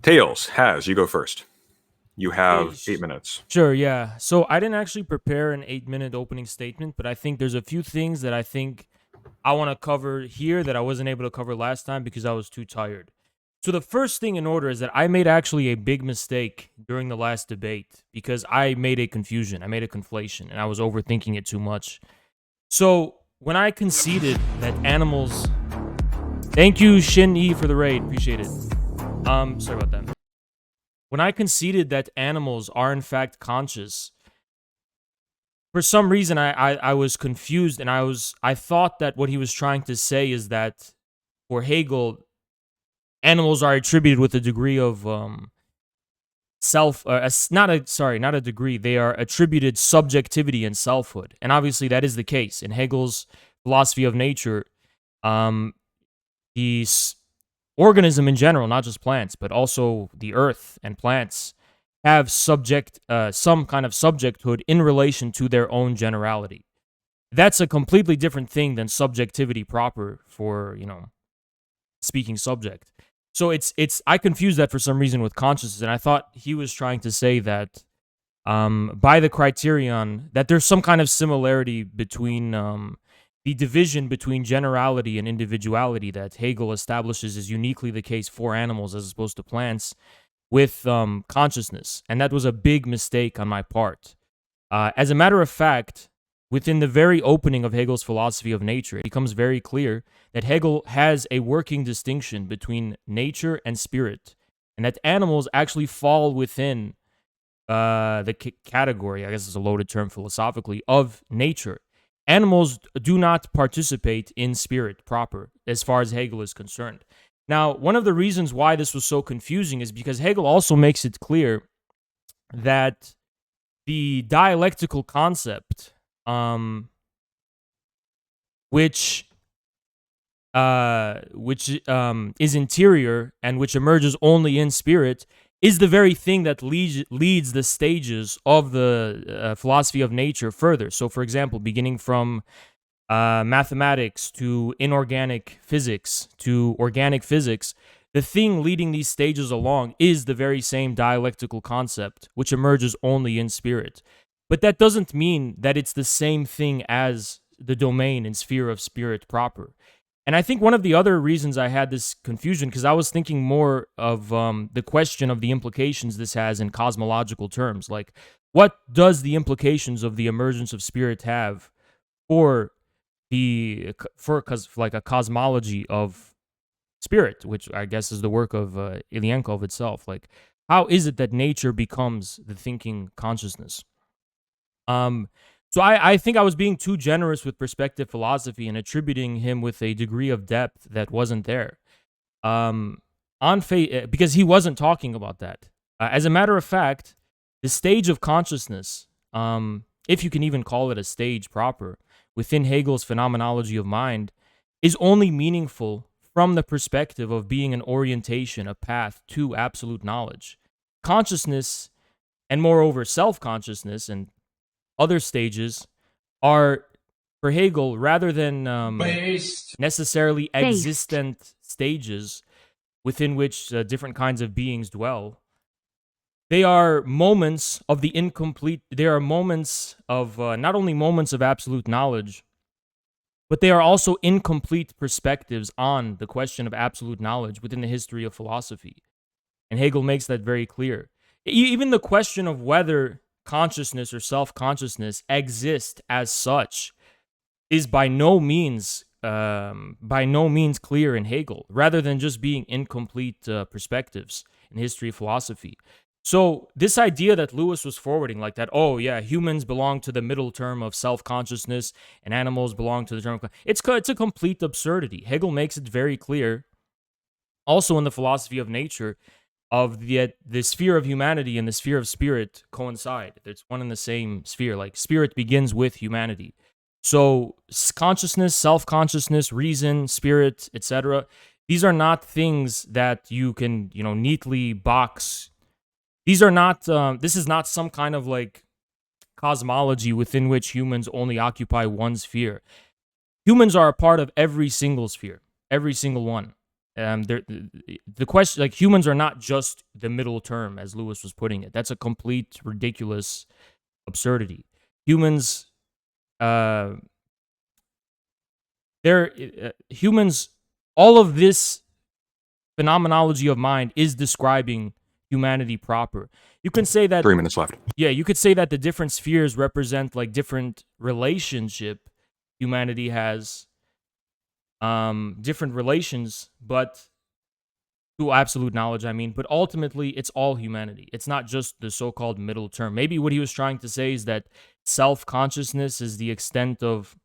Tails, has, you go first. You Okay, have 8 minutes. sure, yeah. So I didn't actually prepare an 8 minute opening statement, but I think there's a few things that I think I want to cover here that I wasn't able to cover last time because I was too tired. So the first thing in order is that I made actually a big mistake during the last debate because I made a confusion, I made a conflation, and I was overthinking it too much. So when I conceded that animals, thank you Shin E for the raid, appreciate it. Sorry about that. When I conceded that animals are in fact conscious, for some reason I was confused and I thought that what he was trying to say is that for Hegel, animals are attributed with a degree of self not a degree, they are attributed subjectivity and selfhood. And obviously that is the case. In Hegel's philosophy of nature, um the organism in general, not just plants, but also the earth and plants have some kind of subjecthood in relation to their own generality. That's a completely different thing than subjectivity proper for, speaking subject. So it's I confused that for some reason with consciousness, and I thought he was trying to say that by the criterion that there's some kind of similarity between the division between generality and individuality that Hegel establishes is uniquely the case for animals as opposed to plants with consciousness. And that was a big mistake on my part. As a matter of fact, within the very opening of Hegel's philosophy of nature, it becomes very clear that Hegel has a working distinction between nature and spirit, and that animals actually fall within the category, I guess it's a loaded term philosophically, of nature. Animals do not participate in spirit proper, as far as Hegel is concerned. Now, one of the reasons why this was so confusing is because Hegel also makes it clear that the dialectical concept, which is interior and which emerges only in spirit, is the very thing that leads the stages of the philosophy of nature further. So, for example, beginning from mathematics to inorganic physics to organic physics, the thing leading these stages along is the very same dialectical concept, which emerges only in spirit. But that doesn't mean that it's the same thing as the domain and sphere of spirit proper. And I think one of the other reasons I had this confusion, because I was thinking more of the question of the implications this has in cosmological terms. Like, what does the implications of the emergence of spirit have for like a cosmology of spirit, which I guess is the work of Ilyenkov itself. Like, how is it that nature becomes the thinking consciousness? Um, so I think I was being too generous with perspective philosophy and attributing him with a degree of depth that wasn't there. Because he wasn't talking about that. As a matter of fact, the stage of consciousness, if you can even call it a stage proper, within Hegel's phenomenology of mind, is only meaningful from the perspective of being an orientation, a path to absolute knowledge. Consciousness, and moreover self-consciousness and other stages, are, for Hegel, rather than necessarily Based. existent stages within which different kinds of beings dwell, they are moments of the incomplete. They are moments of not only moments of absolute knowledge, but they are also incomplete perspectives on the question of absolute knowledge within the history of philosophy. And Hegel makes that very clear. Even the question of whether consciousness or self-consciousness exist as such is by no means clear in Hegel, rather than just being incomplete perspectives in the history of philosophy. So this idea that Lewis was forwarding, like that, oh yeah, humans belong to the middle term of self-consciousness and animals belong to the term of, it's a complete absurdity. Hegel makes it very clear, also in the philosophy of nature, of the sphere of humanity and the sphere of spirit coincide. It's one and the same sphere. Like, spirit begins with humanity. So consciousness, self-consciousness, reason, spirit, etc. These are not things that you can, neatly box. These are not. This is not some kind of like cosmology within which humans only occupy one sphere. Humans are a part of every single sphere, every single one. the question, like, humans are not just the middle term, as Lewis was putting it. That's a complete ridiculous absurdity. Humans, uh, humans. All of this phenomenology of mind is describing humanity proper. You can say that 3 minutes left. Yeah, you could say that the different spheres represent like different relationship humanity has, different relations, but to absolute knowledge, I mean, but ultimately it's all humanity. It's not just the so-called middle term. Maybe what he was trying to say is that self-consciousness is the extent of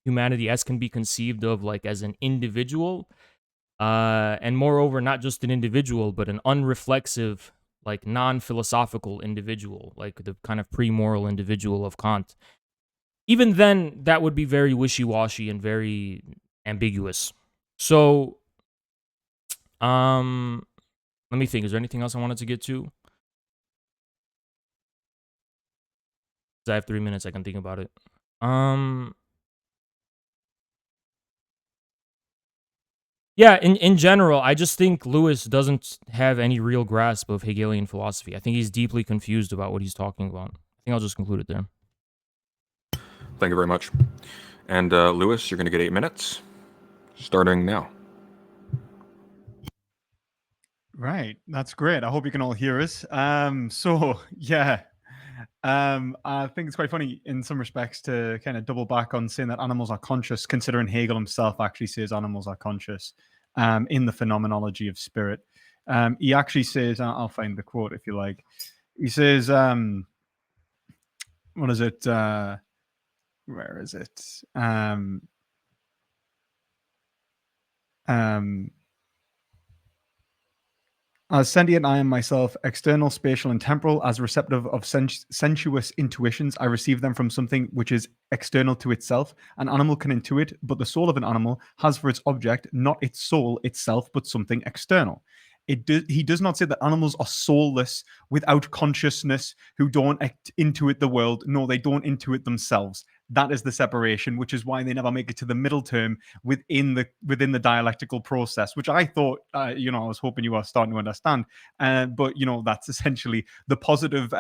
humanity as can be conceived of like as an individual, and moreover, not just an individual, but an unreflexive, like non-philosophical individual, like the kind of pre-moral individual of Kant. Even then, that would be very wishy-washy and very ambiguous. So, let me think. Is there anything else I wanted to get to? 'Cause I have 3 minutes. I can think about it. Yeah, in general, I just think Lewis doesn't have any real grasp of Hegelian philosophy. I think he's deeply confused about what he's talking about. I think I'll just conclude it there. Thank you very much. And Lewis, you're going to get 8 minutes, starting now. Right, that's great. I hope you can all hear us. Yeah, I think it's quite funny in some respects to kind of double back on saying that animals are conscious, considering Hegel himself actually says animals are conscious in the phenomenology of spirit. He actually says, I'll find the quote if you like. He says, what is it? Where is it? As sentient I am myself, external, spatial, and temporal, as receptive of sensuous intuitions, I receive them from something which is external to itself. An animal can intuit, but the soul of an animal has for its object not its soul itself, but something external. He does not say that animals are soulless, without consciousness, who don't intuit the world. No, they don't intuit themselves. That is the separation, which is why they never make it to the middle term within the dialectical process, which I thought, I was hoping you are starting to understand. But that's essentially the positive,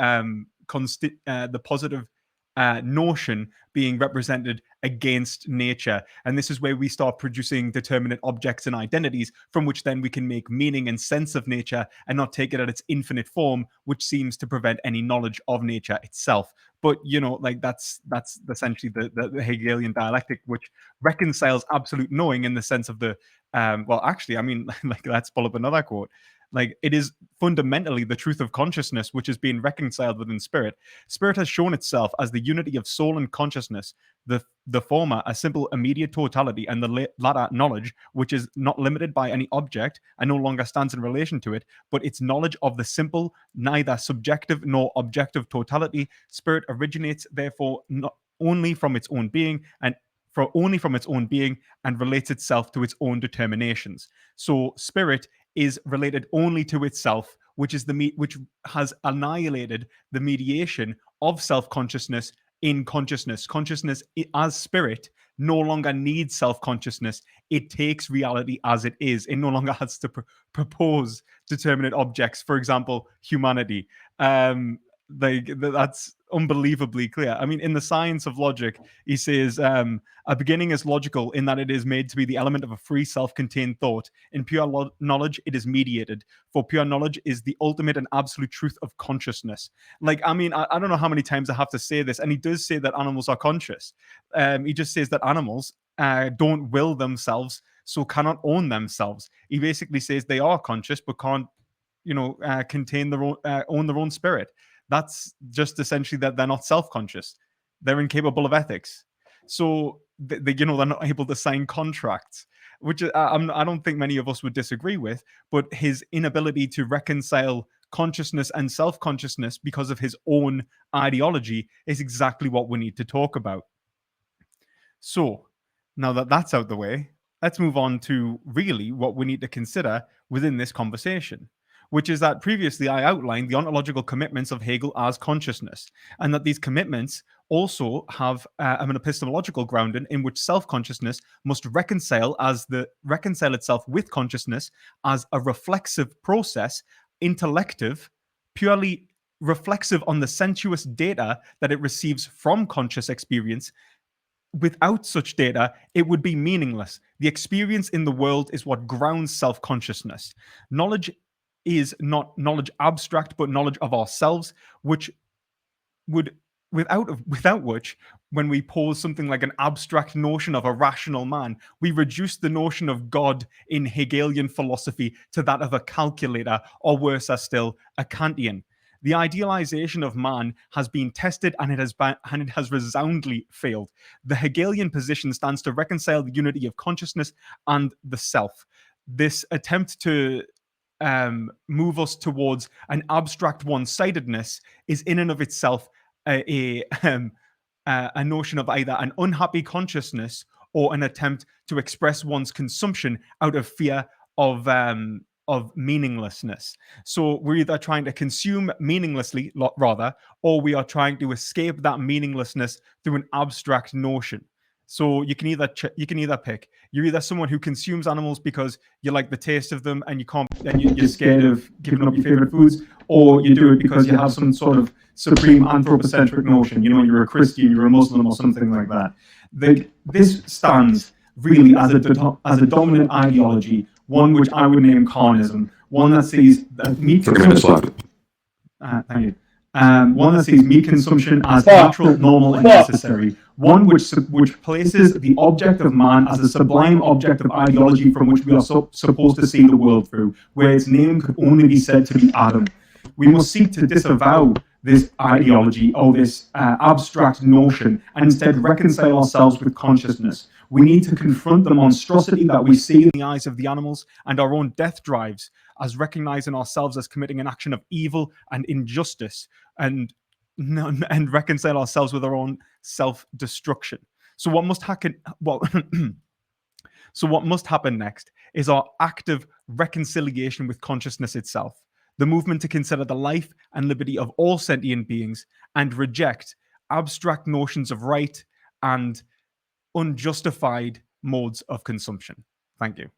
notion being represented against nature. And this is where we start producing determinate objects and identities from which then we can make meaning and sense of nature and not take it at its infinite form, which seems to prevent any knowledge of nature itself. But that's essentially the Hegelian dialectic, which reconciles absolute knowing in the sense of the like, let's pull up another quote. Like, it is fundamentally the truth of consciousness which is being reconciled within spirit. Spirit has shown itself as the unity of soul and consciousness, the former a simple immediate totality, and the latter knowledge, which is not limited by any object and no longer stands in relation to it, but its knowledge of the simple, neither subjective nor objective totality. Spirit originates, therefore, not only from its own being and relates itself to its own determinations. So spirit is related only to itself, which has annihilated the mediation of self-consciousness in consciousness. Consciousness as spirit no longer needs self-consciousness. It takes reality as it is. It no longer has to propose determinate objects, for example, humanity. That's unbelievably clear. I mean, in The Science of Logic, he says, a beginning is logical in that it is made to be the element of a free self-contained thought. In pure knowledge, it is mediated, for pure knowledge is the ultimate and absolute truth of consciousness. Like, I mean, I don't know how many times I have to say this, and he does say that animals are conscious. He just says that animals don't will themselves, so cannot own themselves. He basically says they are conscious, but can't, contain their own, own their own spirit. That's just essentially that they're not self-conscious. They're incapable of ethics. So they're not able to sign contracts, which I don't think many of us would disagree with. But his inability to reconcile consciousness and self-consciousness because of his own ideology is exactly what we need to talk about. So now that that's out the way, let's move on to really what we need to consider within this conversation, which is that previously I outlined the ontological commitments of Hegel as consciousness, and that these commitments also have an epistemological grounding in which self-consciousness must reconcile itself with consciousness as a reflexive process, intellective, purely reflexive on the sensuous data that it receives from conscious experience. Without such data, it would be meaningless. The experience in the world is what grounds self-consciousness. Knowledge is not knowledge abstract, but knowledge of ourselves, which would without which, when we pose something like an abstract notion of a rational man, we reduce the notion of God in Hegelian philosophy to that of a calculator, or worse still, a Kantian. The idealization of man has been tested and it has resoundingly failed. The Hegelian position stands to reconcile the unity of consciousness and the self. This attempt to move us towards an abstract one-sidedness is in and of itself a notion of either an unhappy consciousness or an attempt to express one's consumption out of fear of meaninglessness. So we're either trying to consume meaninglessly, rather, or we are trying to escape that meaninglessness through an abstract notion. So you can either pick. You're either someone who consumes animals because you like the taste of them and you're scared of giving up your favorite foods, or you do it because you have some sort of supreme anthropocentric notion. You know, you're a Christian, you're a Muslim, or something like that. This stands really as a dominant ideology, one which I would name carnism, one that sees meat consumption. Thank you. One that sees meat consumption as natural, normal, and necessary. One which places the object of man as a sublime object of ideology from which we are supposed to see the world through, where its name could only be said to be Adam. We must seek to disavow this ideology or this abstract notion and instead reconcile ourselves with consciousness. We need to confront the monstrosity that we see in the eyes of the animals and our own death drives as recognizing ourselves as committing an action of evil and injustice, and reconcile ourselves with our own self-destruction. So what must happen? So what must happen next is our active reconciliation with consciousness itself, the movement to consider the life and liberty of all sentient beings and reject abstract notions of right and unjustified modes of consumption. Thank you.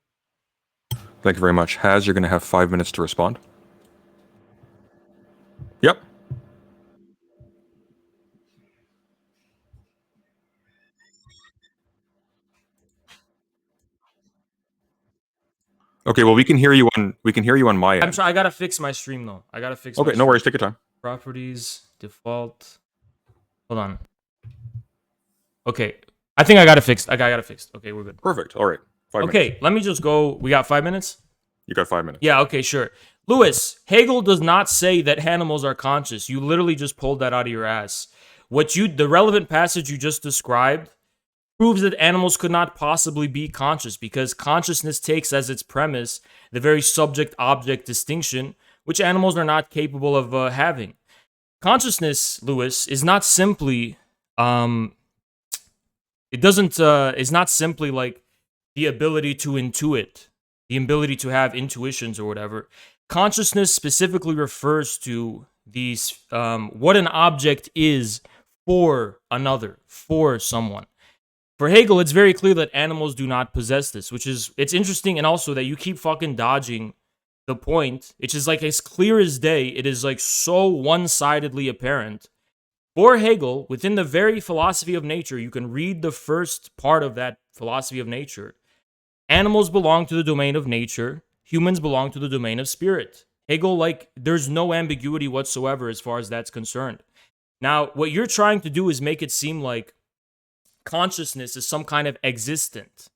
Thank you very much. Haz, you're going to have 5 minutes to respond. Yep. Okay, well, we can hear you on my end. I'm sorry, I gotta fix my stream though. Okay, no worries. Take your time. Properties, default. Hold on. Okay, I think I got it fixed. I got it fixed. Okay, we're good. Perfect. All right. 5 minutes. Okay, let me just go. We got 5 minutes? You got 5 minutes. Yeah, okay, sure. Lewis, Hegel does not say that animals are conscious. You literally just pulled that out of your ass. The relevant passage you just described proves that animals could not possibly be conscious because consciousness takes as its premise the very subject-object distinction, which animals are not capable of having. Consciousness, Lewis, is not simply is not simply like the ability to intuit, the ability to have intuitions or whatever. Consciousness specifically refers to these what an object is for another, for someone. For Hegel, it's very clear that animals do not possess this, it's interesting, and also that you keep fucking dodging the point, which is like as clear as day. It is like so one-sidedly apparent. For Hegel, within the very philosophy of nature, you can read the first part of that philosophy of nature. Animals belong to the domain of nature. Humans belong to the domain of spirit. Hegel, there's no ambiguity whatsoever as far as that's concerned. Now, what you're trying to do is make it seem like consciousness is some kind of existent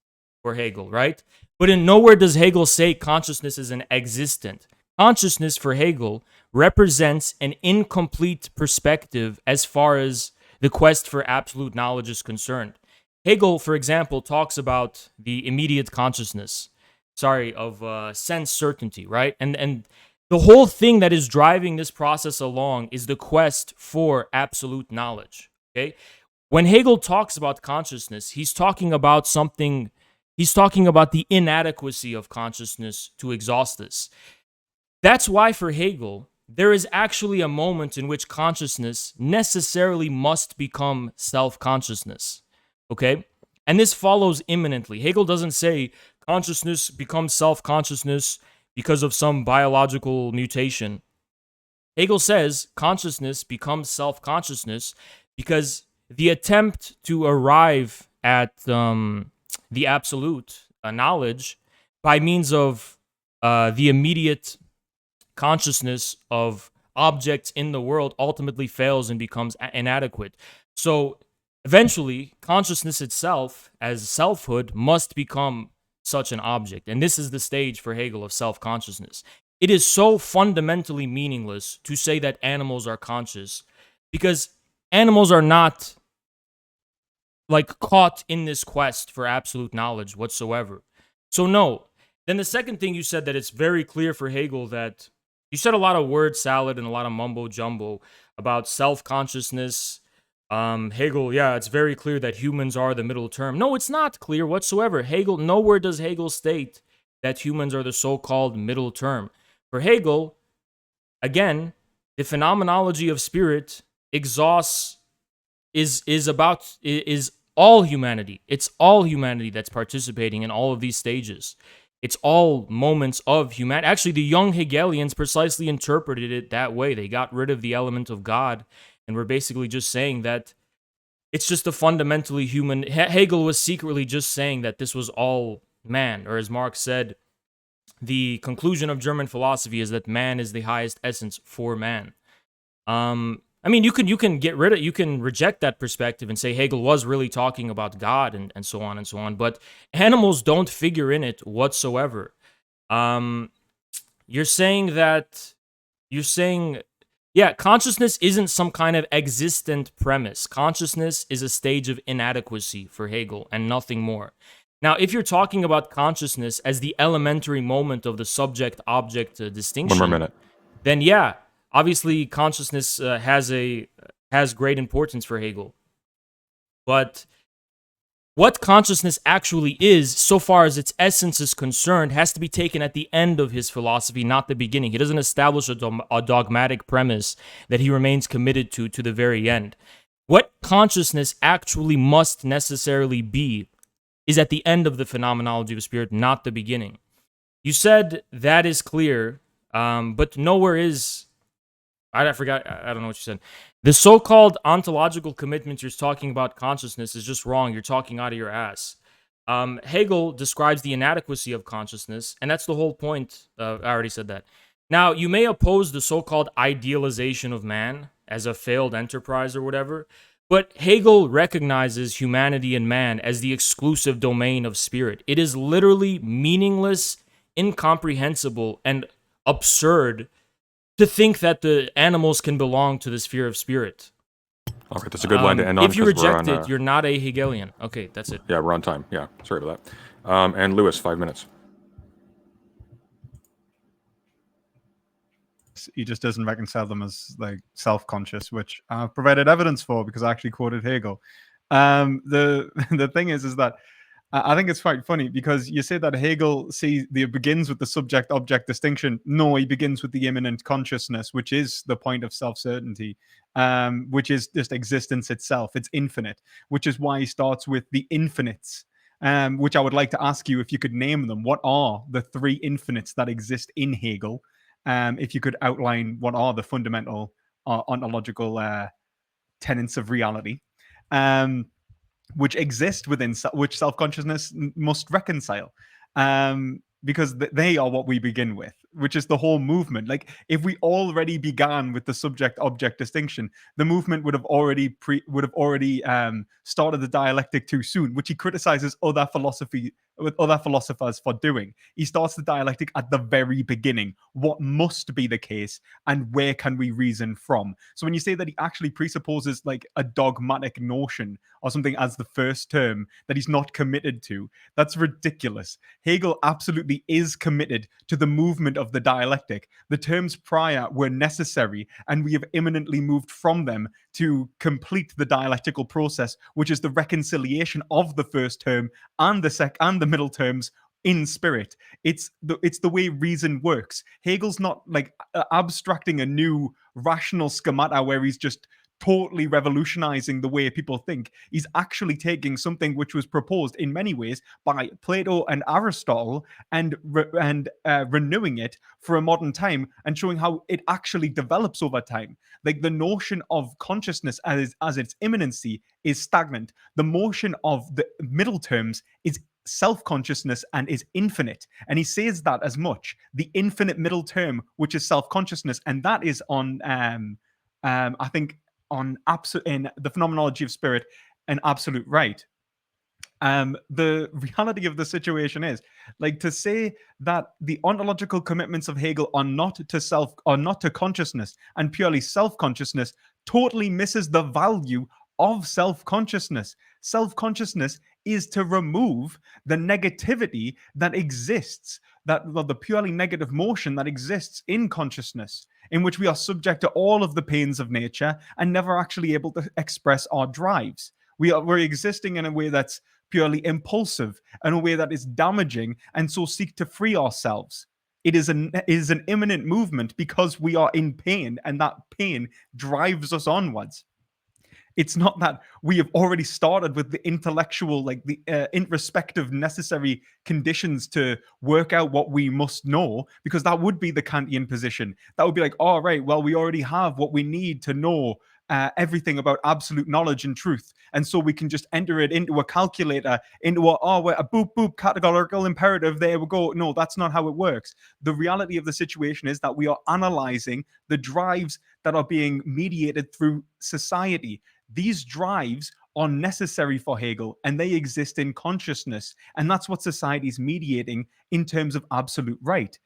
for Hegel, right? But in nowhere does Hegel say consciousness is an existent. Consciousness for Hegel represents an incomplete perspective as far as the quest for absolute knowledge is concerned. Hegel, for example, talks about the immediate consciousness, of sense certainty, right? And the whole thing that is driving this process along is the quest for absolute knowledge, okay? When Hegel talks about consciousness, he's talking about the inadequacy of consciousness to exhaust this. That's why for Hegel, there is actually a moment in which consciousness necessarily must become self-consciousness. Okay? And this follows imminently. Hegel doesn't say consciousness becomes self-consciousness because of some biological mutation. Hegel says consciousness becomes self-consciousness because the attempt to arrive at the absolute knowledge by means of the immediate consciousness of objects in the world ultimately fails and becomes inadequate. So eventually, consciousness itself, as selfhood, must become such an object. And this is the stage for Hegel of self-consciousness. It is so fundamentally meaningless to say that animals are conscious because animals are not like caught in this quest for absolute knowledge whatsoever. So no. Then the second thing you said, that it's very clear for Hegel that you said a lot of word salad and a lot of mumbo jumbo about self-consciousness. Hegel, yeah, it's very clear that humans are the middle term. No, it's not clear whatsoever. Hegel, nowhere does Hegel state that humans are the so-called middle term. For Hegel, again, the phenomenology of spirit exhausts is all humanity. It's all humanity that's participating in all of these stages. It's all moments of humanity. Actually, the young Hegelians precisely interpreted it that way. They got rid of the element of God and were basically just saying that it's just a fundamentally human. Hegel was secretly just saying that this was all man, or as Marx said, the conclusion of German philosophy is that man is the highest essence for man. I mean, you can get rid of, you can reject that perspective and say Hegel was really talking about God and so on and so on, but animals don't figure in it whatsoever. You're saying, yeah, consciousness isn't some kind of existent premise. Consciousness is a stage of inadequacy for Hegel and nothing more. Now, if you're talking about consciousness as the elementary moment of the subject-object distinction, 1 more minute. then yeah, obviously consciousness has great importance for Hegel. But what consciousness actually is, so far as its essence is concerned, has to be taken at the end of his philosophy, not the beginning. He doesn't establish a dogmatic premise that he remains committed to the very end. What consciousness actually must necessarily be is at the end of the phenomenology of spirit, not the beginning. You said that is clear, but nowhere is... I forgot, I don't know what you said. The so-called ontological commitment you're talking about consciousness is just wrong. You're talking out of your ass. Hegel describes the inadequacy of consciousness, and that's the whole point. I already said that. Now, you may oppose the so-called idealization of man as a failed enterprise or whatever, but Hegel recognizes humanity and man as the exclusive domain of spirit. It is literally meaningless, incomprehensible, and absurd to think that the animals can belong to the sphere of spirit. All right, that's a good line to end on. If you 'cause we're reject on, it, you're not a Hegelian. Okay, that's it. Yeah, we're on time. Yeah, sorry about that. And Lewis, 5 minutes. He just doesn't reconcile them as like self-conscious, which I've provided evidence for because I actually quoted Hegel. The thing is that I think it's quite funny because you say that Hegel begins with the subject-object distinction. No, he begins with the immanent consciousness, which is the point of self-certainty, which is just existence itself. It's infinite, which is why he starts with the infinites, which I would like to ask you if you could name them. What are the three infinites that exist in Hegel? If you could outline what are the fundamental ontological tenets of reality. Which exist within which self-consciousness must reconcile, because they are what we begin with, which is the whole movement. Like if we already began with the subject-object distinction, the movement would have already started the dialectic too soon, which he criticizes other philosophers for doing. He starts the dialectic at the very beginning. What must be the case, and where can we reason from? So when you say that he actually presupposes like a dogmatic notion or something as the first term that he's not committed to, that's ridiculous. Hegel absolutely is committed to the movement of the dialectic. The terms prior were necessary, and we have imminently moved from them to complete the dialectical process, which is the reconciliation of the first term and the middle terms in spirit. It's the way reason works. Hegel's not like abstracting a new rational schemata where he's just totally revolutionizing the way people think. He's actually taking something which was proposed in many ways by Plato and Aristotle and renewing it for a modern time and showing how it actually develops over time. Like the notion of consciousness as its immanency is stagnant. The motion of the middle terms is self-consciousness and is infinite, and he says that as much. The infinite middle term, which is self-consciousness, and that is on I think on in the phenomenology of spirit and absolute right. The reality of the situation is, like, to say that the ontological commitments of Hegel are not to consciousness and purely self-consciousness totally misses the value of self-consciousness. Self-consciousness is to remove the negativity that exists, the purely negative motion that exists in consciousness, in which we are subject to all of the pains of nature and never actually able to express our drives. We're existing in a way that's purely impulsive, in a way that is damaging, and so seek to free ourselves. It is an imminent movement because we are in pain, and that pain drives us onwards. It's not that we have already started with the intellectual, like the introspective necessary conditions to work out what we must know, because that would be the Kantian position. That would be like, all right, well, we already have what we need to know everything about absolute knowledge and truth. And so we can just enter it into a calculator, into a boop, boop, categorical imperative. There we go. No, that's not how it works. The reality of the situation is that we are analyzing the drives that are being mediated through society. These drives are necessary for Hegel, and they exist in consciousness. And that's what society is mediating in terms of absolute right.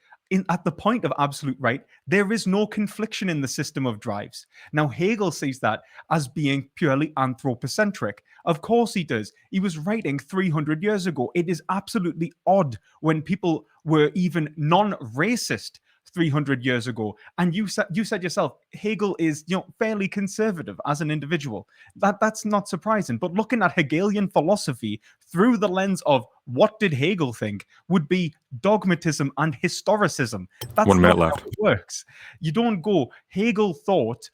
At the point of absolute right, there is no confliction in the system of drives. Now, Hegel sees that as being purely anthropocentric. Of course he does. He was writing 300 years ago. It is absolutely odd when people were even non-racist 300 years ago. And you said yourself, Hegel is, fairly conservative as an individual. That's not surprising. But looking at Hegelian philosophy through the lens of what did Hegel think would be dogmatism and historicism. That's 1 minute not left. how it works. You don't go, Hegel thought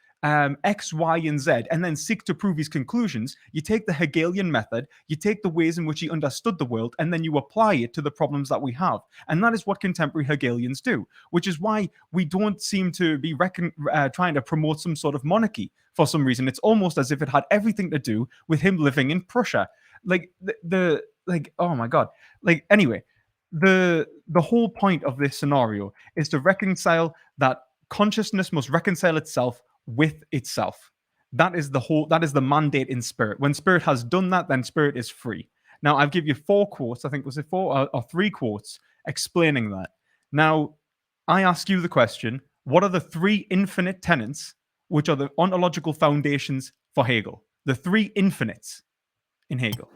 X, Y, and Z, and then seek to prove his conclusions. You take the Hegelian method, you take the ways in which he understood the world, and then you apply it to the problems that we have. And that is what contemporary Hegelians do, which is why we don't seem to be trying to promote some sort of monarchy for some reason. It's almost as if it had everything to do with him living in Prussia. Like, oh my God. Like, anyway, the whole point of this scenario is to reconcile that consciousness must reconcile itself with itself. That is the mandate in spirit. When spirit has done that, then spirit is free. Now, I've given you 4 quotes. I think was it 4 or 3 quotes explaining that. Now, I ask you the question: what are the 3 infinite tenets which are the ontological foundations for Hegel? The 3 infinites in Hegel.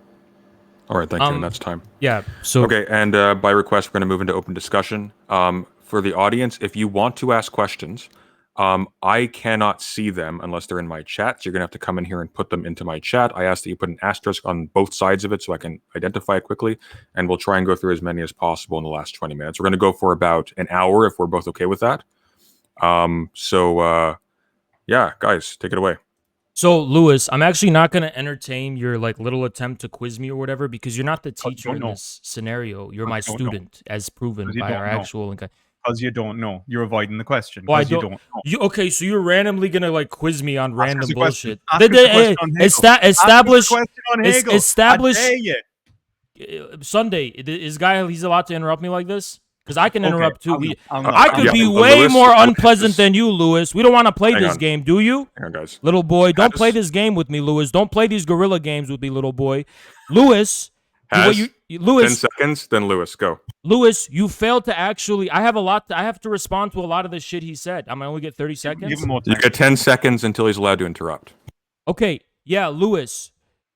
All right, thank you, and that's time. Yeah. So Okay, and by request, we're going to move into open discussion. For the audience, if you want to ask questions, I cannot see them unless they're in my chat. So you're going to have to come in here and put them into my chat. I ask that you put an asterisk on both sides of it so I can identify it quickly. And we'll try and go through as many as possible in the last 20 minutes. We're going to go for about an hour if we're both okay with that. Yeah, guys, take it away. So, Lewis, I'm actually not going to entertain your little attempt to quiz me or whatever, because you're not the teacher in this scenario. You're my student, as proven by our actual. Because you don't know. You're avoiding the question. Well, you don't know. Okay, so you're randomly going to quiz me on random bullshit. Establish Sunday, he's allowed to interrupt me like this? Because I can interrupt too. I could be way more unpleasant than you, Lewis. We don't want to play this game, do you? Hang on, guys. Little boy, don't play this game with me, Lewis. Don't play these gorilla games with me, little boy. Lewis, 10 seconds, then Lewis, go. Lewis, you failed to actually. I have to respond to a lot of the shit he said. I only get 30 seconds. You get 10 seconds until he's allowed to interrupt. Okay, yeah, Lewis.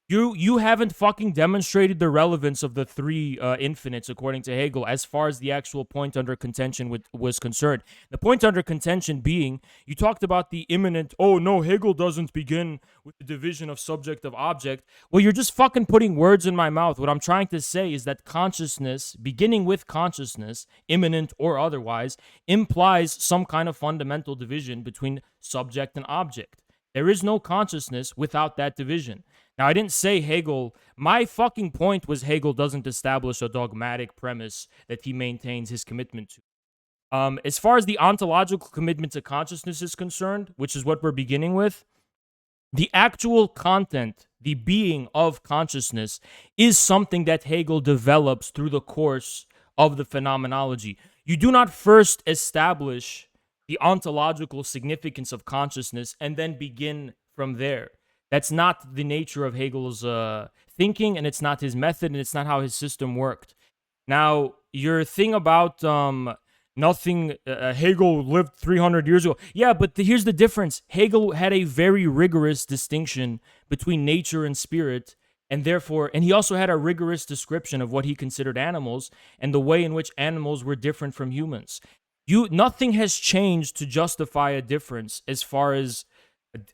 You haven't fucking demonstrated the relevance of the three infinites according to Hegel as far as the actual point under contention was concerned. The point under contention being, you talked about the immanent, oh no, Hegel doesn't begin with the division of subject of object. Well, you're just fucking putting words in my mouth. What I'm trying to say is that consciousness, beginning with consciousness, immanent or otherwise, implies some kind of fundamental division between subject and object. There is no consciousness without that division. Now, I didn't say Hegel. My fucking point was Hegel doesn't establish a dogmatic premise that he maintains his commitment to. As far as the ontological commitment to consciousness is concerned, which is what we're beginning with, the actual content, the being of consciousness, is something that Hegel develops through the course of the phenomenology. You do not first establish the ontological significance of consciousness and then begin from there. That's not the nature of Hegel's thinking, and it's not his method, and it's not how his system worked. Now, your thing about nothing, Hegel lived 300 years ago. Yeah, but here's the difference. Hegel had a very rigorous distinction between nature and spirit, and he also had a rigorous description of what he considered animals and the way in which animals were different from humans. Nothing has changed to justify a difference as far as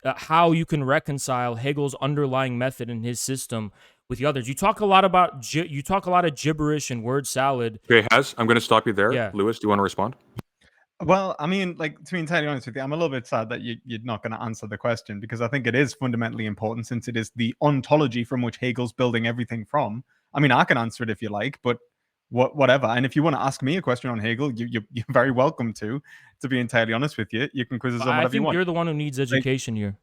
how you can reconcile Hegel's underlying method and his system with the others. You talk a lot about gibberish and word salad. Okay, I'm going to stop you there. Yeah. Lewis, do you want to respond? Well, I mean, like, to be entirely honest with you, I'm a little bit sad that you're not going to answer the question, because I think it is fundamentally important, since it is the ontology from which Hegel's building everything from. I mean, I can answer it if you like, but whatever. And if you want to ask me a question on Hegel, you're very welcome to be entirely honest with you. You can quiz us on whatever you want. You're the one who needs education here.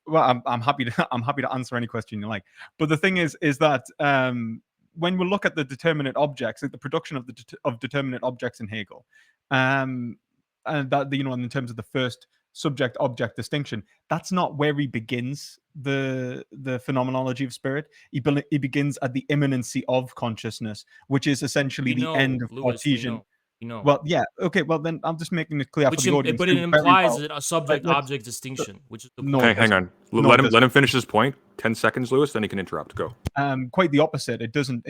Well, I'm happy to answer any question you like. But the thing is that when we look at the determinate objects, like the production of determinate objects in Hegel, and that, you know, in terms of the first subject-object distinction, that's not where he begins the phenomenology of spirit. He begins at the immanency of consciousness, which is essentially the end of Cartesian. Well, yeah, okay. Well, then I'm just making it clear for the audience. But it implies a subject-object distinction, which is the point. Okay, hang on. Let him finish his point. 10 seconds, Lewis. Then he can interrupt. Go. Quite the opposite. It doesn't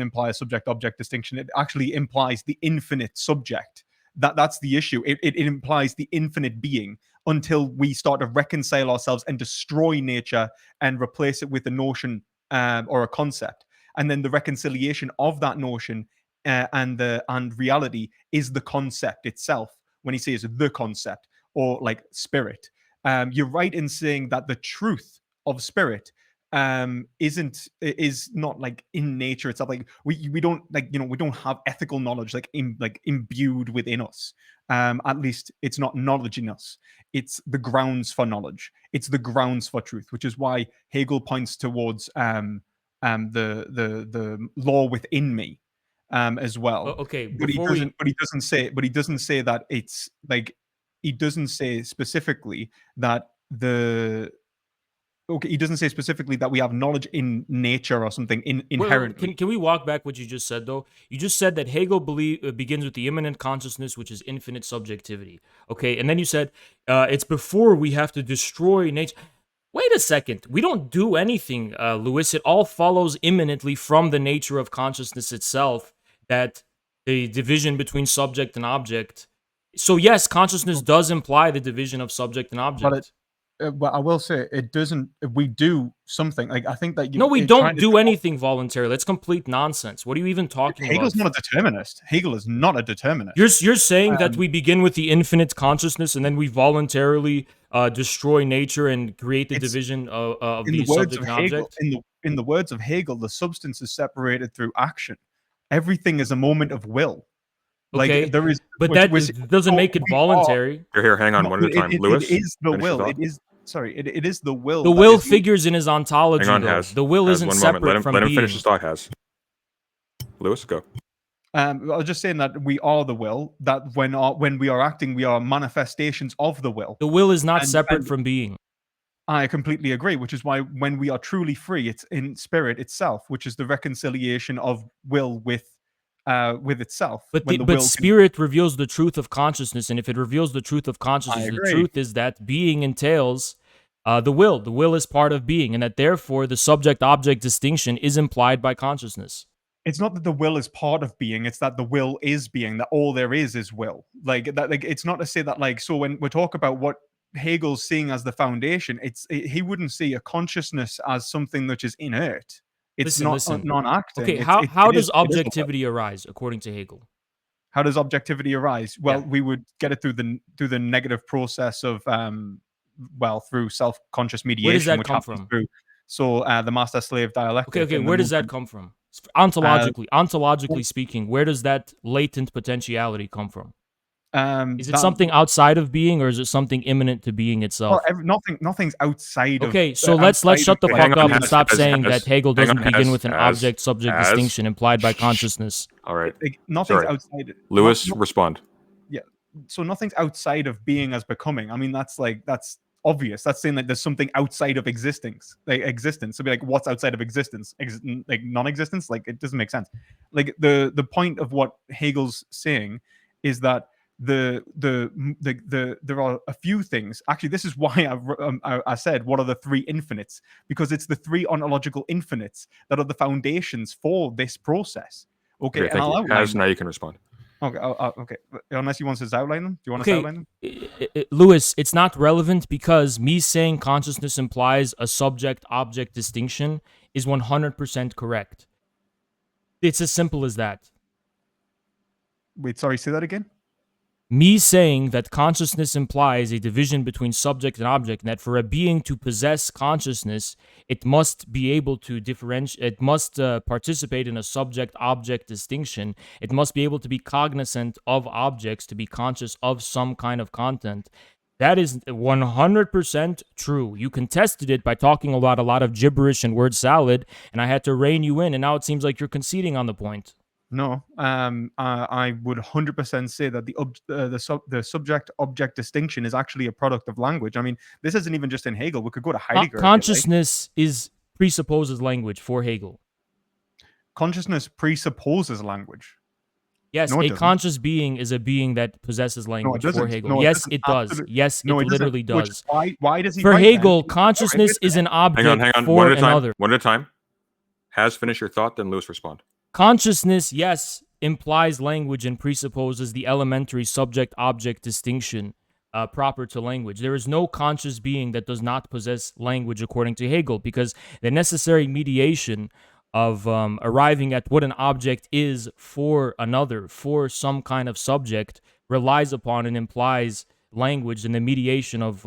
imply a subject-object distinction. It actually implies the infinite subject. That's the issue. It implies the infinite being, until we start to reconcile ourselves and destroy nature and replace it with a notion or a concept, and then the reconciliation of that notion and reality is the concept itself. When he says the concept, or like spirit, you're right in saying that the truth of spirit is not like in nature itself. Like we don't, like, you know, we don't have ethical knowledge like imbued within us. At least it's not knowledge in us. It's the grounds for knowledge. It's the grounds for truth, which is why Hegel points towards the law within me as well. Okay, but he doesn't say that it's like, he doesn't say specifically that he doesn't say specifically that we have knowledge in nature or something inherently. Can we walk back what you just said, though? You just said that Hegel begins with the immanent consciousness, which is infinite subjectivity. Okay, and then you said it's before we have to destroy nature. Wait a second. We don't do anything, Lewis. It all follows immanently from the nature of consciousness itself, that the division between subject and object. So yes, consciousness does imply the division of subject and object. But I will say it doesn't. We do something. Like, I think that no, we don't do anything voluntarily. That's complete nonsense. What are you even talking about? Hegel's not a determinist. Hegel is not a determinist. You're saying that we begin with the infinite consciousness and then we voluntarily destroy nature and create the division of the subject and object. In the words of Hegel, the substance is separated through action. Everything is a moment of will. Okay, like, there is, but that doesn't make it voluntary. Here, hang on, one at a time. Lewis, it is the will. It is. Sorry, it is the will. The will figures in his ontology. Hang on, Has. The will isn't separate from being. Let him finish his thought, Has. Lewis, go. I was just saying that we are the will. That when we are acting, we are manifestations of the will. The will is not separate from being. I completely agree, which is why when we are truly free, it's in spirit itself, which is the reconciliation of will with itself. But spirit reveals the truth of consciousness, and if it reveals the truth of consciousness, the truth is that being entails The will is part of being, and that therefore the subject-object distinction is implied by consciousness. It's not that the will is part of being, it's that the will is being, that all there is will. Like that, like it's not to say that, like, so when we talk about what Hegel's seeing as the foundation, he wouldn't see a consciousness as something which is inert. It's Listen. non-acting. Okay, It's, how it does is a will. objectivity arise according to Hegel? How does objectivity arise? Well, Yeah. we would get it through the negative process of through self-conscious mediation, Where does that which come happens from? through the master-slave dialectic. Okay, and the where does that movement. come from? Ontologically speaking, where does that latent potentiality come from? Is it something outside of being, or is it something imminent to being itself? Well, nothing's outside of. Okay, so let's shut the Hang fuck on, up and stop saying that Hegel hang on, doesn't begin with an has- object-subject has- distinction implied by consciousness. All right. Like, nothing's Sorry. outside. Lewis, respond. So nothing's outside of being as becoming. I mean, that's obvious. That's saying that there's something outside of existence. Like existence. So be like, what's outside of existence? Like non-existence? Like, it doesn't make sense. Like the point of what Hegel's saying is that there are a few things. Actually, this is why I said what are the three infinites, because it's the three ontological infinites that are the foundations for this process. Okay, and I'll outline As now you can respond. Okay, okay. Unless you want to outline them, do you want to outline them? Lewis, it's not relevant because me saying consciousness implies a subject-object distinction is 100% correct. It's as simple as that. Wait, sorry, say that again. Me saying that consciousness implies a division between subject and object, and that for a being to possess consciousness, it must be able to differentiate, it must participate in a subject-object distinction. It must be able to be cognizant of objects, to be conscious of some kind of content. That is 100% true. You contested it by talking about a lot of gibberish and word salad, and I had to rein you in, and now it seems like you're conceding on the point. No, I would 100% say that the subject-object distinction is actually a product of language. I mean, this isn't even just in Hegel. We could go to Heidegger. Consciousness presupposes language for Hegel. Consciousness presupposes language. Yes, no, a conscious being is a being that possesses language for Hegel. No, yes, it does. Yes, it literally does. Why does he? For Hegel, consciousness is an object hang on. for One at a time. another. One at a time. Has finish your thought, then Lewis respond. Consciousness, yes, implies language and presupposes the elementary subject-object distinction proper to language. There is no conscious being that does not possess language according to Hegel, because the necessary mediation of arriving at what an object is for another, for some kind of subject, relies upon and implies language and the mediation of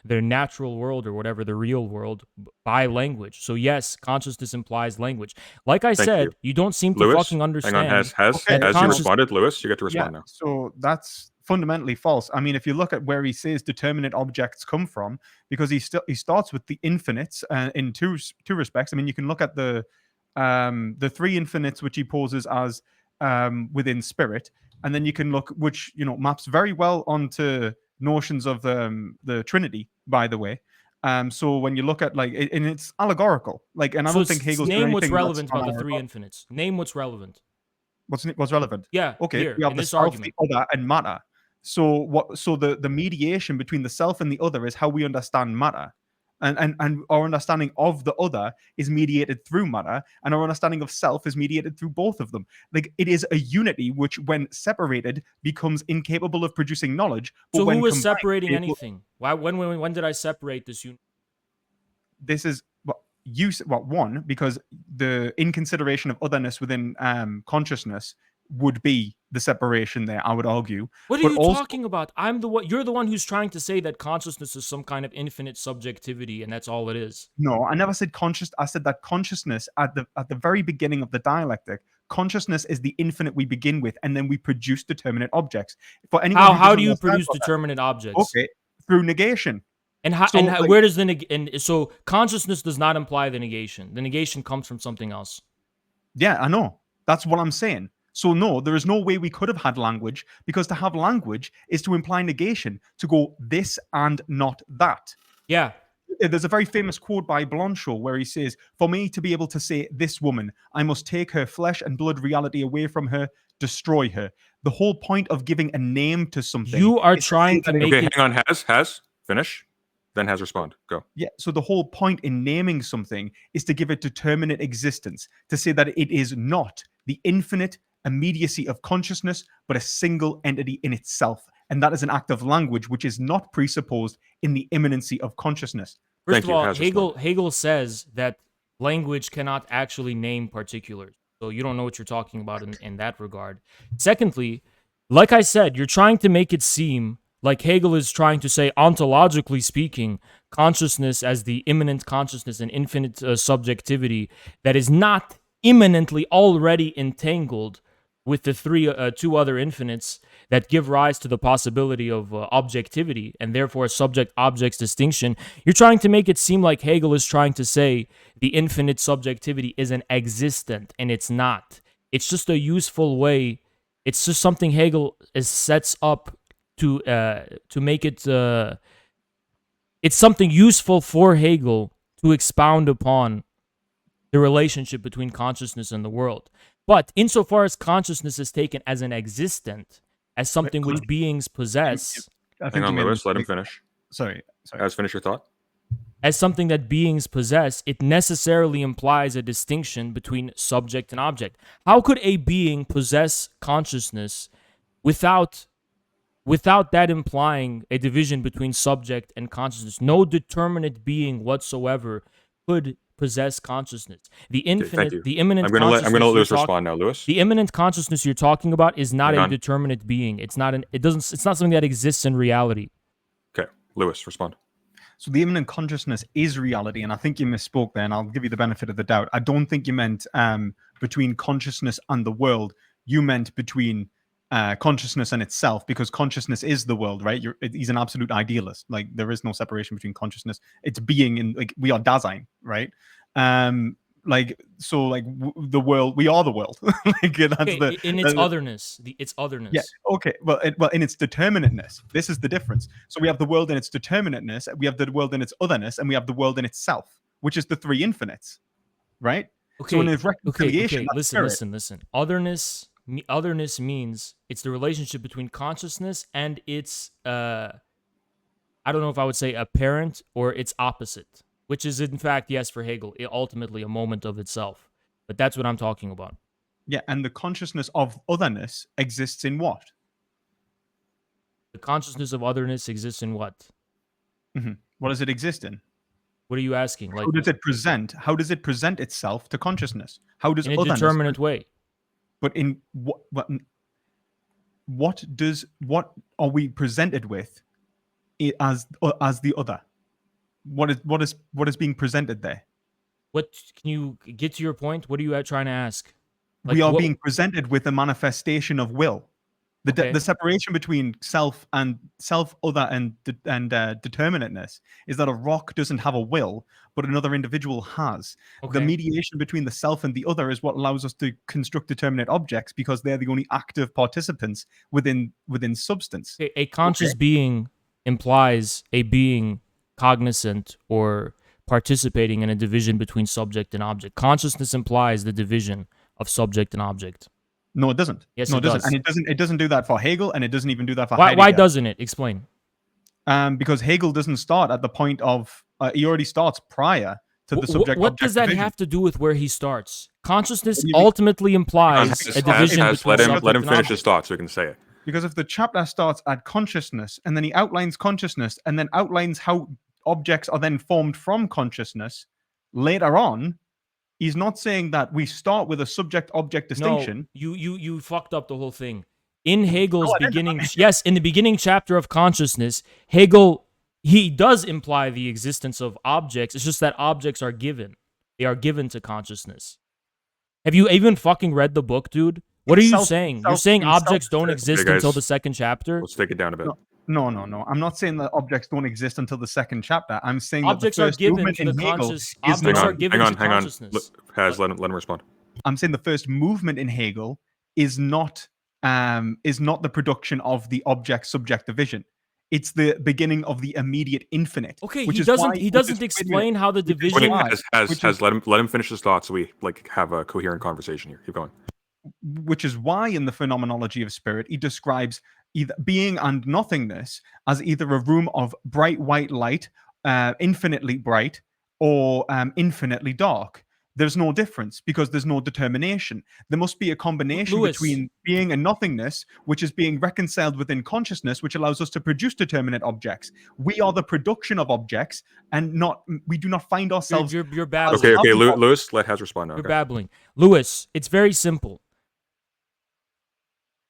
their natural world or whatever, the real world, by language. So yes, consciousness implies language. Like I said, you don't seem to fucking understand. Hang on, has you responded? Lewis, you get to respond now. So that's fundamentally false. I mean, if you look at where he says determinate objects come from, because he starts with the infinites in two respects. I mean, you can look at the three infinites which he poses as within spirit, and then you can look, which maps very well onto notions of the Trinity, by the way. So when you look at and it's allegorical, and I don't think Hegel's name what's relevant about the three infinites. Name what's relevant. What's relevant? Yeah. Okay. Here, we have in the this self, argument. the other, and matter. So the mediation between the self and the other is how we understand matter. And our understanding of the other is mediated through matter, and our understanding of self is mediated through both of them. It is a unity which, when separated, becomes incapable of producing knowledge. But So when who is combined, separating anything? Why? When did I separate this unit? This is one, because the inconsideration of otherness within consciousness would be the separation there, I would argue. What are you talking about? You're the one who's trying to say that consciousness is some kind of infinite subjectivity, and that's all it is. No, I never said conscious. I said that consciousness at the very beginning of the dialectic, consciousness is the infinite we begin with, and then we produce determinate objects. For anyone how do you produce determinate objects? Okay, through negation. And where does so consciousness does not imply the negation. The negation comes from something else. Yeah, I know. That's what I'm saying. So no, there is no way we could have had language, because to have language is to imply negation, to go this and not that. Yeah. There's a very famous quote by Blanchot where he says, "For me to be able to say this woman, I must take her flesh and blood reality away from her, destroy her." The whole point of giving a name to something. You are trying to make it. Hang on, has finish. Then has respond. Go. Yeah, so the whole point in naming something is to give it determinate existence, to say that it is not the infinite immediacy of consciousness, but a single entity in itself. And that is an act of language which is not presupposed in the immanency of consciousness. First Thank of you. all, Has respond. Hegel says that language cannot actually name particulars. So you don't know what you're talking about in that regard. Secondly, like I said, you're trying to make it seem like Hegel is trying to say, ontologically speaking, consciousness as the immanent consciousness and infinite subjectivity that is not immanently already entangled with the two other infinites that give rise to the possibility of objectivity and therefore subject-objects distinction. You're trying to make it seem like Hegel is trying to say the infinite subjectivity is an existent, and it's not. It's just a useful way. It's just something Hegel sets up to make it. It's something useful for Hegel to expound upon the relationship between consciousness and the world. But insofar as consciousness is taken as an existent, as something which beings possess, Hang on, Lewis. Let him finish. Sorry. Has finish your thought. as something that beings possess, it necessarily implies a distinction between subject and object. How could a being possess consciousness without that implying a division between subject and consciousness? No determinate being whatsoever could possess consciousness. The infinite, you. the immanent I'm gonna let consciousness Lewis you're respond now, Lewis. The immanent consciousness you're talking about is not Hang a on. determinate being. It's not it's not something that exists in reality. Okay, Lewis, respond. So the immanent consciousness is reality, and I think you misspoke there, and I'll give you the benefit of the doubt. I don't think you meant between consciousness and the world. You meant between consciousness and itself, because consciousness is the world, right? He's an absolute idealist. Like, there is no separation between consciousness. It's being, in, like, we are Dasein, right? The world, we are the world. Like, that's Okay, in its otherness, its otherness. Yeah. Okay. Well, in its determinateness, this is the difference. So we have the world in its determinateness, we have the world in its otherness, and we have the world in itself, which is the three infinites, right? Okay. So in his reconciliation, okay. Listen. Otherness means it's the relationship between consciousness and its I don't know if I would say apparent or its opposite, which is in fact, yes, for Hegel, ultimately a moment of itself. But that's what I'm talking about. Yeah, and the consciousness of otherness exists in what? The consciousness of otherness exists in what? Mm-hmm. What does it exist in? What are you asking? Like, how does it present? How does it present itself to consciousness? How does in a otherness determinate way? But in what are we presented with as the other? What is being presented there? What can you get to your point? What are you trying to ask? We are being presented with a manifestation of will. The separation between self, other, and determinateness is that a rock doesn't have a will, but another individual has. Okay. The mediation between the self and the other is what allows us to construct determinate objects, because they're the only active participants within substance. A conscious being implies a being cognizant or participating in a division between subject and object. Consciousness implies the division of subject and object. No, it doesn't. Yes, no, it does. And it doesn't do that for Hegel, and it doesn't even do that for Heidegger. Why doesn't it? Explain. Because Hegel doesn't start at the point of he already starts prior to the subject. What does that have to do with where he starts? Consciousness ultimately implies a division between subject let him and finish object. his thought so he can say it. Because if the chapter starts at consciousness, and then he outlines consciousness, and then outlines how objects are then formed from consciousness later on, he's not saying that we start with a subject-object distinction. No, you fucked up the whole thing. In Hegel's beginning, in the beginning chapter of consciousness, Hegel, he does imply the existence of objects. It's just that objects are given. They are given to consciousness. Have you even fucking read the book, dude? What are you saying? You're saying objects don't exist until the second chapter? Let's take it down a bit. No. I'm not saying that objects don't exist until the second chapter. I'm saying objects that the are first given movement to the in Hegel conscious. is Objects not. are given to consciousness. Let him respond. I'm saying the first movement in Hegel is not the production of the object-subject division. It's the beginning of the immediate infinite. Okay, which he doesn't explain how the division. Let him finish his thoughts so we have a coherent conversation here. Keep going. Which is why in the Phenomenology of Spirit he describes either being and nothingness as either a room of bright white light infinitely bright or infinitely dark. There's no difference because there's no determination. There must be a combination Lewis. between being and nothingness, which is being reconciled within consciousness, which allows us to produce determinate objects. We are the production of objects, and we do not find ourselves. You're babbling. Okay, Lewis, let Haz respond now. You're babbling. Lewis, it's very simple.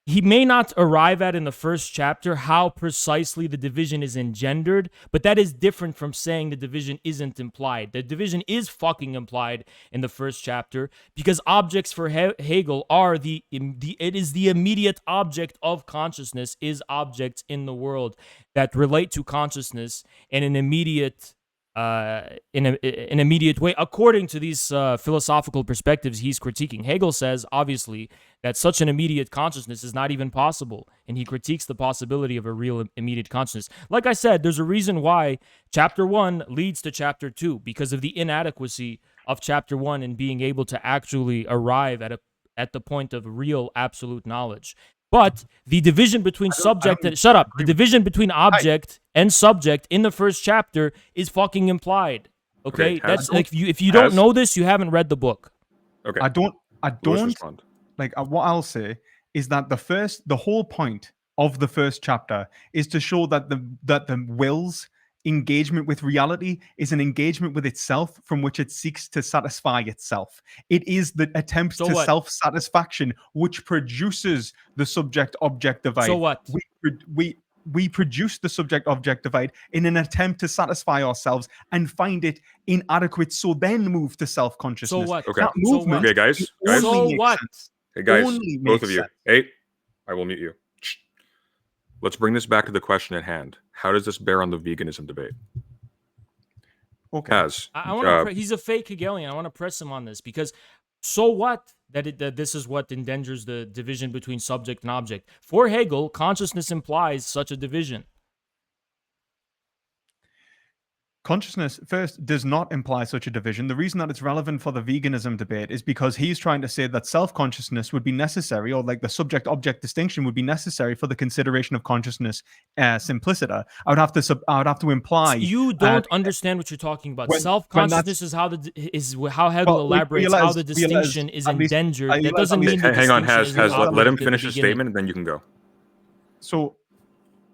He may not arrive at in the first chapter how precisely the division is engendered, but that is different from saying the division isn't implied. The division is fucking implied in the first chapter because objects for Hegel are it is the immediate object of consciousness is objects in the world that relate to consciousness in an immediate in an immediate way, according to these philosophical perspectives he's critiquing. Hegel says, obviously, that such an immediate consciousness is not even possible, and he critiques the possibility of a real immediate consciousness. Like I said, there's a reason why chapter 1 leads to chapter 2, because of the inadequacy of chapter 1 in being able to actually arrive at the point of real absolute knowledge. But the division between the division between object and subject in the first chapter is fucking implied. Okay, that's like if you don't know this, you haven't read the book. Okay, I don't. Like what I'll say is that the whole point of the first chapter is to show that the will's engagement with reality is an engagement with itself from which it seeks to satisfy itself. It is the attempt to self-satisfaction which produces the subject-object divide. So what? We produce the subject-object divide in an attempt to satisfy ourselves and find it inadequate, so then move to self-consciousness. So what? Okay. That movement Okay, guys. So what? Hey, guys, only both makes of you. sense. Hey, I will mute you. Let's bring this back to the question at hand. How does this bear on the veganism debate? Okay. Haz, I want to. He's a fake Hegelian. I want to press him on this because so what that this is what endangers the division between subject and object. For Hegel, consciousness implies such a division. Consciousness, first, does not imply such a division. The reason that it's relevant for the veganism debate is because he's trying to say that self-consciousness would be necessary, or like the subject-object distinction would be necessary for the consideration of consciousness simpliciter. I would have to imply... You don't understand what you're talking about. Self-consciousness is how Hegel elaborates how the distinction is endangered. That doesn't mean the hang on, Haz, let him finish his statement, and then you can go. So...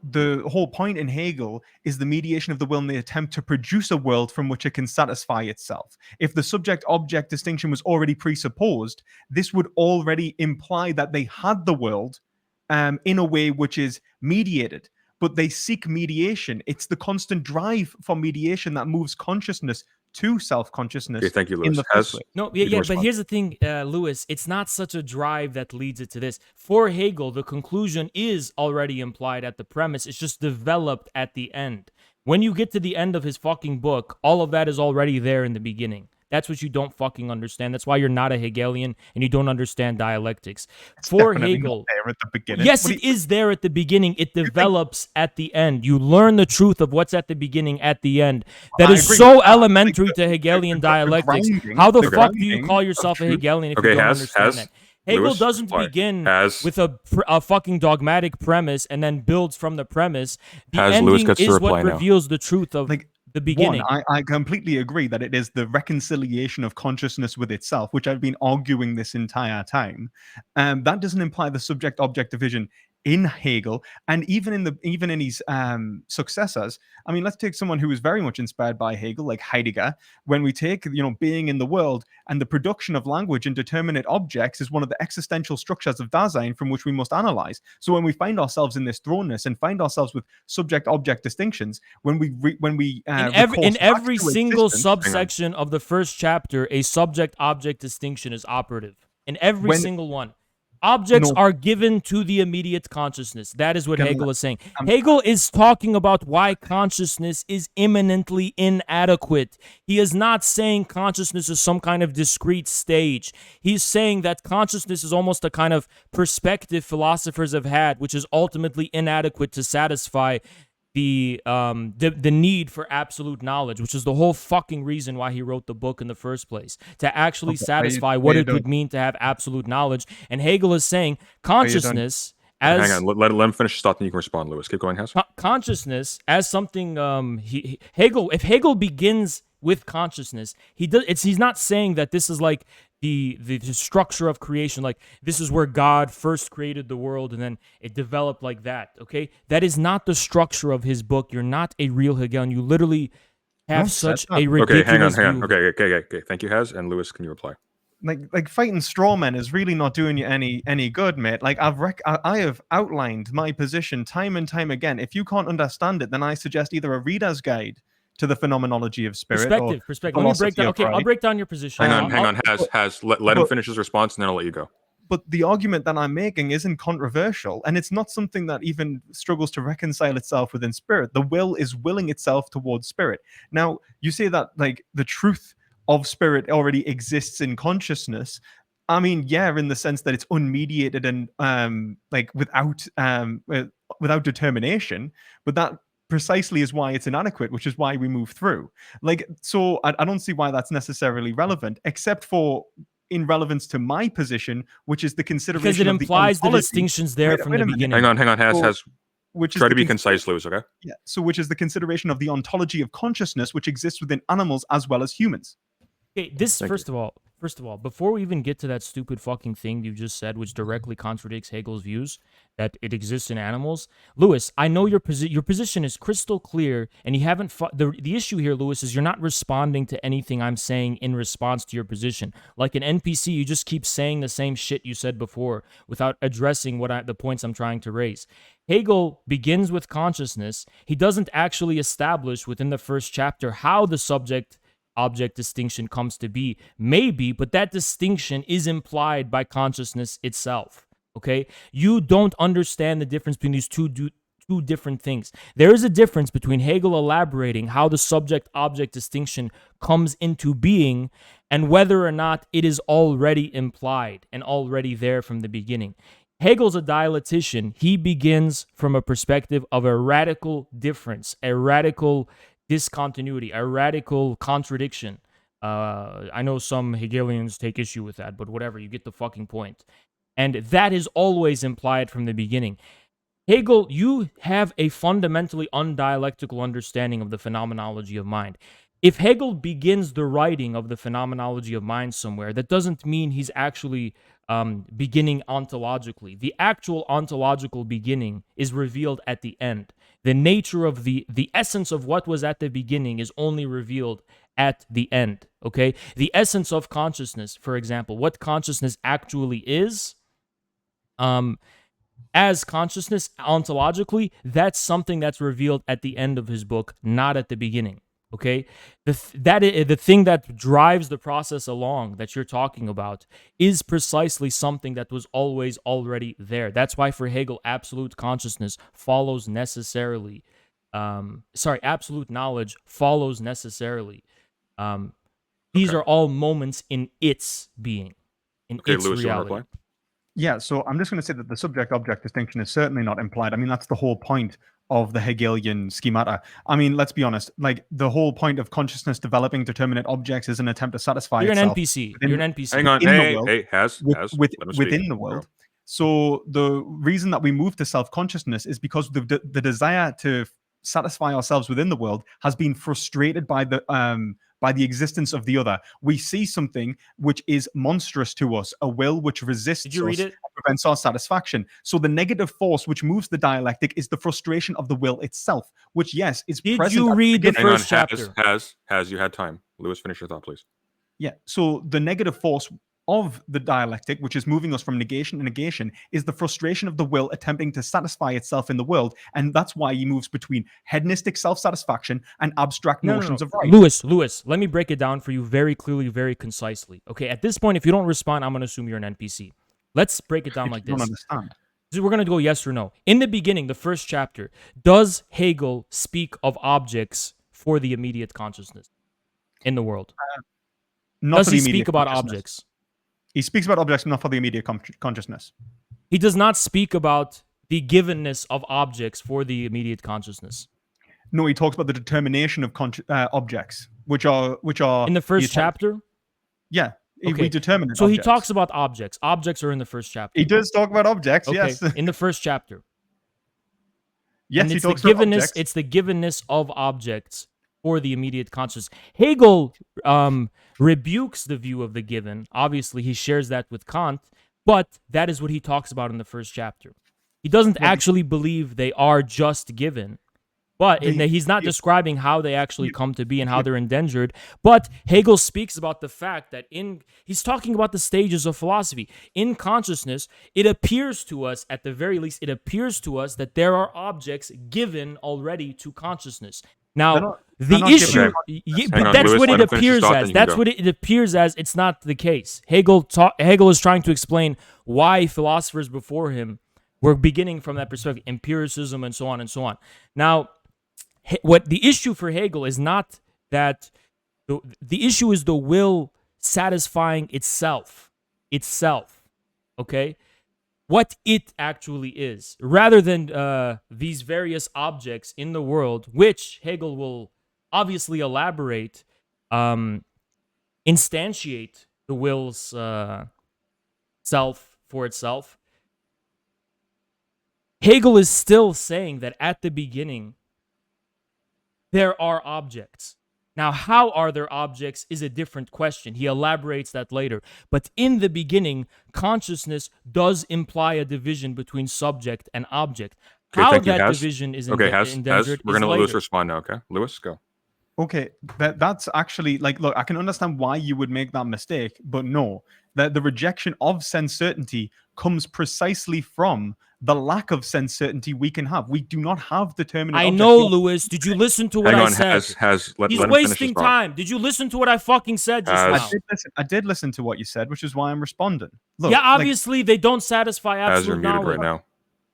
the whole point in Hegel is the mediation of the will in the attempt to produce a world from which it can satisfy itself. If the subject-object distinction was already presupposed, this would already imply that they had the world in a way which is mediated. But they seek mediation. It's the constant drive for mediation that moves consciousness to self-consciousness. Okay, thank you, Lewis. In the first place. No, yeah, but here's the thing, Lewis. It's not such a drive that leads it to this. For Hegel, the conclusion is already implied at the premise. It's just developed at the end. When you get to the end of his fucking book, all of that is already there in the beginning. That's what you don't fucking understand. That's why you're not a Hegelian and you don't understand dialectics. For Hegel, there at the beginning. Yes, it is there at the beginning. It develops at the end. You learn the truth of what's at the beginning at the end. That is so elementary to Hegelian dialectics. How the fuck do you call yourself a Hegelian if you don't understand that? Hegel doesn't begin with a fucking dogmatic premise and then builds from the premise. The ending is what reveals the truth of the beginning. I completely agree that it is the reconciliation of consciousness with itself, which I've been arguing this entire time. That doesn't imply the subject-object division in Hegel, and even in his successors. I mean, let's take someone who was very much inspired by Hegel, like Heidegger. When we take, being in the world and the production of language and determinate objects is one of the existential structures of Dasein from which we must analyze. So when we find ourselves in this thrownness and find ourselves with subject-object distinctions, in every single subsection of the first chapter, a subject-object distinction is operative. In every single one. Objects are given to the immediate consciousness. That is what Hegel is saying. Hegel is talking about why consciousness is immanently inadequate. He is not saying consciousness is some kind of discrete stage. He's saying that consciousness is almost a kind of perspective philosophers have had, which is ultimately inadequate to satisfy the need for absolute knowledge, which is the whole fucking reason why he wrote the book in the first place, to actually satisfy what it would mean to have absolute knowledge. And Hegel is saying consciousness as Hang on, let him finish his thought, then you can respond, Lewis. Keep going, Hess. consciousness as something. If Hegel begins with consciousness, he's not saying that this is like the structure of creation, like this is where God first created the world and then it developed like that. Okay, that is not the structure of his book. You're not a real Hegelian. You literally have such a ridiculous Okay, hang on. view. Okay. Thank you, Hess. And Lewis, can you reply? Like fighting straw men is really not doing you any good, mate. Like I have outlined my position time and time again. If you can't understand it, then I suggest either a reader's guide to the phenomenology of spirit Perspective. Let me break down. Okay, I'll break down your position. Hang on, Hess. Let him finish his response, and then I'll let you go. But the argument that I'm making isn't controversial, and it's not something that even struggles to reconcile itself within spirit. The will is willing itself towards spirit. Now, you say that like the truth of spirit already exists in consciousness. I mean, yeah, in the sense that it's unmediated and like without determination, but that precisely is why it's inadequate, which is why we move through. Like, so I don't see why that's necessarily relevant, except for in relevance to my position, which is the consideration because it of implies the ontology. distinctions there from the beginning. Hang on, Hess. Which is Try to be concise, Lewis, okay? Yeah. So, which is the consideration of the ontology of consciousness, which exists within animals as well as humans. Okay, first of all, before we even get to that stupid fucking thing you just said, which directly contradicts Hegel's views that it exists in animals, Lewis, I know your position is crystal clear, and you haven't. The issue here, Lewis, is you're not responding to anything I'm saying in response to your position. Like an NPC, you just keep saying the same shit you said before without addressing the points I'm trying to raise. Hegel begins with consciousness. He doesn't actually establish within the first chapter how the subject-object distinction comes to be. Maybe, but that distinction is implied by consciousness itself. Okay? You don't understand the difference between these two different things. There is a difference between Hegel elaborating how the subject-object distinction comes into being and whether or not it is already implied and already there from the beginning. Hegel's a dialectician. He begins from a perspective of a radical difference, a radical discontinuity, a radical contradiction. I know some Hegelians take issue with that, but whatever, you get the fucking point. And that is always implied from the beginning. Hegel, you have a fundamentally undialectical understanding of the phenomenology of mind. If Hegel begins the writing of the phenomenology of mind somewhere, that doesn't mean he's actually beginning ontologically. The actual ontological beginning is revealed at the end. The nature of the essence of what was at the beginning is only revealed at the end, okay? The essence of consciousness, for example, what consciousness actually is, as consciousness ontologically, that's something that's revealed at the end of his book, not at the beginning. Okay, the thing that drives the process along that you're talking about is precisely something that was always already there. That's why for Hegel, absolute consciousness follows necessarily. Absolute knowledge follows necessarily. These are all moments in its being, in its Lewis, reality. Yeah, so I'm just going to say that the subject-object distinction is certainly not implied. I mean, that's the whole point of the Hegelian schemata. I mean, let's be honest, like the whole point of consciousness developing determinate objects is an attempt to satisfy You're itself. An NPC. You're an NPC. Hang on, within the world. So the reason that we move to self-consciousness is because the desire to satisfy ourselves within the world has been frustrated by the existence of the other. We see something which is monstrous to us, a will which resists Did you read us it? and prevents our satisfaction. So the negative force which moves the dialectic is the frustration of the will itself, which, yes, is Did present. you read the first Hang on, chapter? Has you had time? Lewis, finish your thought, please. Yeah. So the negative force of the dialectic, which is moving us from negation to negation, is the frustration of the will attempting to satisfy itself in the world. And that's why he moves between hedonistic self-satisfaction and abstract notions of right. Lewis, let me break it down for you very clearly, very concisely. Okay, at this point, if you don't respond, I'm going to assume you're an NPC. Let's break it down like this. I don't understand. So we're going to go yes or no. In the beginning, the first chapter, does Hegel speak of objects for the immediate consciousness in the world? Does he speak about objects? He speaks about objects, not for the immediate consciousness. He does not speak about the givenness of objects for the immediate consciousness. No, he talks about the determination of objects, which are in the first chapter. Yeah, We determine So objects. he talks about objects. Objects are in the first chapter. He does talk about objects, Okay, yes. in the first chapter. Yes, And he it's the talks about givenness. objects. It's the givenness of objects for the immediate consciousness. Hegel rebukes the view of the given. Obviously, he shares that with Kant, but that is what he talks about in the first chapter. He doesn't actually believe they are just given, but he's not describing how they actually come to be and how they're endangered. But Hegel speaks about the fact that he's talking about the stages of philosophy. In consciousness, it appears to us, at the very least, it appears to us that there are objects given already to consciousness. Now, the issue, but that's what it appears as. That's what it appears as. It's not the case. Hegel is trying to explain why philosophers before him were beginning from that perspective, empiricism and so on and so on. Now, what the issue for Hegel is not that the issue is the will satisfying itself, okay? What it actually is, rather than these various objects in the world, which Hegel will obviously elaborate, instantiate the will's self for itself. Hegel is still saying that at the beginning, there are objects. Now, how are there objects is a different question. He elaborates that later. But in the beginning, consciousness does imply a division between subject and object. How that division is endangered. We're going to let Lewis respond now, okay? Lewis, go. Okay, that's actually, like, look, I can understand why you would make that mistake, but no, that the rejection of sense certainty comes precisely from the lack of sense certainty we can have. We do not have determinate I objects. know, Lewis. Did you listen to what I said? Let He's him wasting time. Did you listen to what I fucking said just now? I did listen to what you said, which is why I'm responding. Look, yeah, obviously they don't satisfy absolute you're muted knowledge. right now.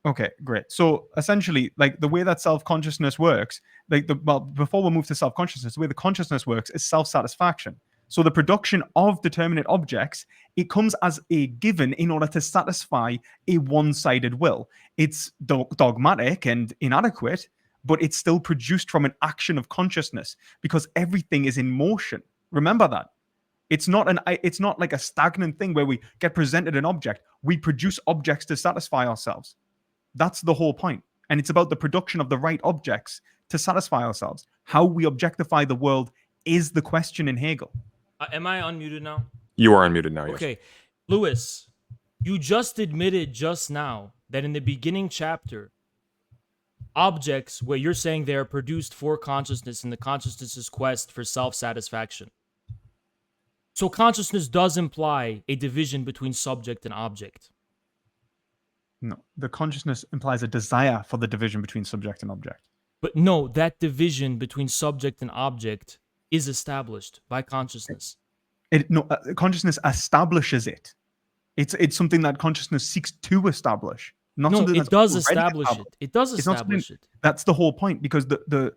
Okay, great. So essentially, like, the way that self-consciousness works, before we move to self-consciousness, the way the consciousness works is self-satisfaction. So the production of determinate objects, it comes as a given in order to satisfy a one-sided will. It's dogmatic and inadequate, but it's still produced from an action of consciousness because everything is in motion. Remember that. It's not like a stagnant thing where we get presented an object. We produce objects to satisfy ourselves. That's the whole point. And it's about the production of the right objects to satisfy ourselves. How we objectify the world is the question in Hegel. Am I unmuted now? You are unmuted now, yes. Okay. Lewis, you just admitted just now that in the beginning chapter, objects where you're saying they are produced for consciousness in the consciousness's quest for self-satisfaction. So consciousness does imply a division between subject and object. No, the consciousness implies a desire for the division between subject and object. But no, that division between subject and object is established by consciousness. Consciousness establishes it. It's something that consciousness seeks to establish. It does establish it. It does establish it. That's the whole point, because the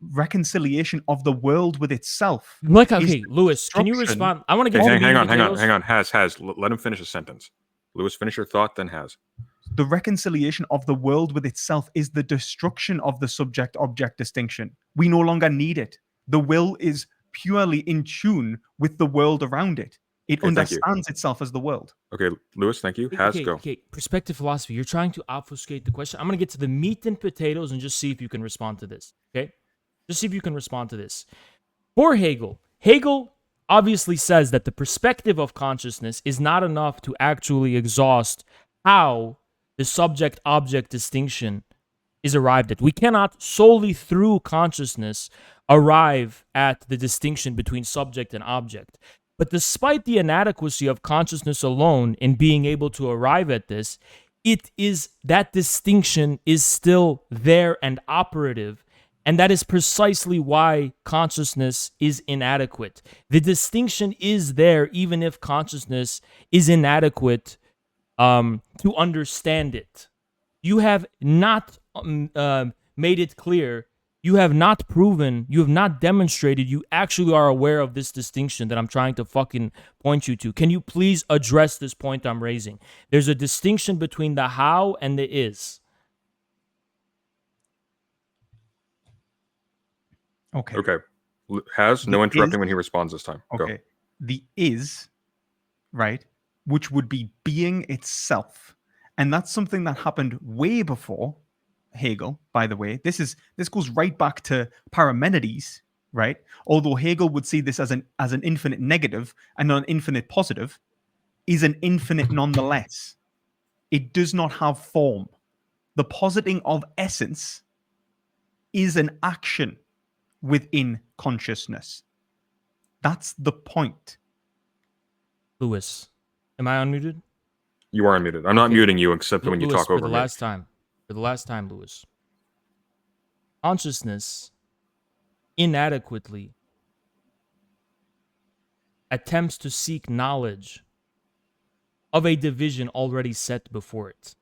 reconciliation of the world with itself. Okay, Lewis, can you respond? I want to get. Hang on. Has let him finish a sentence. Lewis, finish your thought, then Has. The reconciliation of the world with itself is the destruction of the subject-object distinction. We no longer need it. The will is purely in tune with the world around it. It understands itself as the world. Okay, Lewis, thank you. Has, go. Okay, perspective philosophy. You're trying to obfuscate the question. I'm going to get to the meat and potatoes and just see if you can respond to this. Okay? Just see if you can respond to this. For Hegel obviously says that the perspective of consciousness is not enough to actually exhaust how the subject-object distinction is arrived at. We cannot solely through consciousness arrive at the distinction between subject and object. But despite the inadequacy of consciousness alone in being able to arrive at this, that distinction is still there and operative. And that is precisely why consciousness is inadequate. The distinction is there even if consciousness is inadequate to understand it. You have not made it clear. You have not proven, you have not demonstrated you actually are aware of this distinction that I'm trying to fucking point you to. Can you please address this point I'm raising? There's a distinction between the how and the is. Okay. Has, no interrupting when he responds this time. Okay. Go. the is, right, which would be being itself. And that's something that happened way before Hegel, by the way. This goes right back to Parmenides, right? Although Hegel would see this as an infinite negative and not an infinite positive, is an infinite nonetheless. It does not have form. The positing of essence is an action within consciousness. That's the point. Lewis, am I unmuted? You are unmuted. I'm not muting you except when you Lewis, talk over for the me. last time. For the last time, Lewis. Consciousness inadequately attempts to seek knowledge of a division already set before it.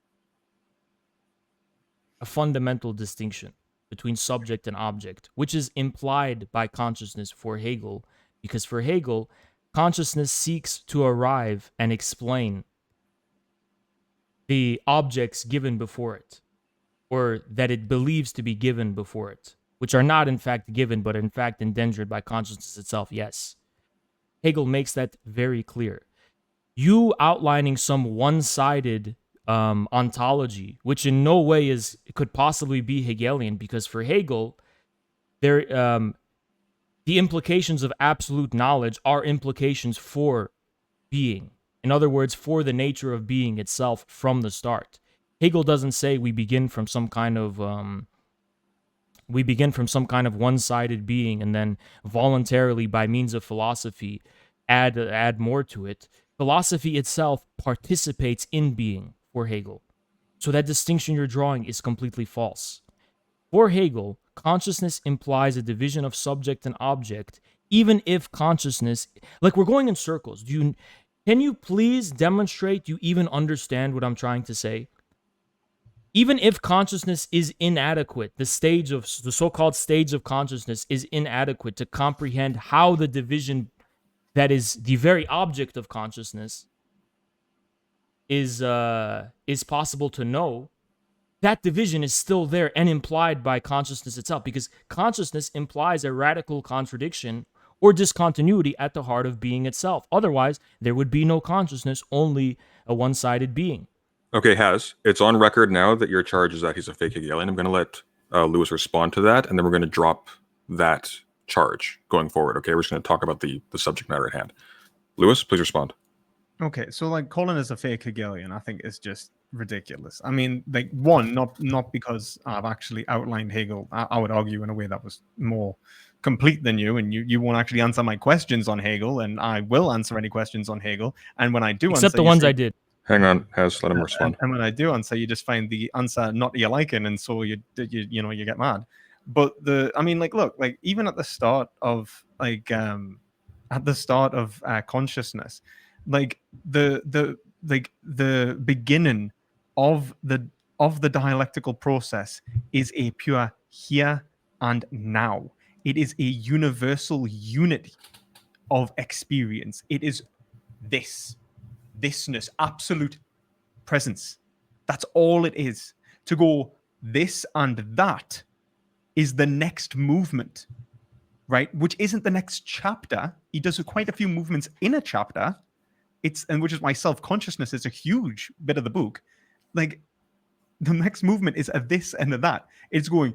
A fundamental distinction between subject and object, which is implied by consciousness for Hegel, because for Hegel, consciousness seeks to arrive and explain the objects given before it, or that it believes to be given before it, which are not in fact given, but in fact engendered by consciousness itself. Yes. Hegel makes that very clear. You outlining some one-sided ontology, which in no way could possibly be Hegelian, because for Hegel, the implications of absolute knowledge are implications for being. In other words, for the nature of being itself from the start. Hegel doesn't say we begin from some kind of one-sided being and then voluntarily by means of philosophy add more to it. Philosophy itself participates in being for Hegel. So that distinction you're drawing is completely false. For Hegel, consciousness implies a division of subject and object, even if consciousness, like we're going in circles. Can you please demonstrate you even understand what I'm trying to say? Even if consciousness is inadequate, the so-called stage of consciousness is inadequate to comprehend how the division that is the very object of consciousness is possible to know, that division is still there and implied by consciousness itself, because consciousness implies a radical contradiction or discontinuity at the heart of being itself. Otherwise, there would be no consciousness, only a one-sided being. Okay, it's on record now that your charge is that he's a fake Hegelian. I'm going to let Lewis respond to that, and then we're going to drop that charge going forward. Okay, we're just going to talk about the subject matter at hand. Lewis, please respond. Okay, so like calling us a fake Hegelian, I think is just ridiculous. I mean, like one, not because I've actually outlined Hegel. I would argue in a way that was more complete than you, and you won't actually answer my questions on Hegel, and I will answer any questions on Hegel. And when I do, except the ones I did. Hang on, let him respond. And when I do answer, you just find the answer not to your liking, and so you get mad. But look, like even at the start of consciousness, like the beginning of the dialectical process is a pure here and now. It is a universal unity of experience. It is thisness, absolute presence. That's all it is. To go this and that is the next movement, right? Which isn't the next chapter. He does quite a few movements in a chapter. Which is why self-consciousness is a huge bit of the book. Like the next movement is a this and a that. It's going,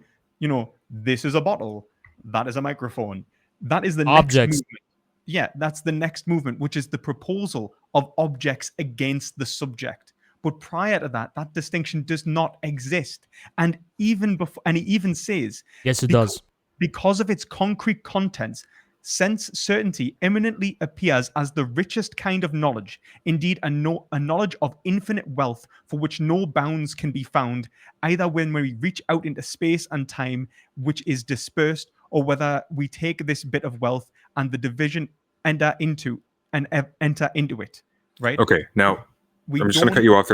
this is a bottle, that is a microphone. That is the objects. Next movement. Yeah, that's the next movement, which is the proposal of objects against the subject. But prior to that, that distinction does not exist. And even before, and he even says, yes, it does. Because of its concrete contents, sense certainty eminently appears as the richest kind of knowledge, indeed a knowledge of infinite wealth for which no bounds can be found, either when we reach out into space and time, which is dispersed, or whether we take this bit of wealth and the division enter into it, right? Okay, now I'm just going to cut you off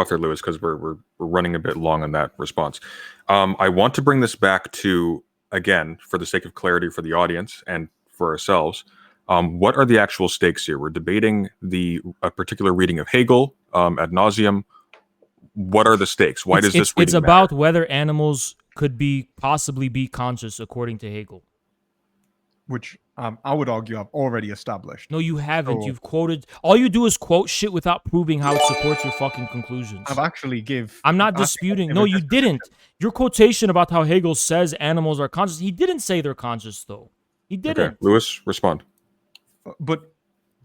there. Lewis, because we're running a bit long on that response. I want to bring this back to, again, for the sake of clarity for the audience and for ourselves, what are the actual stakes here? We're debating a particular reading of Hegel ad nauseum. What are the stakes? Why does this reading It's about matter? whether animals could possibly be conscious according to Hegel. Which I would argue I've already established. No, you haven't. So- You've quoted. All you do is quote shit without proving how it supports your fucking conclusions. I've actually I'm not actually disputing. given No, you this didn't. Your quotation about how Hegel says animals are conscious. He didn't say they're conscious, though. He didn't. Okay, Lewis, respond. But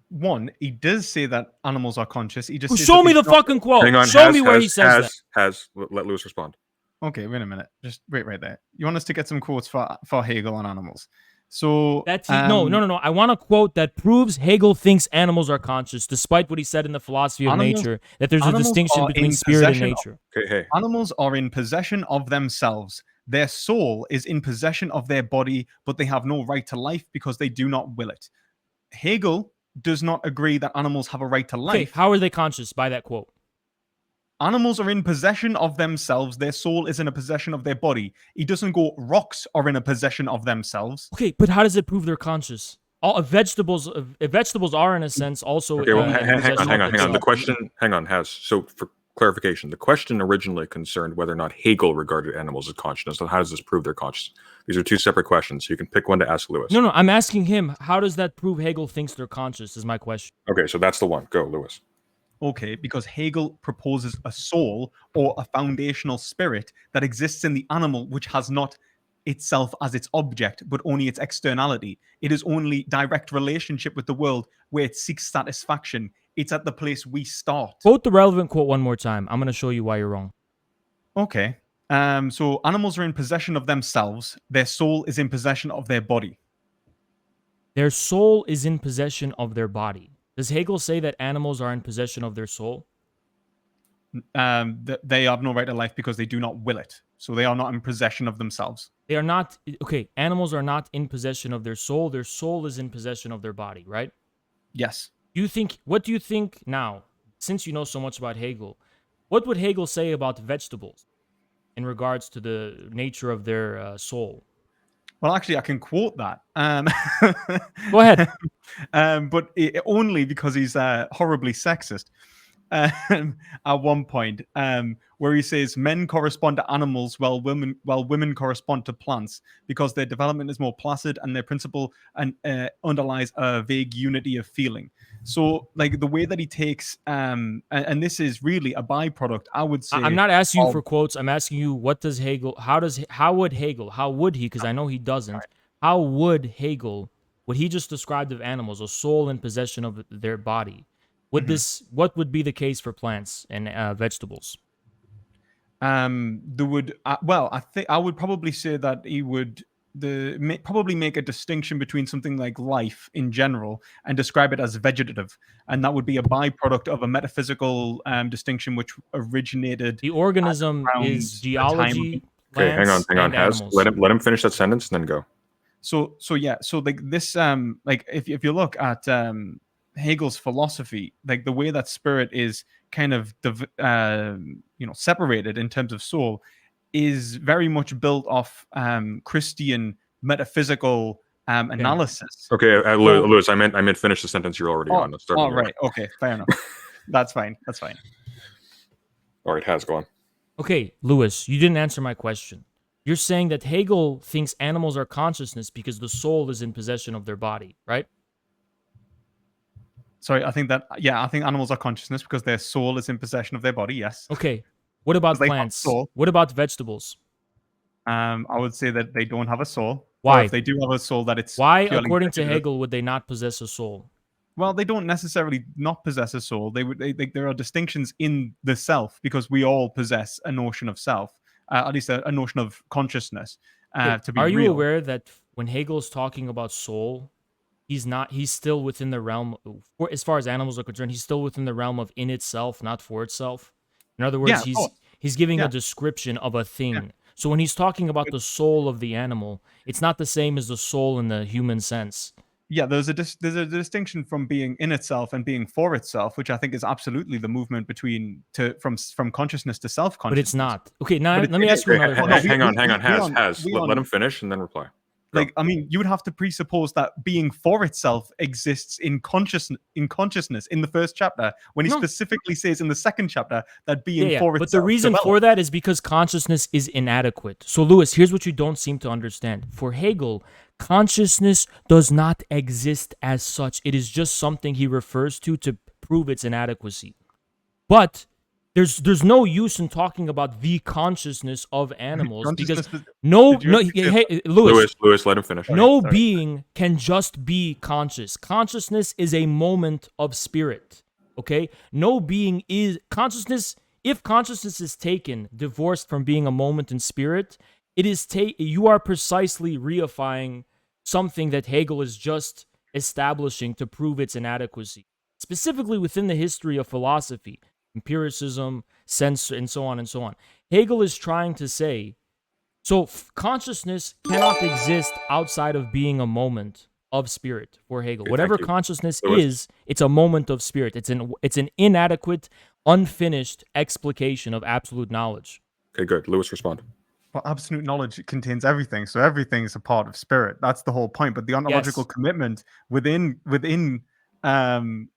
one, he does say that animals are conscious. He just Well, says show that me they the fucking quote. Hang on. Show me where he says that. Let Lewis respond. Okay, wait a minute. Just wait right there. You want us to get some quotes for Hegel on animals? So That's no. I want a quote that proves Hegel thinks animals are conscious, despite what he said in the philosophy of Animals- nature, that there's a animals distinction are between in spirit and possession of- nature. Okay, hey. Animals are in possession of themselves. Their soul is in possession of their body, but they have no right to life because they do not will it. Hegel does not agree that animals have a right to Okay, life. how are they conscious by that quote? Animals are in possession of themselves. Their soul is in a possession of their body. He doesn't go, rocks are in a possession of themselves. Okay, but how does it prove they're conscious? All vegetables are in a sense also. Okay, well, in hang on. possession of The themselves. question, so for clarification, the question originally concerned whether or not Hegel regarded animals as consciousness. So how does this prove their conscious? These are two separate questions. So you can pick one to ask Lewis. No, I'm asking him. How does that prove Hegel thinks they're conscious? Is my question. Okay, so that's the one. Go, Lewis. Okay, because Hegel proposes a soul or a foundational spirit that exists in the animal, which has not itself as its object, but only its externality. It is only direct relationship with the world where it seeks satisfaction. It's at the place we start. Quote the relevant quote one more time. I'm going to show you why you're wrong. Okay. So animals are in possession of themselves. Their soul is in possession of their body. Their soul is in possession of their body. Does Hegel say that animals are in possession of their soul? They have no right to life because they do not will it. So they are not in possession of themselves. They are not. Okay, animals are not in possession of their soul. Their soul is in possession of their body, right? Yes. What do you think now, since you know so much about Hegel, what would Hegel say about vegetables in regards to the nature of their soul? Well, actually, I can quote that. Go ahead. But only because he's horribly sexist. At one point, where he says men correspond to animals while women correspond to plants because their development is more placid and their principle underlies a vague unity of feeling. So, like the way that he takes, and this is really a byproduct, I would say. I'm not asking you for quotes. I'm asking you, what does Hegel? How would he? Because I know he doesn't. Right. How would Hegel? What he just described of animals, a soul in possession of their body. Would what would be the case for plants and vegetables? There would I think I would probably say that he would probably make a distinction between something like life in general and describe it as vegetative, and that would be a byproduct of a metaphysical distinction which originated. The organism around is the time of geology. Okay, hang on. and Has animals. let him finish that sentence and then go. So like this like if you look at Hegel's philosophy, like the way that spirit is kind of separated in terms of soul is very much built off Christian metaphysical analysis. Okay, Lewis, I meant finish the sentence you're already on. Let's start Oh, from there. right. Okay, fair enough. That's fine. All right, Has, go on. Okay, Lewis, you didn't answer my question. You're saying that Hegel thinks animals are consciousness because the soul is in possession of their body, right? Sorry, I think animals are consciousness because their soul is in possession of their body. Yes. Okay. What about 'Cause they have plants? soul. What about vegetables? I would say that they don't have a soul. Why? Or if they do have a soul, that it's Why, purely according to vegetative. Hegel, would they not possess a soul? Well, they don't necessarily not possess a soul. There are distinctions in the self because we all possess a notion of self, at least a notion of consciousness. To be Are you real. aware that when Hegel's talking about soul, he's still within the realm, as far as animals are concerned, he's still within the realm of in itself, not for itself. In other words, Yeah, of course. he's giving Yeah. a description of a thing. So when he's talking about the soul of the animal, it's not the same as the soul in the human sense. Yeah, there's a distinction from being in itself and being for itself, which I think is absolutely the movement from consciousness to self-consciousness. But it's not. Okay, now But let me ask you Okay, another hang question. on. we Has, let him finish and then reply. Like, I mean, you would have to presuppose that being for itself exists in consciousness in the first chapter, when he No. specifically says in the second chapter that being for But itself. the reason for that is because consciousness is inadequate. So, Lewis, here's what you don't seem to understand. For Hegel, consciousness does not exist as such. It is just something he refers to prove its inadequacy. But there's no use in talking about the consciousness of animals because Lewis, let him finish. no being can just be conscious. Consciousness is a moment of spirit. Okay? No being is consciousness. If consciousness is taken divorced from being a moment in spirit, it is you are precisely reifying something that Hegel is just establishing to prove its inadequacy. Specifically within the history of philosophy, empiricism, sense, and so on and so on. Hegel is trying to say, so consciousness cannot exist outside of being a moment of spirit for Hegel. Okay, whatever consciousness is, it's a moment of spirit. It's an inadequate, unfinished explication of absolute knowledge. Okay, good. Lewis, respond. Well, absolute knowledge contains everything, so everything is a part of spirit. That's the whole point. But the ontological commitment within the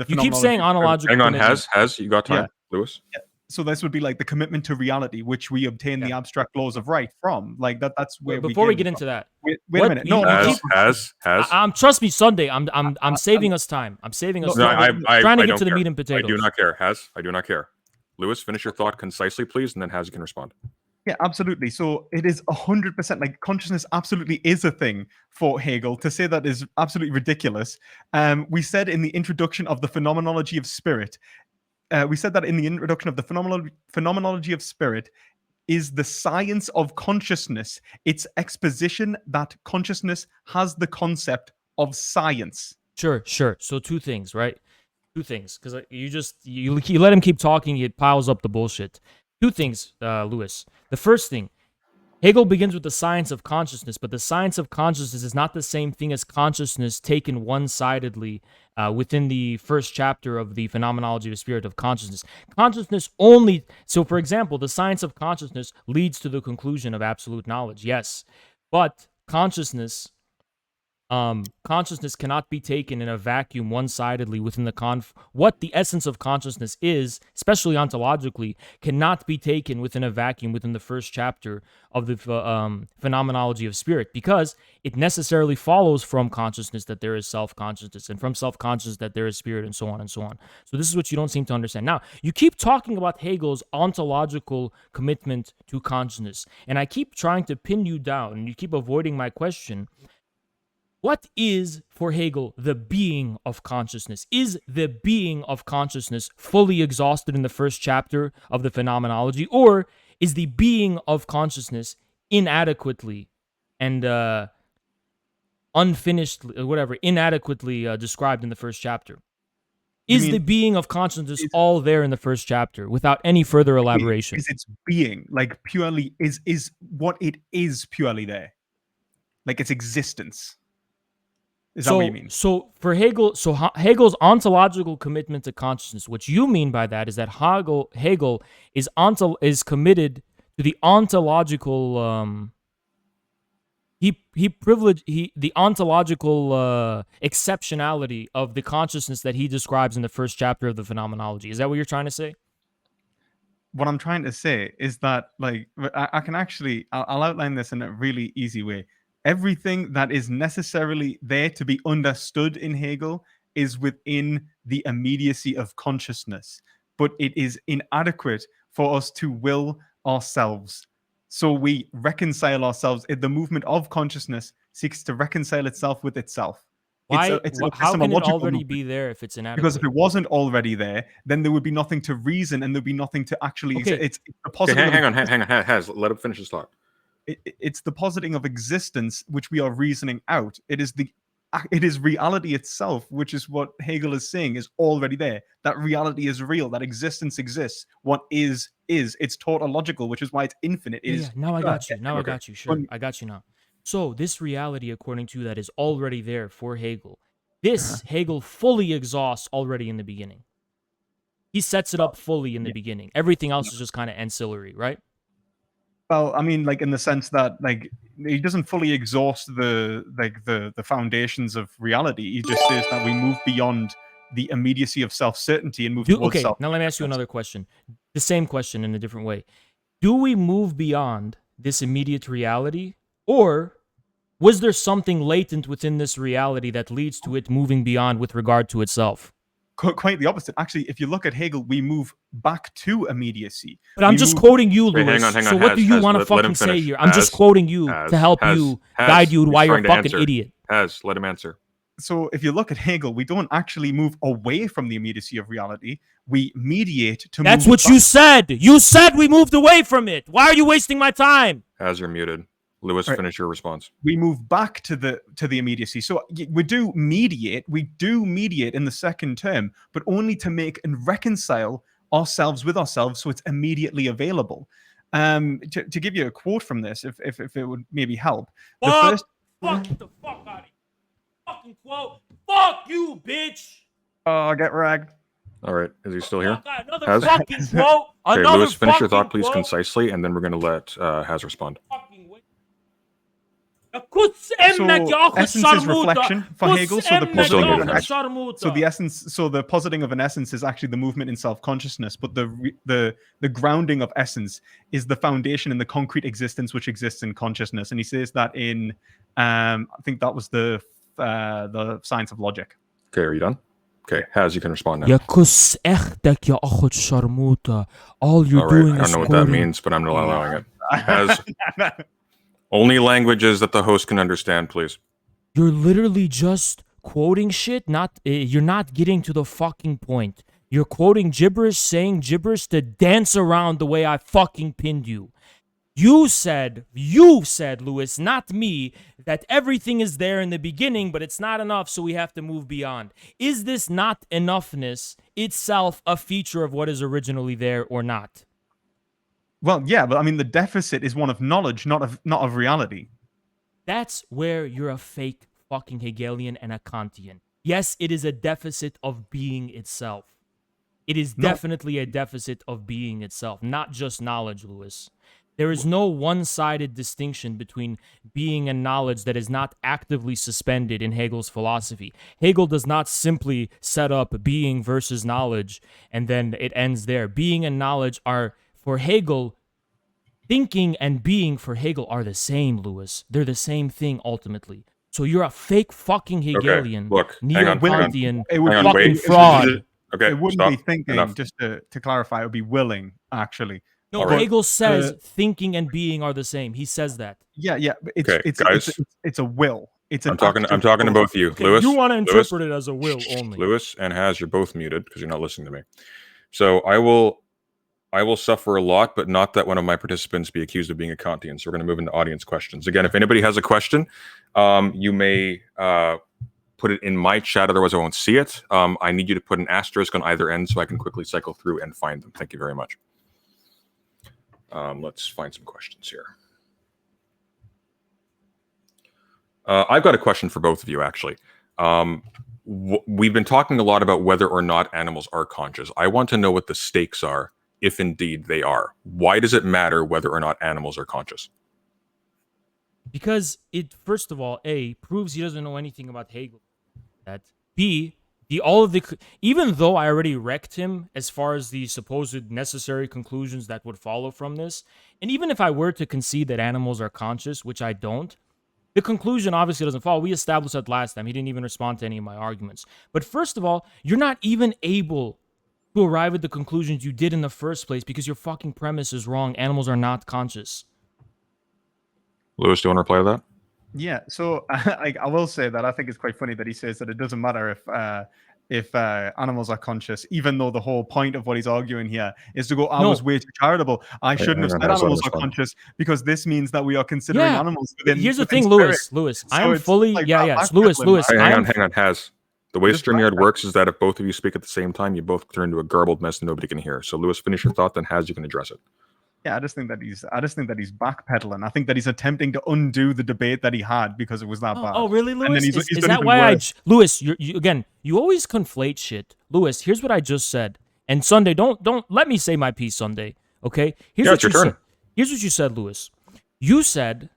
you keep saying ontological. Hang on, commitment. has you got time, Yeah. Lewis? Yeah. So this would be like the commitment to reality, which we obtain the abstract laws of right from. Like that's where. Before we get into that, wait a minute. No, has. Trust me, Sunday. I'm saving us time. I'm saving us time. I'm trying to get to the meat and potatoes. I do not care. I do not care. Lewis, finish your thought concisely, please, and then Has you can respond. Yeah, absolutely. So it is 100% like consciousness absolutely is a thing for Hegel. To say that is absolutely ridiculous. We said in the introduction of the phenomenology of spirit, phenomenology of spirit is the science of consciousness. It's exposition that consciousness has the concept of science. Sure. So two things, right? Two things, because you let him keep talking, it piles up the bullshit. Two things, Lewis. The first thing, Hegel begins with the science of consciousness, but the science of consciousness is not the same thing as consciousness taken one-sidedly within the first chapter of the Phenomenology of the Spirit of Consciousness. Consciousness only, so for example, the science of consciousness leads to the conclusion of absolute knowledge, yes, but consciousness cannot be taken in a vacuum one-sidedly within what the essence of consciousness is, especially ontologically, cannot be taken within a vacuum within the first chapter of the phenomenology of spirit, because it necessarily follows from consciousness that there is self-consciousness, and from self-consciousness that there is spirit, and so on and so on. So this is what you don't seem to understand. Now, you keep talking about Hegel's ontological commitment to consciousness, and I keep trying to pin you down, and you keep avoiding my question. What is, for Hegel, the being of consciousness? Is the being of consciousness fully exhausted in the first chapter of the phenomenology, or is the being of consciousness inadequately and inadequately described in the first chapter? Is the being of consciousness all there in the first chapter without any further elaboration? Is its being, like purely, is what it is purely there? Like its existence? Is that what you mean? So for Hegel, Hegel's ontological commitment to consciousness, what you mean by that is that Hegel is committed to the ontological the ontological exceptionality of the consciousness that he describes in the first chapter of the Phenomenology. Is that what you're trying to say? What I'm trying to say is that, like, I can actually, I'll outline this in a really easy way. Everything that is necessarily there to be understood in Hegel is within the immediacy of consciousness, but it is inadequate for us to will ourselves. So we reconcile ourselves. The movement of consciousness seeks to reconcile itself with itself. Why? How can it already be there if it's inadequate? Because if it wasn't already there, then there would be nothing to reason, and there'd be nothing to actually. Okay. It's a positive. Okay, hang on. Has let him finish his thought. It's the positing of existence which we are reasoning out. It is reality itself, which is what Hegel is saying is already there. That reality is real. That existence exists. What is. It's tautological, which is why it's infinite. Now I got you. I got you. Sure, I got you now. So this reality, according to you, that is already there for Hegel, Hegel fully exhausts already in the beginning. He sets it up fully in the beginning. Everything else is just kind of ancillary, right? Well, I mean, like in the sense that like he doesn't fully exhaust the foundations of reality. He just says that we move beyond the immediacy of self-certainty and move towards Okay, now let me ask you another question. The same question in a different way. Do we move beyond this immediate reality, or was there something latent within this reality that leads to it moving beyond with regard to itself? Quite the opposite. Actually, if you look at Hegel, we move back to immediacy. But I'm just quoting you, Wait, Lewis. hang on. So what do you want to let him fucking say finish. here? I'm just quoting you to help you, guide you why you're a fucking idiot. Let him answer. So if you look at Hegel, we don't actually move away from the immediacy of reality. We mediate to That's move what back. you said. You said we moved away from it. Why are you wasting my time? As you're muted. Lewis, Right. finish your response. We move back to the immediacy. So we do mediate in the second term, but only to make and reconcile ourselves with ourselves so it's immediately available. To give you a quote from this, if it would maybe help. Fuck the fuck out of here. Fucking quote. Fuck you, bitch. Oh, get ragged. All right. Is he still here? Another Has- fucking quote. Okay, Another Lewis, finish your fucking thought, please, quote. concisely, and then we're going to let Haz respond. Fucking way. So essence is reflection for Hegel. So the positing of an essence is actually the movement in self-consciousness, but the grounding of essence is the foundation in the concrete existence which exists in consciousness. And he says that in I think that was the Science of Logic. Okay, are you done? Okay, Haz, you can respond now. All you're All right, doing I don't is know what that quoting. means, but I'm not allowing it. Haz, only languages that the host can understand, please. You're literally just quoting shit. You're not getting to the fucking point. You're quoting gibberish, saying gibberish to dance around the way I fucking pinned you. You said, Lewis, not me, that everything is there in the beginning, but it's not enough, so we have to move beyond. Is this not enoughness itself a feature of what is originally there or not? Well, yeah, but I mean the deficit is one of knowledge, not of reality. That's where you're a fake fucking Hegelian and a Kantian. Yes, it is a deficit of being itself. It is definitely a deficit of being itself, not just knowledge, Lewis. There is no one-sided distinction between being and knowledge that is not actively suspended in Hegel's philosophy. Hegel does not simply set up being versus knowledge and then it ends there. Being and knowledge are, for Hegel, thinking and being for Hegel are the same, Lewis. They're the same thing ultimately. So you're a fake fucking Hegelian, look, hang on, neo-Kantian, hang on, fucking wait. fraud. Okay, It wouldn't stop. be thinking, Enough. just to clarify, it would be willing, actually. No, All right. Hegel says thinking and being are the same. He says that. Yeah, but Okay, guys. it's a will. It's I'm talking to both of you. Okay, Lewis, you want to Lewis, interpret it as a will only. Lewis and Haz, you're both muted because you're not listening to me. So I will suffer a lot, but not that one of my participants be accused of being a Kantian. So we're going to move into audience questions. Again, if anybody has a question, you may put it in my chat, otherwise I won't see it. I need you to put an asterisk on either end so I can quickly cycle through and find them. Thank you very much. Let's find some questions here. I've got a question for both of you, actually. We've been talking a lot about whether or not animals are conscious. I want to know what the stakes are, if indeed they are. Why does it matter whether or not animals are conscious? Because it, first of all, A, proves he doesn't know anything about Hegel. That B, even though I already wrecked him as far as the supposed necessary conclusions that would follow from this, and even if I were to concede that animals are conscious, which I don't, the conclusion obviously doesn't follow. We established that last time. He didn't even respond to any of my arguments. But first of all, you're not even able to arrive at the conclusions you did in the first place because your fucking premise is wrong. Animals are not conscious. Lewis, do you want to reply to that? Yeah, so I will say that I think it's quite funny that he says that it doesn't matter if animals are conscious, even though the whole point of what he's arguing here is to go, I was way too charitable. I shouldn't have said animals are conscious because this means that we are considering animals within. Here's the within thing, spirit. Lewis. So I'm it's fully, like Lewis. Hang on, Haz. The way StreamYard works is that if both of you speak at the same time, you both turn into a garbled mess and nobody can hear. So Lewis, finish your thought, then Haz, you can address it. Yeah, I just think that he's backpedaling. I think that he's attempting to undo the debate that he had because it was that bad. Oh, really, Lewis? He's Is done that even why worse. Lewis, you always conflate shit. Lewis, here's what I just said. And Sunday, don't let me say my piece, Sunday. Okay? Here's Yeah, what it's your you turn. said. Here's what you said, Lewis. You said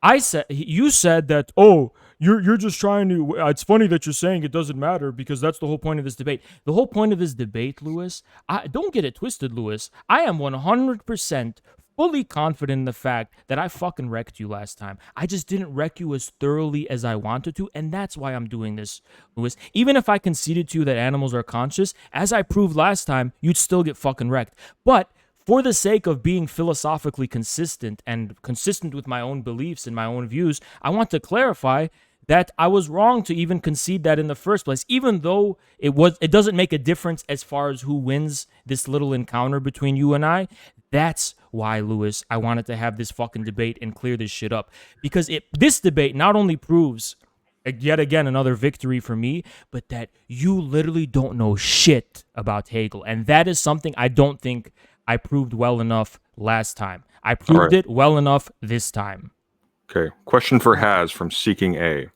that, oh, you're just trying to, it's funny that you're saying it doesn't matter because that's the whole point of this debate. The whole point of this debate, Lewis, don't get it twisted, Lewis. I am 100% fully confident in the fact that I fucking wrecked you last time. I just didn't wreck you as thoroughly as I wanted to, and that's why I'm doing this, Lewis. Even if I conceded to you that animals are conscious, as I proved last time, you'd still get fucking wrecked. But for the sake of being philosophically consistent and consistent with my own beliefs and my own views, I want to clarify that I was wrong to even concede that in the first place, even though it doesn't make a difference as far as who wins this little encounter between you and I. That's why, Lewis, I wanted to have this fucking debate and clear this shit up. Because this debate not only proves yet again another victory for me, but that you literally don't know shit about Hegel. And that is something I don't think I proved well enough last time. I proved it well enough this time. Okay. Question for Haz from Seeking A.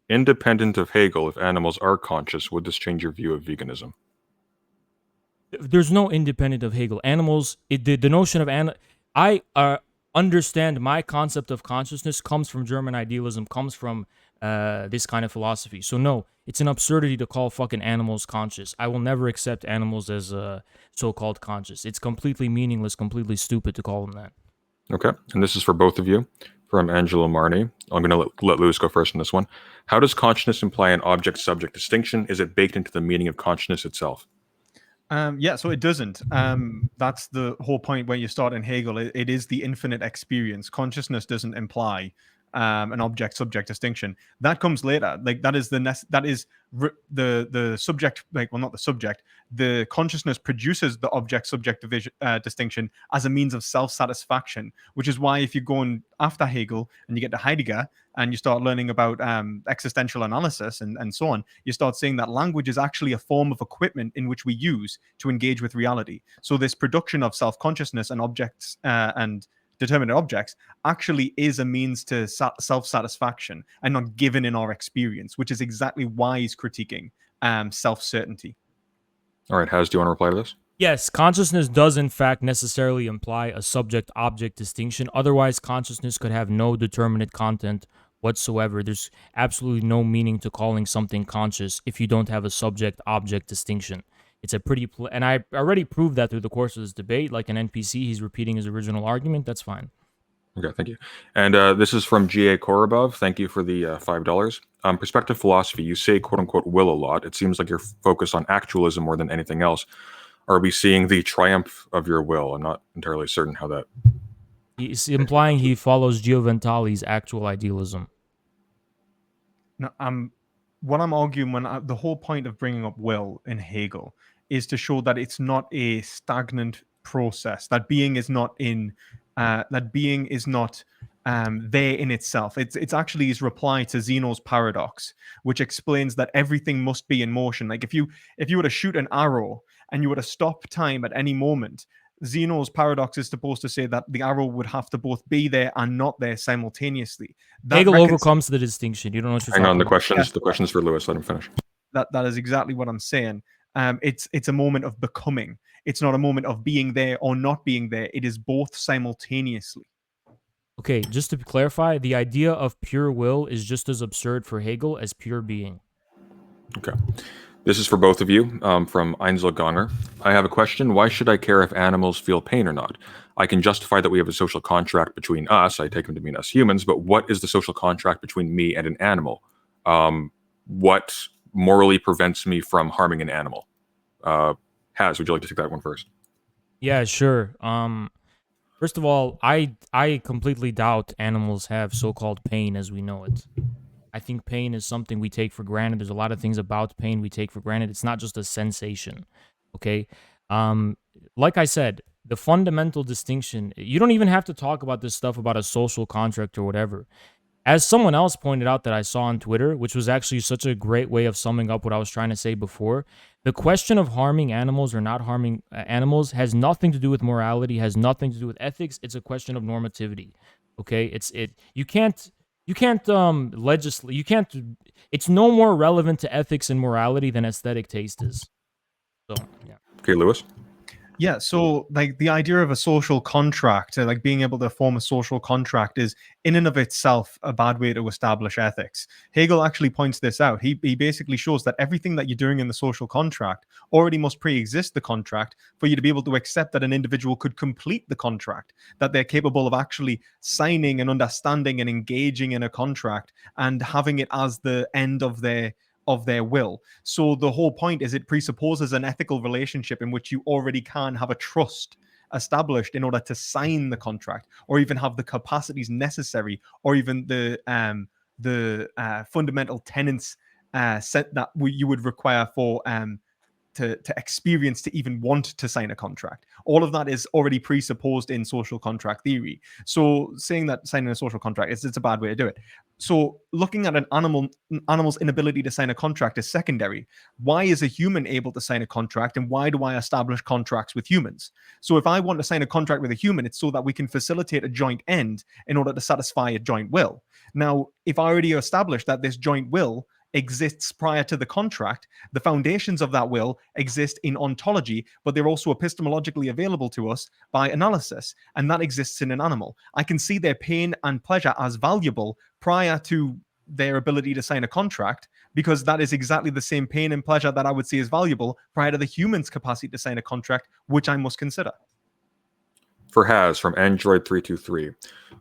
Independent of Hegel, if animals are conscious, would this change your view of veganism? There's no independent of Hegel. Animals, the notion of I understand my concept of consciousness comes from German idealism, comes from this kind of philosophy. So no, it's an absurdity to call fucking animals conscious. I will never accept animals as so-called conscious. It's completely meaningless, completely stupid to call them that. Okay, and this is for both of you. From Angelo Marni. I'm going to let Lewis go first on this one. How does consciousness imply an object-subject distinction? Is it baked into the meaning of consciousness itself? Yeah, so it doesn't. That's the whole point when you start in Hegel. It is the infinite experience. Consciousness doesn't imply an object-subject distinction. That comes later. Like the subject. Like, well, not the subject. The consciousness produces the object-subject distinction as a means of self-satisfaction. Which is why if you're going after Hegel and you get to Heidegger and you start learning about existential analysis and so on, you start seeing that language is actually a form of equipment in which we use to engage with reality. So this production of self-consciousness and objects and determinate objects actually is a means to self-satisfaction and not given in our experience, which is exactly why he's critiquing self-certainty. All right, Haz, do you want to reply to this? Yes, consciousness does in fact necessarily imply a subject-object distinction. Otherwise, consciousness could have no determinate content whatsoever. There's absolutely no meaning to calling something conscious if you don't have a subject-object distinction. It's a pretty... and I already proved that through the course of this debate. Like an NPC, he's repeating his original argument. That's fine. Okay, thank you. And this is from G.A. Korobov. Thank you for the $5. Perspective philosophy, you say quote-unquote will a lot. It seems like you're focused on actualism more than anything else. Are we seeing the triumph of your will? I'm not entirely certain how that... He's implying he follows Gioventali's actual idealism. No, what I'm arguing the whole point of bringing up will in Hegel is to show that it's not a stagnant process. That being is not there in itself. It's actually his reply to Zeno's paradox, which explains that everything must be in motion. Like if you were to shoot an arrow and you were to stop time at any moment, Zeno's paradox is supposed to say that the arrow would have to both be there and not there simultaneously. Hegel overcomes the distinction. You don't know what you're Hang on, talking the about. questions. The questions for Lewis. Let him finish. That is exactly what I'm saying. It's a moment of becoming. It's not a moment of being there or not being there. It is both simultaneously. Okay, just to clarify, the idea of pure will is just as absurd for Hegel as pure being. Okay. This is for both of you, from Einzel Gonger. I have a question. Why should I care if animals feel pain or not? I can justify that we have a social contract between us. I take them to mean us humans, but what is the social contract between me and an animal? What morally prevents me from harming an animal? Haz, would you like to take that one first? Yeah, sure. First of all, I completely doubt animals have so-called pain as we know it. I think pain is something we take for granted. There's a lot of things about pain we take for granted. It's not just a sensation, okay? Like I said, the fundamental distinction, you don't even have to talk about this stuff about a social contract or whatever. As someone else pointed out that I saw on Twitter, which was actually such a great way of summing up what I was trying to say before, the question of harming animals or not harming animals has nothing to do with morality, has nothing to do with ethics. It's a question of normativity, okay? You can't legislate. You can't. It's no more relevant to ethics and morality than aesthetic taste is. So yeah. Okay, Lewis. Yeah, so like the idea of a social contract, like being able to form a social contract, is in and of itself a bad way to establish ethics. Hegel actually points this out. He basically shows that everything that you're doing in the social contract already must pre-exist the contract for you to be able to accept that an individual could complete the contract, that they're capable of actually signing and understanding and engaging in a contract and having it as the end of their will. So the whole point is it presupposes an ethical relationship in which you already can have a trust established in order to sign the contract, or even have the capacities necessary, or even the fundamental tenets set that you would require for to experience to even want to sign a contract. All of that is already presupposed in social contract theory. So saying that signing a social contract it's a bad way to do it. So looking at an animal's inability to sign a contract is secondary. Why is a human able to sign a contract, and why do I establish contracts with humans? So if I want to sign a contract with a human, it's so that we can facilitate a joint end in order to satisfy a joint will. Now, if I already established that this joint will exists prior to the contract, the foundations of that will exist in ontology, but they're also epistemologically available to us by analysis, and that exists in an animal. I can see their pain and pleasure as valuable prior to their ability to sign a contract, because that is exactly the same pain and pleasure that I would see as valuable prior to the human's capacity to sign a contract, which I must consider. For Has from Android 323,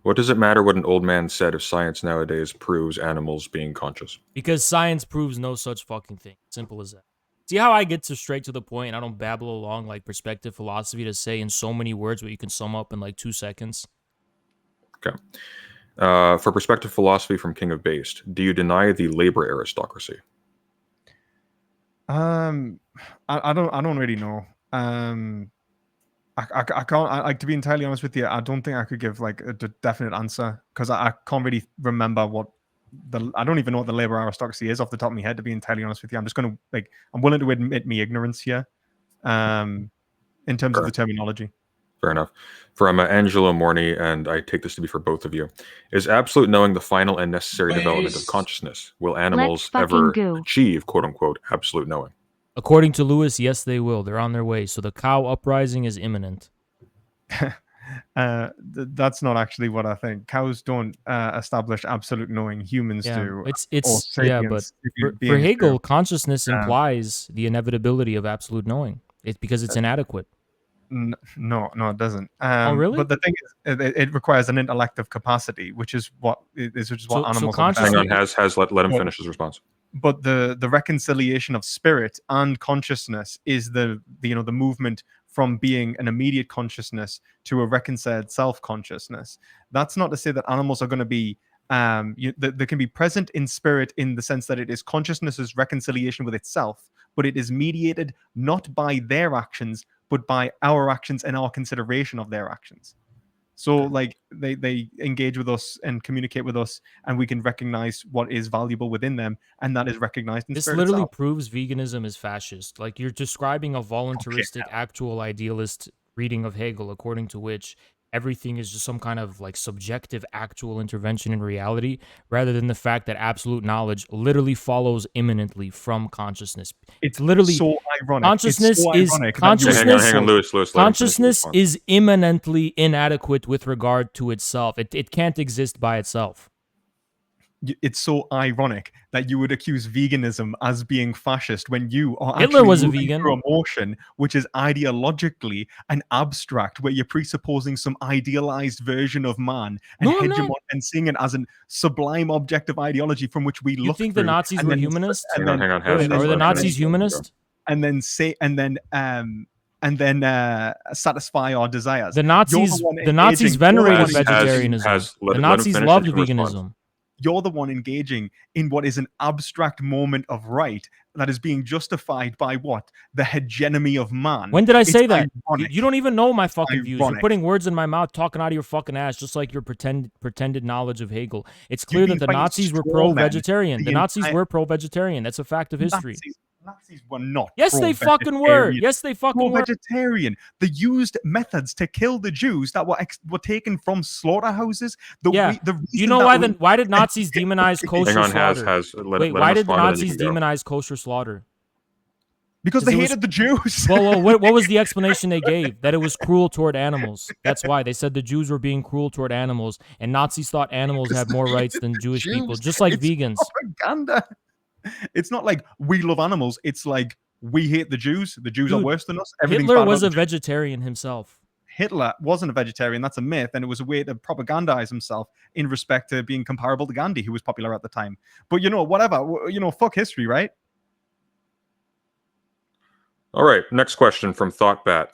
what does it matter what an old man said if science nowadays proves animals being conscious? Because science proves no such fucking thing. Simple as that. See how I get to straight to the point and I don't babble along like perspective philosophy to say in so many words what you can sum up in like 2 seconds? Okay. For perspective philosophy from King of Based, do you deny the labor aristocracy? I don't really know. I can't, to be entirely honest with you, I don't think I could give like a definite answer, because I can't really remember what I don't even know what the labor aristocracy is off the top of my head, to be entirely honest with you. I'm just going to I'm willing to admit me ignorance here in terms of the terminology. Fair enough. From Angelo Morney, and I take this to be for both of you, is absolute knowing the final and necessary development of consciousness? Will animals ever achieve, quote unquote, absolute knowing? According to Lewis, yes, they will. They're on their way. So the cow uprising is imminent. That's not actually what I think. Cows don't establish absolute knowing. Humans do. It's but for Hegel, consciousness implies the inevitability of absolute knowing. It's because it's inadequate. No, it doesn't. Oh, really? But the thing is, it requires an intellective capacity, which is what animals. Hang on, let him finish his response. But the reconciliation of spirit and consciousness is the movement from being an immediate consciousness to a reconciled self-consciousness. That's not to say that animals are going to be they can be present in spirit in the sense that it is consciousness's reconciliation with itself, but it is mediated not by their actions, but by our actions and our consideration of their actions. So like they engage with us and communicate with us, and we can recognize what is valuable within them, and that is recognized in this spirit literally itself. proves veganism is fascist. Like, you're describing a voluntaristic, actual idealist reading of Hegel, according to which everything is just some kind of like subjective actual intervention in reality, rather than the fact that absolute knowledge literally follows imminently from consciousness. It's literally so ironic. Consciousness Hang on, Lewis, consciousness is immanently inadequate with regard to itself. It can't exist by itself. It's so ironic that you would accuse veganism as being fascist when you are Hitler actually was a moving vegan. through a motion which is ideologically an abstract, where you're presupposing some idealized version of man and seeing it as a sublime objective ideology from which we look. You think the Nazis were humanist? Hang on. Are the Nazis humanist? And then satisfy our desires. The Nazis venerated vegetarianism. The Nazis loved veganism. You're the one engaging in what is an abstract moment of right that is being justified by what? The hegemony of man. When did I say that? You don't even know my fucking views. You're putting words in my mouth, talking out of your fucking ass, just like your pretended knowledge of Hegel. It's clear that the Nazis were pro-vegetarian. The Nazis were pro-vegetarian. That's a fact of history. Nazis were not. Yes, they fucking were. Yes, they fucking were. Vegetarian. They used methods to kill the Jews that were taken from slaughterhouses. You know why did Nazis demonize kosher slaughter? Wait, why did the Nazis demonize kosher slaughter? Because 'Cause they it was- hated the Jews. Well, what was the explanation they gave? That it was cruel toward animals. That's why they said the Jews were being cruel toward animals, and Nazis thought animals had more rights than Jewish people, just like It's vegans. propaganda. It's not like we love animals. It's like we hate the Jews. The Jews are Dude, worse than us. Everything's Hitler bad was about a the Jews. vegetarian himself. Hitler wasn't a vegetarian. That's a myth, and it was a way to propagandize himself in respect to being comparable to Gandhi, who was popular at the time. But whatever. Fuck history, right? All right, next question from ThoughtBat.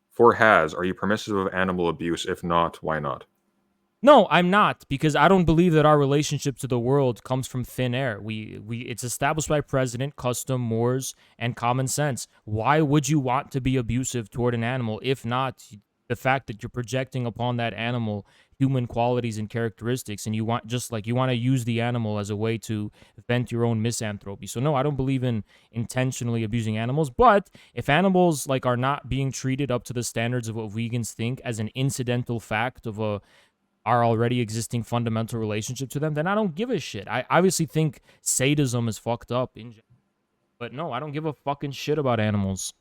For Has, are you permissive of animal abuse? If not, why not? No, I'm not, because I don't believe that our relationship to the world comes from thin air. It's established by precedent, custom, mores, and common sense. Why would you want to be abusive toward an animal if not the fact that you're projecting upon that animal human qualities and characteristics, and you want to use the animal as a way to vent your own misanthropy? So no, I don't believe in intentionally abusing animals. But if animals are not being treated up to the standards of what vegans think as an incidental fact of our already existing fundamental relationship to them, then I don't give a shit. I obviously think sadism is fucked up in general, but no, I don't give a fucking shit about animals.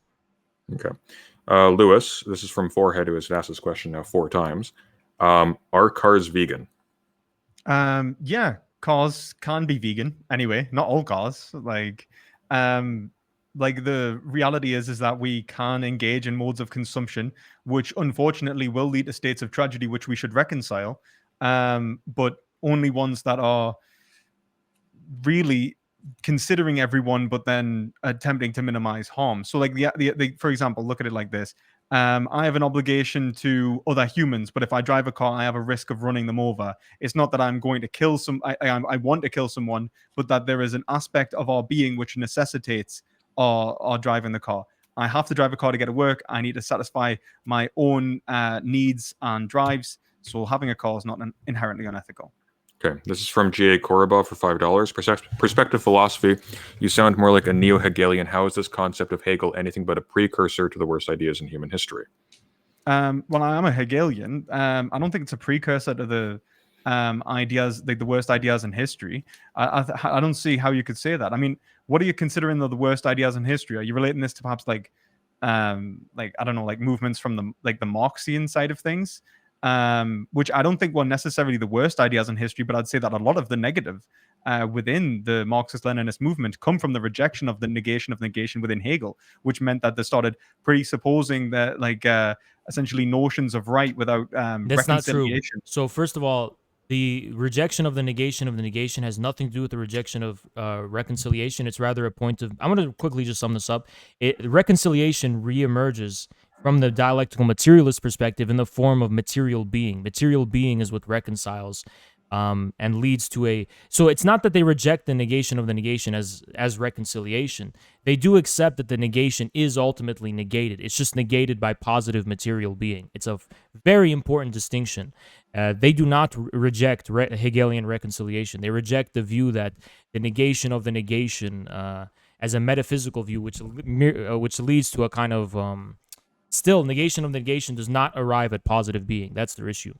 Okay. Lewis, this is from Forehead, who has asked this question now 4 times. Are cars vegan? Yeah, cars can be vegan anyway. Not all cars. The reality is that we can engage in modes of consumption, which unfortunately will lead to states of tragedy, which we should reconcile. But only ones that are really considering everyone, but then attempting to minimize harm. So, for example, look at it like this. I have an obligation to other humans, but if I drive a car, I have a risk of running them over. It's not that I'm going to kill I want to kill someone, but that there is an aspect of our being which necessitates our driving the car. I have to drive a car to get to work. I need to satisfy my own needs and drives. So having a car is not inherently unethical. Okay, this is from G.A. Korobov for $5. Perspective philosophy. You sound more like a neo-Hegelian. How is this concept of Hegel anything but a precursor to the worst ideas in human history? Well, I am a Hegelian. I don't think it's a precursor to the ideas, like the worst ideas in history. I don't see how you could say that. I mean, what are you considering the worst ideas in history? Are you relating this to perhaps I don't know, like movements from the Marxian side of things? Which I don't think were necessarily the worst ideas in history, but I'd say that a lot of the negative within the Marxist-Leninist movement come from the rejection of the negation of negation within Hegel, which meant that they started presupposing that essentially notions of right without That's not true. reconciliation. So first of all, the rejection of the negation has nothing to do with the rejection of reconciliation. It's rather a point of, I'm going to quickly just sum this up. Reconciliation reemerges from the dialectical materialist perspective in the form of material being. Material being is what reconciles and leads to so it's not that they reject the negation of the negation as reconciliation. They do accept that the negation is ultimately negated. It's just negated by positive material being. It's a very important distinction. They do not reject Hegelian reconciliation. They reject the view that the negation of the negation as a metaphysical view, which leads to a kind of still negation of negation does not arrive at positive being. That's their issue.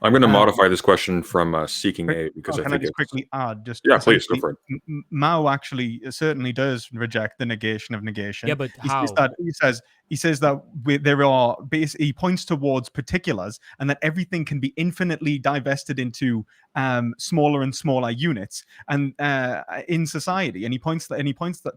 I'm going to modify this question from Seeking A because I can think I just quickly add? Please go for it. Mao actually certainly does reject the negation of negation. Yeah, but how? He says that there are he points towards particulars, and that everything can be infinitely divested into smaller and smaller units, and in society, and he points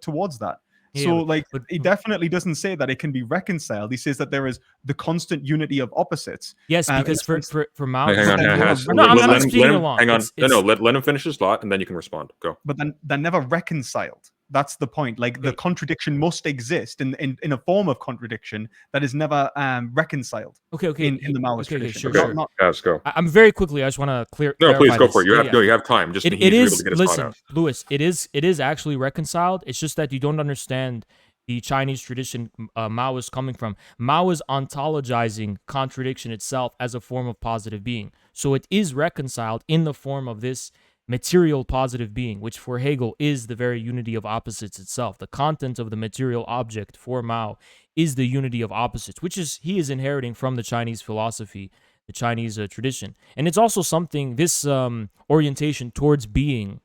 towards that. So, he definitely doesn't say that it can be reconciled. He says that there is the constant unity of opposites. Yes, because for Mao, hang on. I'm speaking along. Hang on. Let him finish his thought, and then you can respond. Go. But then they're never reconciled. That's the point. The contradiction must exist in a form of contradiction that is never reconciled. Okay. In the Maoist tradition. Sure. Yes, go. I'm very quickly. I just want to clear. No, please go this. for it. You have time. Just it he needs is. to be able to get his thought Listen, out. Lewis. It is actually reconciled. It's just that you don't understand the Chinese tradition Mao is coming from. Mao is ontologizing contradiction itself as a form of positive being. So it is reconciled in the form of this material positive being, which for Hegel is the very unity of opposites itself. The content of the material object for Mao is the unity of opposites, which he is inheriting from the Chinese philosophy, the Chinese tradition. And it's also something, this orientation towards being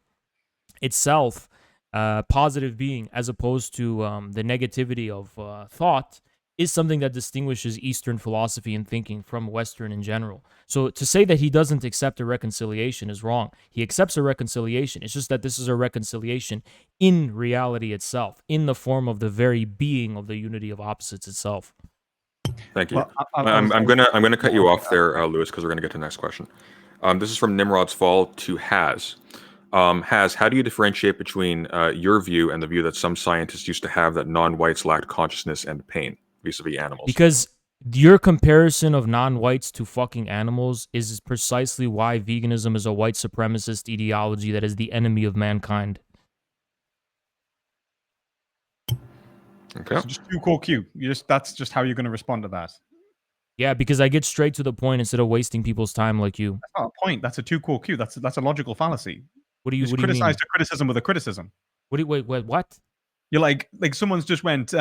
itself positive being as opposed to the negativity of thought is something that distinguishes Eastern philosophy and thinking from Western in general. So to say that he doesn't accept a reconciliation is wrong. He accepts a reconciliation. It's just that this is a reconciliation in reality itself, in the form of the very being of the unity of opposites itself. Thank you. Well, I'm gonna cut you off there, Lewis, because we're gonna get to the next question. This is from Nimrod's Fall to Has. Has, how do you differentiate between your view and the view that some scientists used to have that non-whites lacked consciousness and pain vis-a-vis animals? Because your comparison of non-whites to fucking animals is precisely why veganism is a white supremacist ideology that is the enemy of mankind. Okay. So just too core Q. That's just how you're going to respond to that. Yeah, because I get straight to the point instead of wasting people's time like you. That's not a point. That's a too core Q. That's a logical fallacy. What do you mean? Criticized a criticism with a criticism. Wait, what? You're like someone's just went,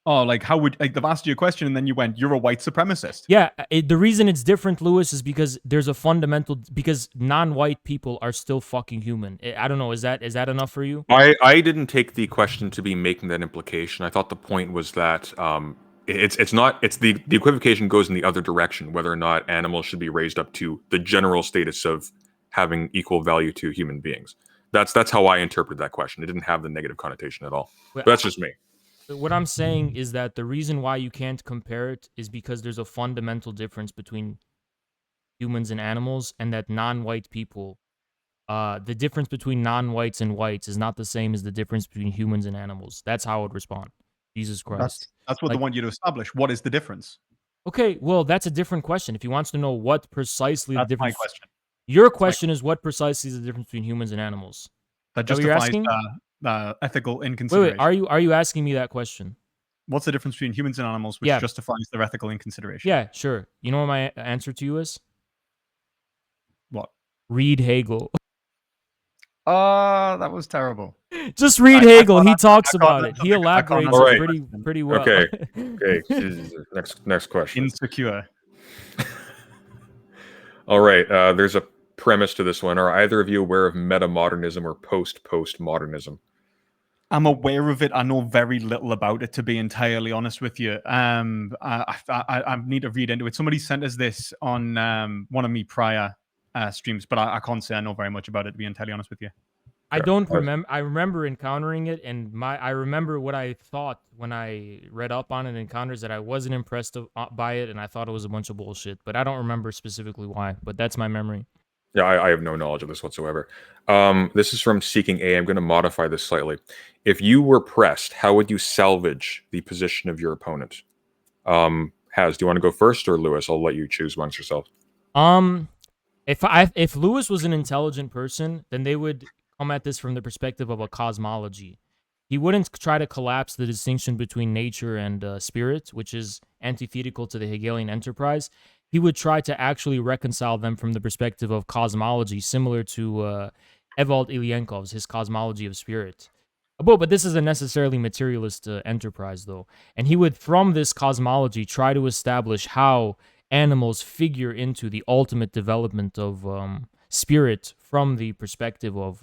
oh, like how would like they've asked you a question and then you went, you're a white supremacist. Yeah, the reason it's different, Lewis, is because there's a fundamental because non-white people are still fucking human. I don't know. Is that enough for you? I didn't take the question to be making that implication. I thought the point was that it's not. It's the equivocation goes in the other direction. Whether or not animals should be raised up to the general status of having equal value to human beings. That's how I interpret that question. It didn't have the negative connotation at all. But that's just me. What I'm saying is that the reason why you can't compare it is because there's a fundamental difference between humans and animals, and that non-white people, the difference between non-whites and whites is not the same as the difference between humans and animals. That's how I would respond. Jesus Christ. That's what they want you to establish. What is the difference? Okay, well, that's a different question. If he wants to know what precisely That's the difference... my question. Your question is what precisely is the difference between humans and animals? That Is that what you're justifies asking? the ethical inconsideration. Wait, are you asking me that question? What's the difference between humans and animals which justifies their ethical inconsideration? Yeah, sure. You know what my answer to you is? What? Read Hegel. That was terrible. Just read Hegel. He talks about it. He elaborates pretty well. Okay. Next question. Insecure. All right. There's a premise to this one. Are either of you aware of metamodernism or postmodernism? I'm aware of it. I know very little about it, to be entirely honest with you. I need to read into it. Somebody sent us this on one of me prior streams, but I can't say I know very much about it, to be entirely honest with you. I don't remember. I remember encountering it, and I remember what I thought when I read up on it. Encounters that I wasn't impressed by it, and I thought it was a bunch of bullshit. But I don't remember specifically why. But that's my memory. Yeah, I have no knowledge of this whatsoever. This is from Seeking A. I'm going to modify this slightly. If you were pressed, how would you salvage the position of your opponent? Has, do you want to go first, or Lewis? I'll let you choose amongst yourself. If Lewis was an intelligent person, then they would come at this from the perspective of a cosmology. He wouldn't try to collapse the distinction between nature and spirit, which is antithetical to the Hegelian enterprise. He would try to actually reconcile them from the perspective of cosmology, similar to Evald Ilyenkov's, his cosmology of spirit. But this is a necessarily materialist enterprise, though. And he would, from this cosmology, try to establish how animals figure into the ultimate development of spirit from the perspective of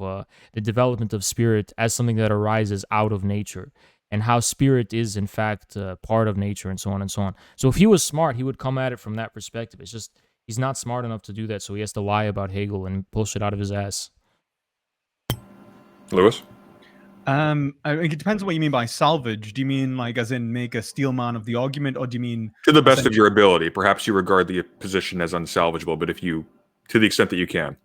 the development of spirit as something that arises out of nature, and how spirit is, in fact, part of nature, and so on and so on. So if he was smart, he would come at it from that perspective. It's just he's not smart enough to do that, so he has to lie about Hegel and pull shit out of his ass. Lewis? It depends on what you mean by salvage. Do you mean like as in make a steel man of the argument, or do you mean to the best of your ability? Perhaps you regard the position as unsalvageable, but if you, to the extent that you can.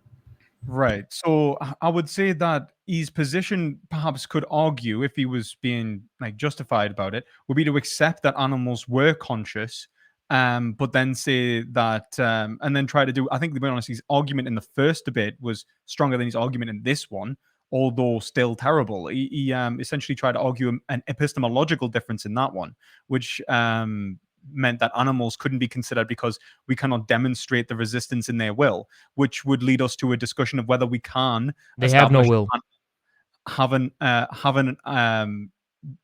Right. So I would say that his position perhaps could argue, if he was being like justified about it, would be to accept that animals were conscious, but then say that, and then try to do, I think, to be honest, his argument in the first debate was stronger than his argument in this one, although still terrible. He essentially tried to argue an epistemological difference in that one, which meant that animals couldn't be considered because we cannot demonstrate the resistance in their will, which would lead us to a discussion of whether we can. They have no will. Having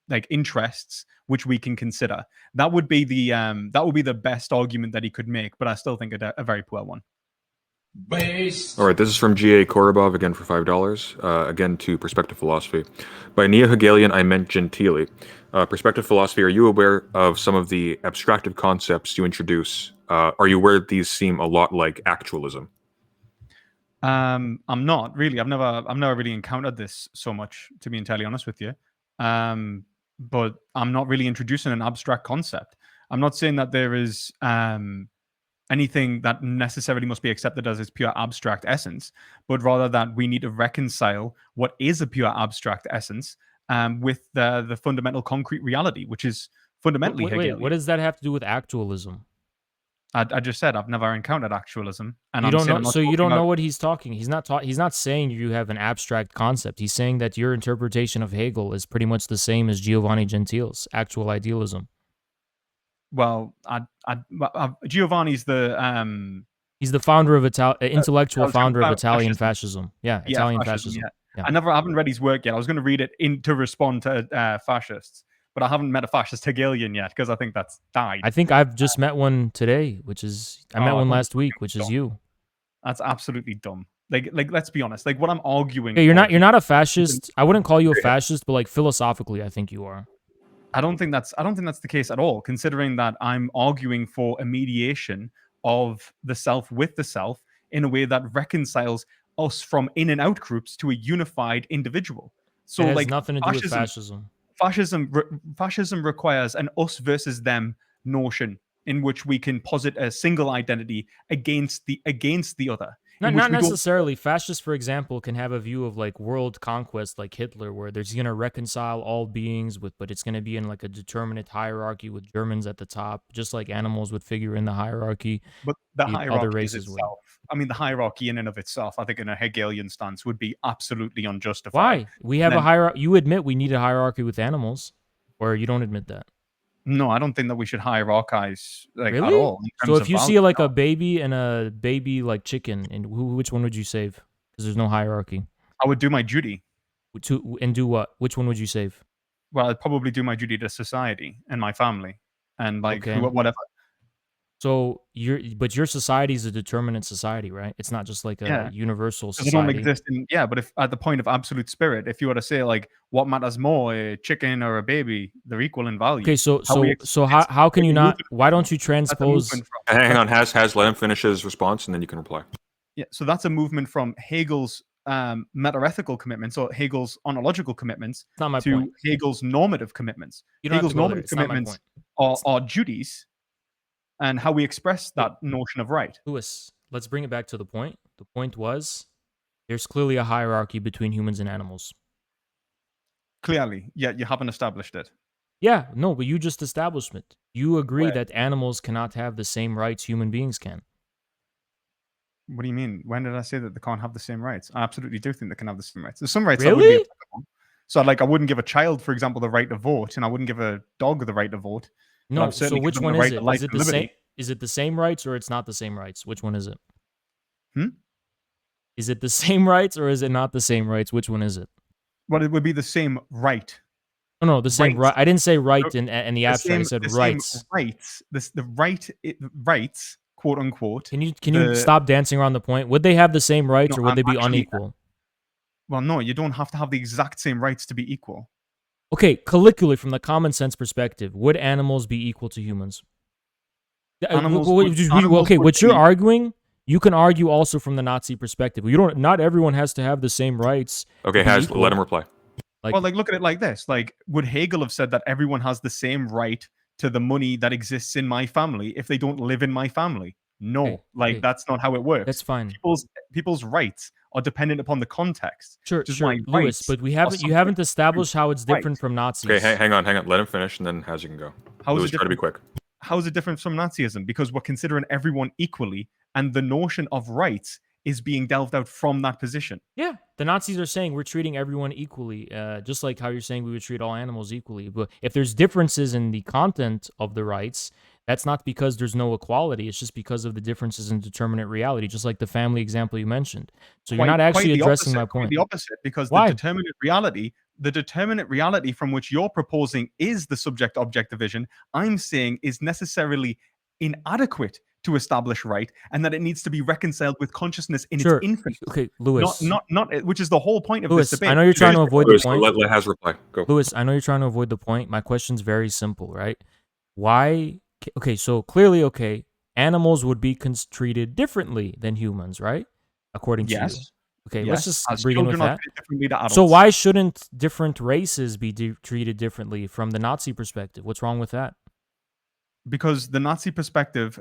like interests which we can consider. That would be the best argument that he could make, but I still think a very poor one. All right, this is from G.A. Korobov, again for $5. Again to Perspective Philosophy. By Neo-Hegelian, I meant genteelly. Perspective Philosophy, are you aware of some of the abstractive concepts you introduce? Are you aware that these seem a lot like actualism? I'm not really. I've never really encountered this so much, to be entirely honest with you. But I'm not really introducing an abstract concept. I'm not saying that there is anything that necessarily must be accepted as its pure abstract essence, but rather that we need to reconcile what is a pure abstract essence with the fundamental concrete reality, which is fundamentally Wait, Hegelian. what does that have to do with actualism? I just said I've never encountered actualism, and You I'm don't saying know, I'm not so you talking don't about. know what he's talking. He's not saying you have an abstract concept. He's saying that your interpretation of Hegel is pretty much the same as Giovanni Gentile's actual idealism. Well, Giovanni's the He's the founder of intellectual founder of Italian fascism. fascism. Yeah, Yeah, Italian fascism. fascism. Yeah, Yeah. I haven't read his work yet. I was going to read it to respond to fascists, but I haven't met a fascist Hegelian yet because I think that's died. I think I've just met one today, I met one last week, which is you. That's absolutely dumb. Like let's be honest. Like what I'm arguing. Yeah, for you're not a fascist. I wouldn't call you a fascist, but like philosophically, I think you are. I don't think that's the case at all, considering that I'm arguing for a mediation of the self with the self in a way that reconciles us from in and out groups to a unified individual. So It has like nothing to do with fascism. fascism requires an us versus them notion in which we can posit a single identity against the other. Not necessarily. Fascists, for example, can have a view of like world conquest, like Hitler, where there's gonna reconcile all beings but it's gonna be in like a determinate hierarchy with Germans at the top, just like animals would figure in the hierarchy. But the Other hierarchy is races would. itself. I mean, the hierarchy in and of itself, I think, in a Hegelian stance, would be absolutely unjustified. Why? We have a hierarchy. You admit we need a hierarchy with animals, or you don't admit that? No, I don't think that we should hierarchize at Really? all. So if you see like a baby and a baby like chicken, and which one would you save? Because there's no hierarchy. I would do my duty. And do what? Which one would you save? Well, I'd probably do my duty to society and my family and like Okay. whatever. So your society is a determinate society, right? It's not just like a universal Because society. they don't exist in but if at the point of absolute spirit, if you were to say like what matters more, a chicken or a baby, they're equal in value. Okay, so how can you not? Why don't you transpose? Hang on, Has let him finish his response, and then you can reply. Yeah, so that's a movement from Hegel's meta-ethical commitments or Hegel's ontological commitments to Hegel's normative commitments. Hegel's normative commitments are duties and how we express that notion of right. Lewis, let's bring it back to the point. The point was there's clearly a hierarchy between humans and animals. Clearly, yet you haven't established it. Yeah, no, but you just established it. You agree that animals cannot have the same rights human beings can. What do you mean? When did I say that they can't have the same rights? I absolutely do think they can have the same rights. There's some rights that would be applicable. So, like, I wouldn't give a child, for example, the right to vote, and I wouldn't give a dog the right to vote. No, so which one is it? Is it the same? Is it the same rights or it's not the same rights? Which one is it? Is it the same rights or is it not the same rights? Which one is it? Well, it would be the same right. No, the same right. I didn't say right in the abstract. I said rights. Rights. Rights, quote unquote. Can you stop dancing around the point? Would they have the same rights or would they be unequal? Well, no, you don't have to have the exact same rights to be equal. Okay, colloquially, from the common sense perspective, would animals be equal to humans? Okay, what you're arguing, you can argue also from the Nazi perspective. Not everyone has to have the same rights. Okay, let him reply. Look at it like this. Like, would Hegel have said that everyone has the same right to the money that exists in my family if they don't live in my family? No, that's not how it works. That's fine. People's rights are dependent upon the context. Sure, Lewis, but you haven't established how it's different from Nazis. Okay, hang on. Let him finish, and then Haz, you can go. Lewis, try to be quick. How is it different from Nazism? Because we're considering everyone equally, and the notion of rights is being delved out from that position. Yeah, the Nazis are saying we're treating everyone equally, just like how you're saying we would treat all animals equally. But if there's differences in the content of the rights, that's not because there's no equality. It's just because of the differences in determinate reality, just like the family example you mentioned. So you're not actually addressing my point. The opposite, because the determinate reality from which you're proposing is the subject-object division, I'm saying is necessarily inadequate to establish right, and that it needs to be reconciled with consciousness in its Sure. infinite. Okay, Lewis. Not, which is the whole point of Lewis, this debate. I know you're trying to avoid the Lewis, point. let Has reply. Go. Lewis, I know you're trying to avoid the point. My question's very simple, right? Why? Okay, so clearly, okay, animals would be treated differently than humans, right? According to you. Yes. Okay, Yes, let's as just begin with children are that. treated differently to adults. So why shouldn't different races be treated differently from the Nazi perspective? What's wrong with that? Because the Nazi perspective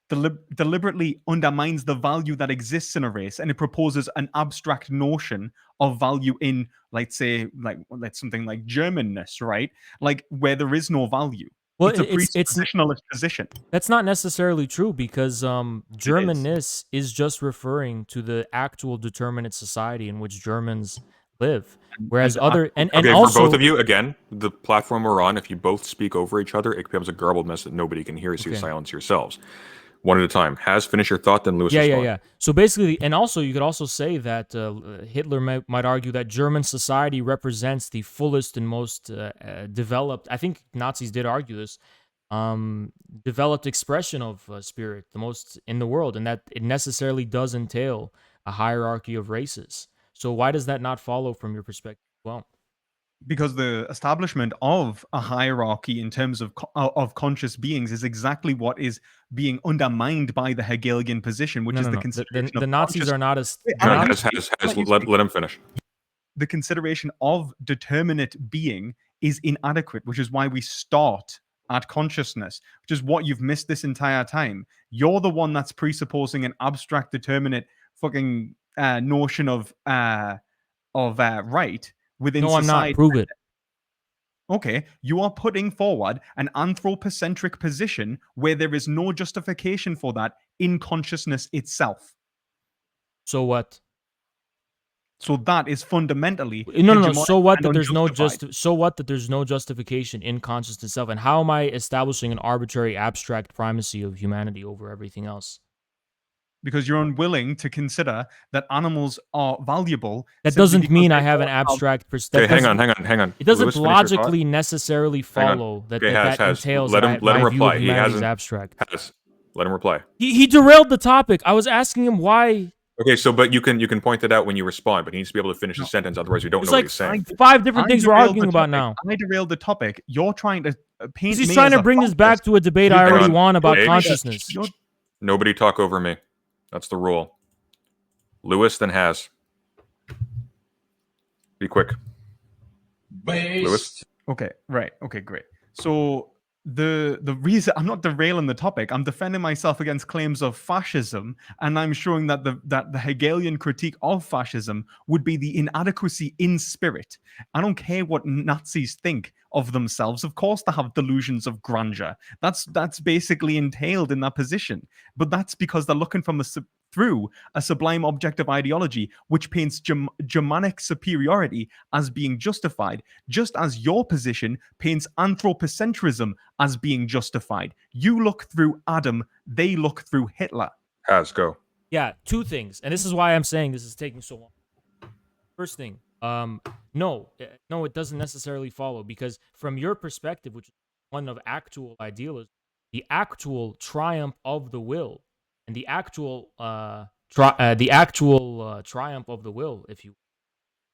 deliberately undermines the value that exists in a race, and it proposes an abstract notion of value in, like, say, like something like Germanness, right? Like, where there is no value. Well, It's a it's presuppositionalist position. That's not necessarily true, because Germanness is just referring to the actual determinate society in which Germans live, whereas And Okay, also for both of you, again, the platform we're on, if you both speak over each other, it becomes a garbled mess that nobody can hear, so you Okay. silence yourselves. One at a time. Has, finish your thought, then Lewis respond. Yeah. So basically, and also you could also say that Hitler might argue that German society represents the fullest and most developed. I think Nazis did argue this. Developed expression of spirit, the most in the world, and that it necessarily does entail a hierarchy of races. So why does that not follow from your perspective? Well, because the establishment of a hierarchy in terms of conscious beings is exactly what is being undermined by the Hegelian position, which is the consideration of the Nazis are not as Let him finish. The consideration of determinate being is inadequate, which is why we start at consciousness, which is what you've missed this entire time. You're the one that's presupposing an abstract, determinate fucking notion of right within no, I'm society. not. Prove it. Okay, you are putting forward an anthropocentric position where there is no justification for that in consciousness itself. So what? So that is fundamentally no. So what that there's unjustified. so what that there's no justification in consciousness itself, and how am I establishing an arbitrary abstract primacy of humanity over everything else? Because you're unwilling to consider that animals are valuable. That doesn't mean I have an abstract perspective. Okay, hang on. It doesn't Lewis, logically necessarily follow that that entails let him my view reply. of humanity is abstract. Let him reply. He derailed the topic. I was asking him why. Okay, so but you can point it out when you respond, but he needs to be able to finish the sentence. Otherwise, we don't know what he's saying. 5 different things we're arguing about now. I derailed the topic. You're trying to paint. He's trying to bring this back to a debate I already won about consciousness. Nobody talk over me. That's the rule. Lewis, then Has. Be quick. Lewis. Okay, right. Okay, great. So the reason I'm not derailing the topic, I'm defending myself against claims of fascism, and I'm showing that the Hegelian critique of fascism would be the inadequacy in spirit. I don't care what Nazis think of themselves. Of course, they have delusions of grandeur. That's basically entailed in that position. But that's because they're looking through a sublime objective ideology which paints Germanic superiority as being justified, just as your position paints anthropocentrism as being justified. You look through Adam, they look through Hitler. Has, go. Yeah, 2 things. And this is why I'm saying this is taking so long. First thing, no, it doesn't necessarily follow, because from your perspective, which is one of actual idealism, the actual triumph of the will, and the actual triumph of the will, if you,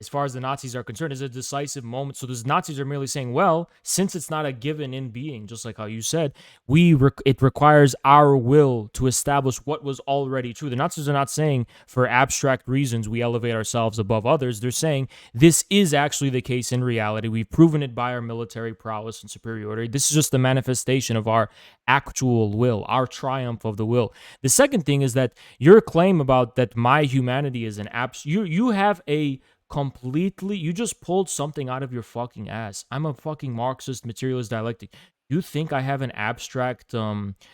as far as the Nazis are concerned, is a decisive moment. So the Nazis are merely saying, well, since it's not a given in being, just like how you said, it requires our will to establish what was already true. The Nazis are not saying for abstract reasons we elevate ourselves above others. They're saying this is actually the case in reality. We've proven it by our military prowess and superiority. This is just the manifestation of our actual will, our triumph of the will. The second thing is that your claim about that my humanity is an you have a completely, you just pulled something out of your fucking ass. I'm a fucking Marxist materialist dialectic. You think I have an abstract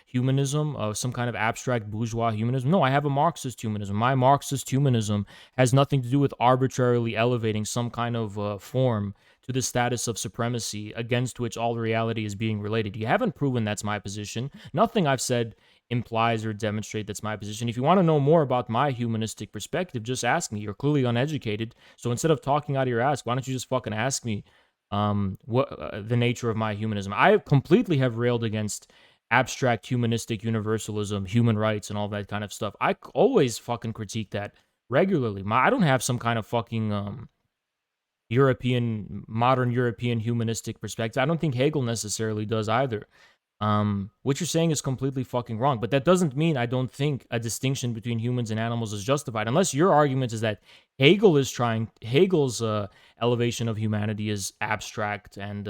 humanism, some kind of abstract bourgeois humanism? No, I have a Marxist humanism. My Marxist humanism has nothing to do with arbitrarily elevating some kind of form to the status of supremacy against which all reality is being related. You haven't proven that's my position. Nothing I've said implies or demonstrate that's my position. If you want to know more about my humanistic perspective, just ask me. You're clearly uneducated. So instead of talking out of your ass, why don't you just fucking ask me what the nature of my humanism? I completely have railed against abstract humanistic universalism, human rights, and all that kind of stuff. I always fucking critique that regularly. I don't have some kind of fucking modern European humanistic perspective. I don't think Hegel necessarily does either. What you're saying is completely fucking wrong, but that doesn't mean I don't think a distinction between humans and animals is justified, unless your argument is that Hegel's elevation of humanity is abstract and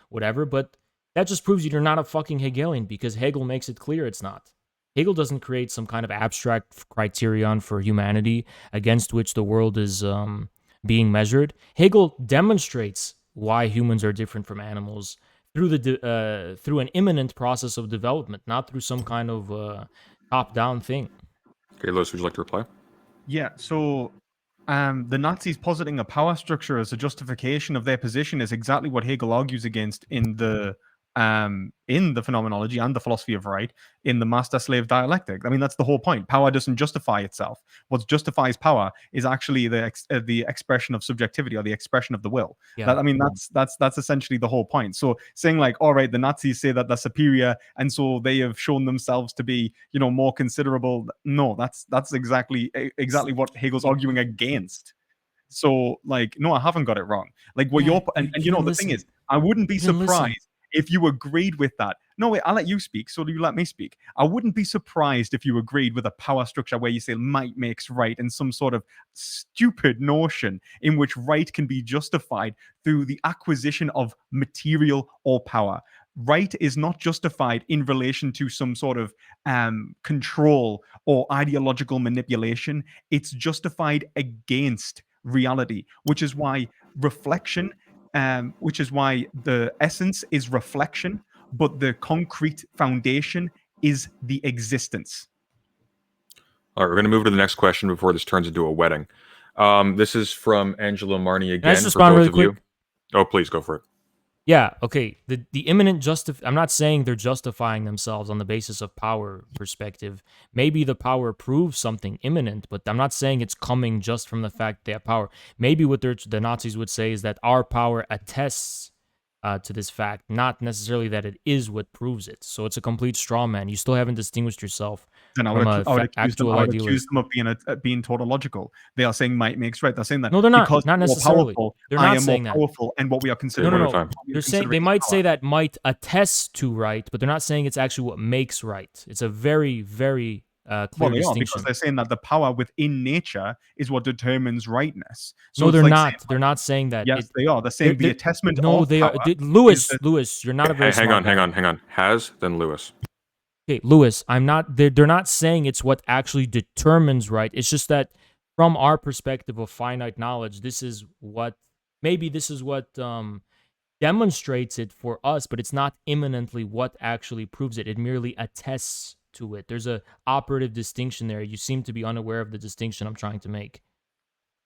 whatever, but that just proves you're not a fucking Hegelian, because Hegel makes it clear it's not. Hegel doesn't create some kind of abstract criterion for humanity against which the world is being measured. Hegel demonstrates why humans are different from animals through an imminent process of development, not through some kind of top-down thing. Okay, Lewis, would you like to reply? Yeah, so the Nazis positing a power structure as a justification of their position is exactly what Hegel argues against in the phenomenology and the philosophy of right in the master-slave dialectic. I mean, that's the whole point. Power doesn't justify itself. What justifies power is actually the expression of subjectivity, or the expression of the will. Yeah. That's essentially the whole point. So saying like, all right, the Nazis say that they're superior, and so they have shown themselves to be, more considerable. No, that's exactly what Hegel's arguing against. So like, no, I haven't got it wrong. Like what you're and the thing is, I wouldn't be surprised if you agreed with that. No, wait, I'll let you speak, so you let me speak. I wouldn't be surprised if you agreed with a power structure where you say might makes right, and some sort of stupid notion in which right can be justified through the acquisition of material or power. Right is not justified in relation to some sort of control or ideological manipulation. It's justified against reality, which is why reflection which is why the essence is reflection, but the concrete foundation is the existence. All right, we're going to move to the next question before this turns into a wedding. This is from Angela Marnie again. Can I just respond really quick? Oh, please go for it. Yeah, okay. The imminent I'm not saying they're justifying themselves on the basis of power perspective. Maybe the power proves something imminent, but I'm not saying it's coming just from the fact they have power. Maybe what the Nazis would say is that our power attests to this fact, not necessarily that it is what proves it. So it's a complete straw man. You still haven't distinguished yourself. Then I would accuse them of being tautological. They are saying might makes right. They're saying that no, they're not. Because not necessarily. Powerful, they're not I am saying more that. Powerful, and what we are considering. No. They're saying they might say that might attest to right, but they're not saying it's actually what makes right. It's a very, very clear distinction. Because they're saying that the power within nature is what determines rightness. So no, they're not. They're not saying that. Yes, they are. They're saying the attestment. No, they are. Lewis, you're not a very smart guy. Hang on. Has then Lewis. Okay, Lewis, I'm not. They're not saying it's what actually determines right. It's just that from our perspective of finite knowledge, this is what demonstrates it for us, but it's not imminently what actually proves it. It merely attests to it. There's a operative distinction there. You seem to be unaware of the distinction I'm trying to make.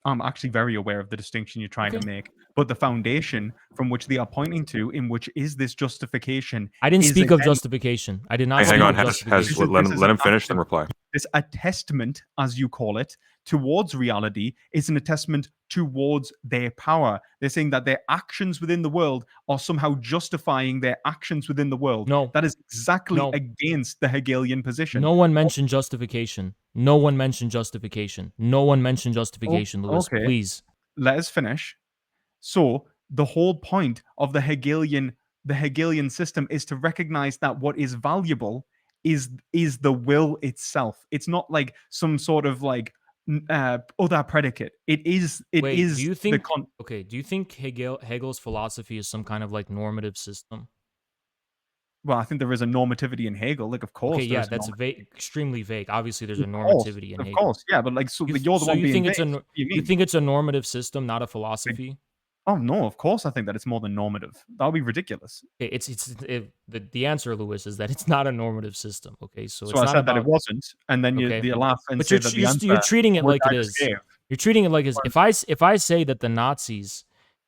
I'm actually very aware of the distinction you're trying to make, but the foundation from which they are pointing to, in which is this justification. I didn't speak of justification. I did not. Hang on. Let him finish, then reply. This attestment, as you call it, towards reality is an attestment towards their power. They're saying that their actions within the world are somehow justifying their actions within the world. No. That is exactly against the Hegelian position. No one mentioned justification. Lewis, okay. Please. Let us finish. So the whole point of the Hegelian system is to recognize that what is valuable is the will itself. It's not like some sort of like other predicate. It is. Do you think? Do you think Hegel's philosophy is some kind of like normative system? Well, I think there is a normativity in Hegel. Like, of course. Okay, yeah, that's extremely vague. Obviously, there's a normativity in Hegel. Of course, yeah, but like, you're the one being vague. You think it's a normative system, not a philosophy? Oh no, of course I think that it's more than normative. That would be ridiculous. The answer, Lewis, is that it's not a normative system. Okay, so I said that it wasn't, and then you laugh and say that the answer. You're treating it like it is. You're treating it like it is. If I say that the Nazis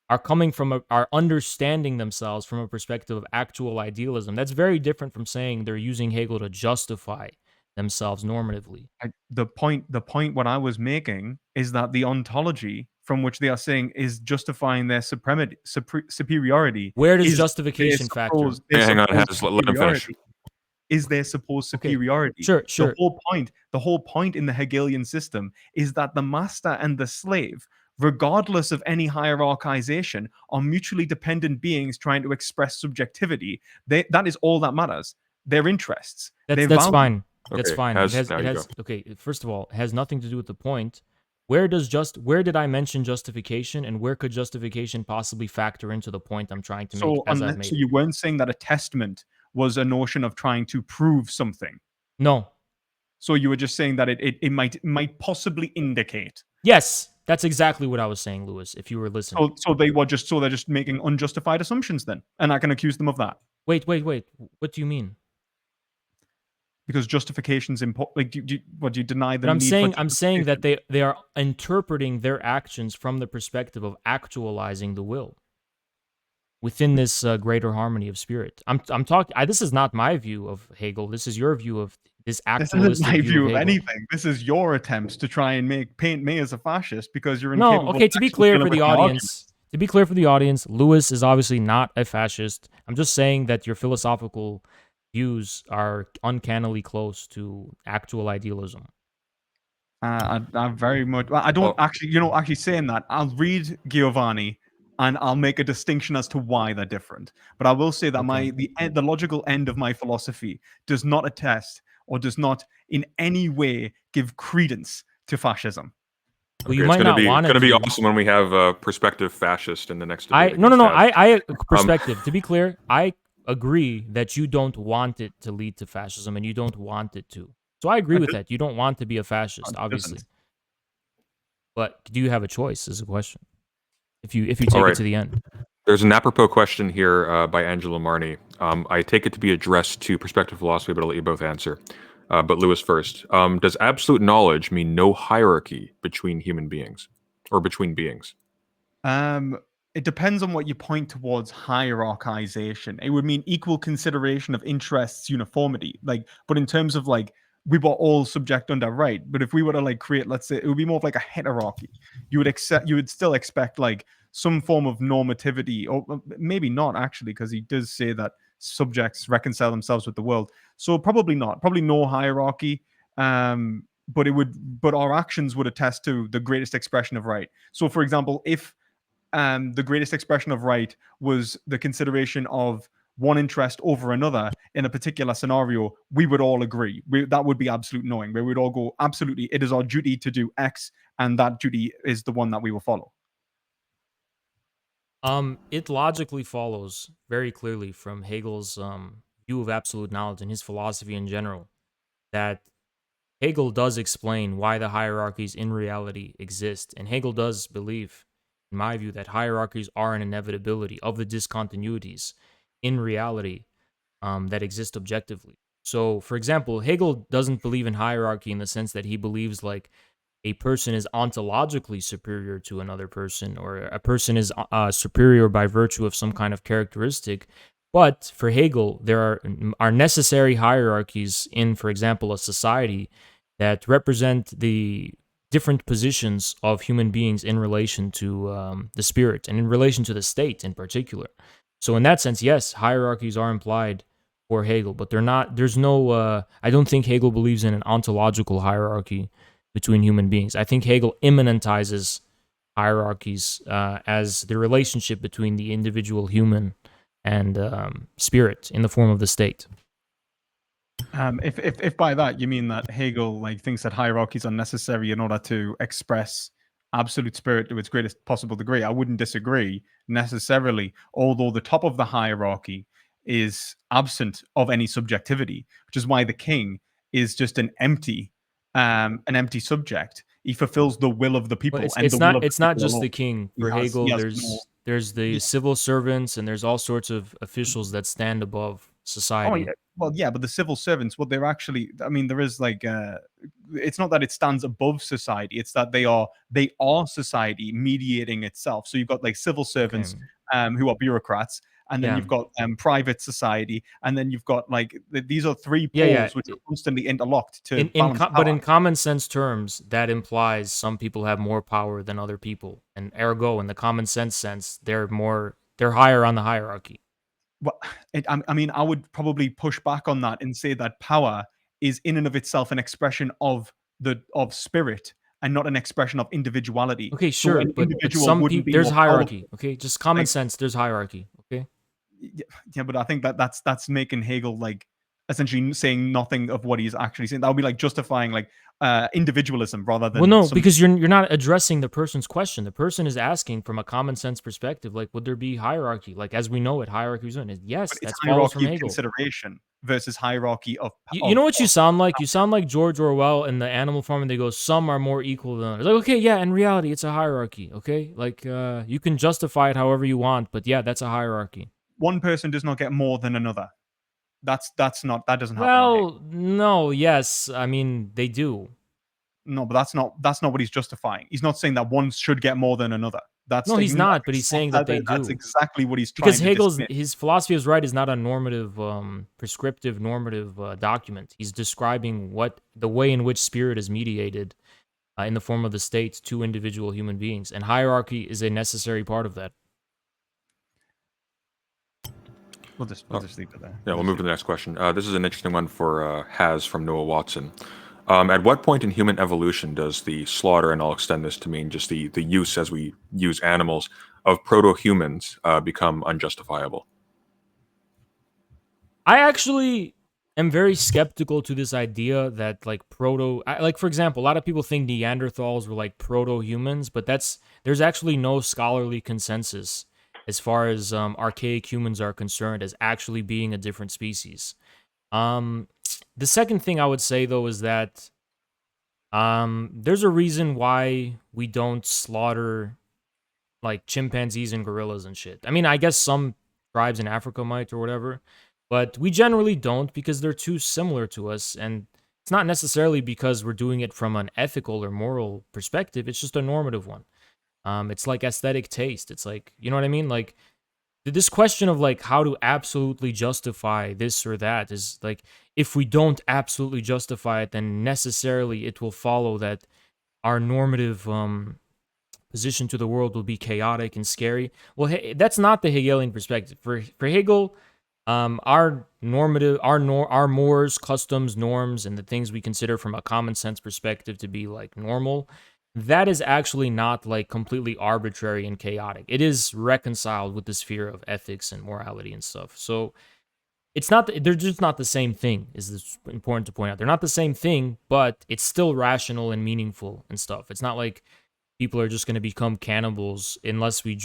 are coming from are understanding themselves from a perspective of actual idealism, that's very different from saying they're using Hegel to justify themselves normatively. The point what I was making is that the ontology from which they are saying is justifying their superiority. Where does justification factor? Hang on, let him finish. is their supposed superiority. Sure. The whole point in the Hegelian system is that the master and the slave, regardless of any hierarchization, are mutually dependent beings trying to express subjectivity. That is all that matters. Their interests, their That's values. fine. That's Okay, fine. now you go. Okay, first of all, it has nothing to do with the point. Where did I mention justification, and where could justification possibly factor into the point I'm trying to make as I've made So it? you weren't saying that a testament was a notion of trying to prove something. No. So you were just saying that it might possibly indicate. Yes, that's exactly what I was saying, Lewis, if you were listening. So they're just making unjustified assumptions then, and I can accuse them of that Wait. What do you mean? because justification's important. Like, do you deny the But need for I'm saying that justification? they are interpreting their actions from the perspective of actualizing the will within this greater harmony of spirit. I'm talking. This is not my view of Hegel. This is your view of this This isn't actualistic my view view of Hegel. anything. This is your attempts to try and paint me as a fascist because you're No, incapable. okay. of To be actually clear dealing for with the my audience, Lewis is obviously not a fascist. I'm just saying that your philosophical views are uncannily close to actual idealism. I very much. Well, I don't actually. Actually saying that, I'll read Giovanni, and I'll make a distinction as to why they're different. But I will say that Okay. the logical end of my philosophy does not attest or does not in any way give credence to fascism. Well, Okay, you it's might gonna not be want it's gonna be to. awesome when we have a prospective fascist in the next debate. No. against Tab. I perspective. To be clear, I agree that you don't want it to lead to fascism, and you don't want it to. So I agree It with does- that. You don't want to be a fascist, it obviously. doesn't. But do you have a choice? Is a question. If you All take it right. to the end. There's an apropos question here by Angela Marney. I take it to be addressed to perspective philosophy, but I'll let you both answer. But Lewis first. Does absolute knowledge mean no hierarchy between human beings or between beings? It depends on what you point towards hierarchization. It would mean equal consideration of interests, uniformity. But in terms of we were all subject under right. But if we were to create, let's say, it would be more of like a hierarchy. You would still expect some form of normativity, or maybe not actually, because he does say that subjects reconcile themselves with the world. So probably not. Probably no hierarchy. But our actions would attest to the greatest expression of right. So, for example, if the greatest expression of right was the consideration of one interest over another in a particular scenario, we would all agree. That would be absolute knowing. We would all go, absolutely, it is our duty to do X, and that duty is the one that we will follow. It logically follows very clearly from Hegel's view of absolute knowledge and his philosophy in general that Hegel does explain why the hierarchies in reality exist, and Hegel does believe, in my view, that hierarchies are an inevitability of the discontinuities in reality that exist objectively. So, for example, Hegel doesn't believe in hierarchy in the sense that he believes a person is ontologically superior to another person, or a person is superior by virtue of some kind of characteristic. But for Hegel, there are necessary hierarchies in, for example, a society that represent the different positions of human beings in relation to the spirit and in relation to the state in particular. So in that sense, yes, hierarchies are implied for Hegel, but they're not. There's no. I don't think Hegel believes in an ontological hierarchy between human beings. I think Hegel immanentizes hierarchies as the relationship between the individual human and spirit in the form of the state. If by that you mean that Hegel thinks that hierarchies are necessary in order to express absolute spirit to its greatest possible degree, I wouldn't disagree necessarily. Although the top of the hierarchy is absent of any subjectivity, which is why the king is just an empty subject. He fulfills the will of the people, Well, and the will of the it's not people just alone. the king. He For has Hegel, no. there's the Yeah. civil servants and there's all sorts of officials that stand above Oh society. yeah, well yeah, but the civil servants, what they're actually, I mean, there is it's not that it stands above society; it's that they are society mediating itself. So you've got civil servants, who are bureaucrats, and then Yeah. you've got private society, and then you've got these are three poles Yeah. which are constantly interlocked to balance But power. in common sense terms, that implies some people have more power than other people, and ergo, in the common sense, they're higher on the hierarchy. Well, I mean, I would probably push back on that and say that power is in and of itself an expression of spirit and not an expression of individuality. Okay, So sure, an but individual some wouldn't people be there's more powerful. hierarchy. Okay, just common Like, sense. There's hierarchy. Okay. yeah, but I think that's making Hegel like essentially saying nothing of what he's actually saying. That would be like justifying like individualism rather Well, than no, some. because you're not addressing the person's question. The person is asking from a common sense perspective, like, would there be hierarchy? Like, as we know it, hierarchy is in. But Yes, it's that follows from hierarchy of Hegel. consideration versus hierarchy of You know what you sound like? You sound like George Orwell in the Animal Farm, and they go, "Some are more equal than others." Like, okay, yeah, in reality, it's a hierarchy. Okay, like you can justify it however you want, but yeah, that's a hierarchy. one person does not get more than another. That doesn't happen in Hegel. Well, no, yes, I mean they do. No, but that's not what he's justifying. He's not saying that one should get more than another. No, he's not, but he's saying that they that's do. exactly what he's Because trying to Hegel's dismiss. his philosophy is right is not a normative, prescriptive normative document. He's describing what the way in which spirit is mediated in the form of the state to individual human beings, and hierarchy is a necessary part of that. We'll just leave it there. Yeah, we'll move to the next question. This is an interesting one for Has from Noah Watson. At what point in human evolution does the slaughter, and I'll extend this to mean just the use as we use animals, of proto-humans become unjustifiable? I actually am very skeptical to this idea that like like for example, a lot of people think Neanderthals were like proto-humans, but there's actually no scholarly consensus as far as archaic humans are concerned as actually being a different species. The second thing I would say though is that there's a reason why we don't slaughter like chimpanzees and gorillas and shit. I mean, I guess some tribes in Africa might or whatever, but we generally don't because they're too similar to us. And it's not necessarily because we're doing it from an ethical or moral perspective, it's just a normative one. It's like aesthetic taste. It's like, you know what I mean? Like, this question of like how to absolutely justify this or that is like, if we don't absolutely justify it, then necessarily it will follow that our normative position to the world will be chaotic and scary. Well, that's not the Hegelian perspective. For Hegel, our normative, our mores, customs, norms, and the things we consider from a common sense perspective to be like normal, that is actually not like completely arbitrary and chaotic. It is reconciled with the sphere of ethics and morality and stuff. So it's not, they're just not the same thing, is this important to point out. They're not the same thing, but it's still rational and meaningful and stuff. It's not like people are just going to become cannibals unless we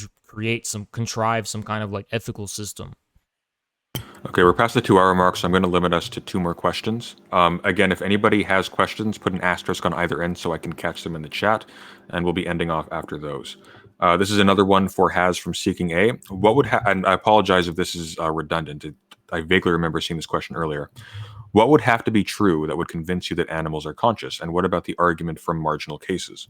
contrive some kind of like ethical system. Okay, we're past the 2-hour mark, so I'm going to limit us to 2 more questions. Again, if anybody has questions, put an asterisk on either end so I can catch them in the chat, and we'll be ending off after those. This is another one for Has from Seeking A. What would and I apologize if this is redundant. I vaguely remember seeing this question earlier. What would have to be true that would convince you that animals are conscious, and what about the argument from marginal cases?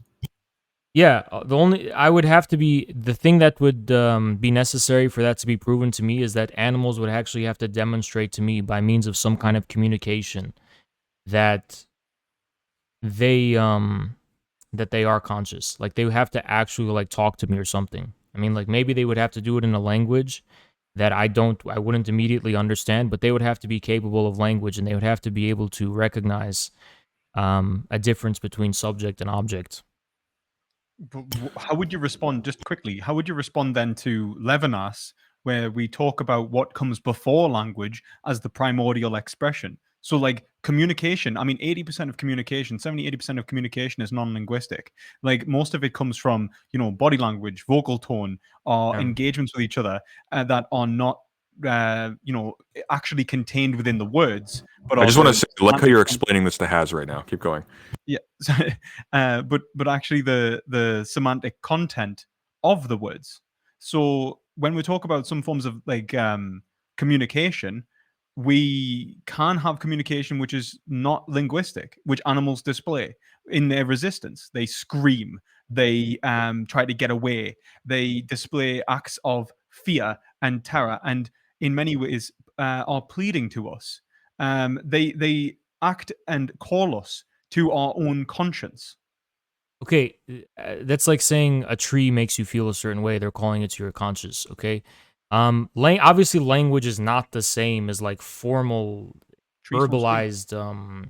Yeah, I would have to be the thing that would be necessary for that to be proven to me is that animals would actually have to demonstrate to me by means of some kind of communication that they are conscious. Like they would have to actually like talk to me or something. I mean, like maybe they would have to do it in a language that I wouldn't immediately understand, but they would have to be capable of language and they would have to be able to recognize a difference between subject and object. But how would you respond, just quickly, how would you respond then to Levinas, where we talk about what comes before language as the primordial expression? So like communication, I mean, 80% of communication, 80% of communication is non-linguistic. Like most of it comes from, body language, vocal tone, or engagements with each other that are not, actually contained within the words. But I just want to say, like how you're explaining this to Has right now. Keep going. Yeah, but actually the semantic content of the words. So when we talk about some forms of like communication, we can have communication which is not linguistic, which animals display in their resistance. They scream, they try to get away, they display acts of fear and terror, and in many ways are pleading to us. They act and call us to our own conscience. Okay, that's like saying a tree makes you feel a certain way. They're calling it to your conscience, okay? Obviously, language is not the same as like formal, Trees don't speak. verbalized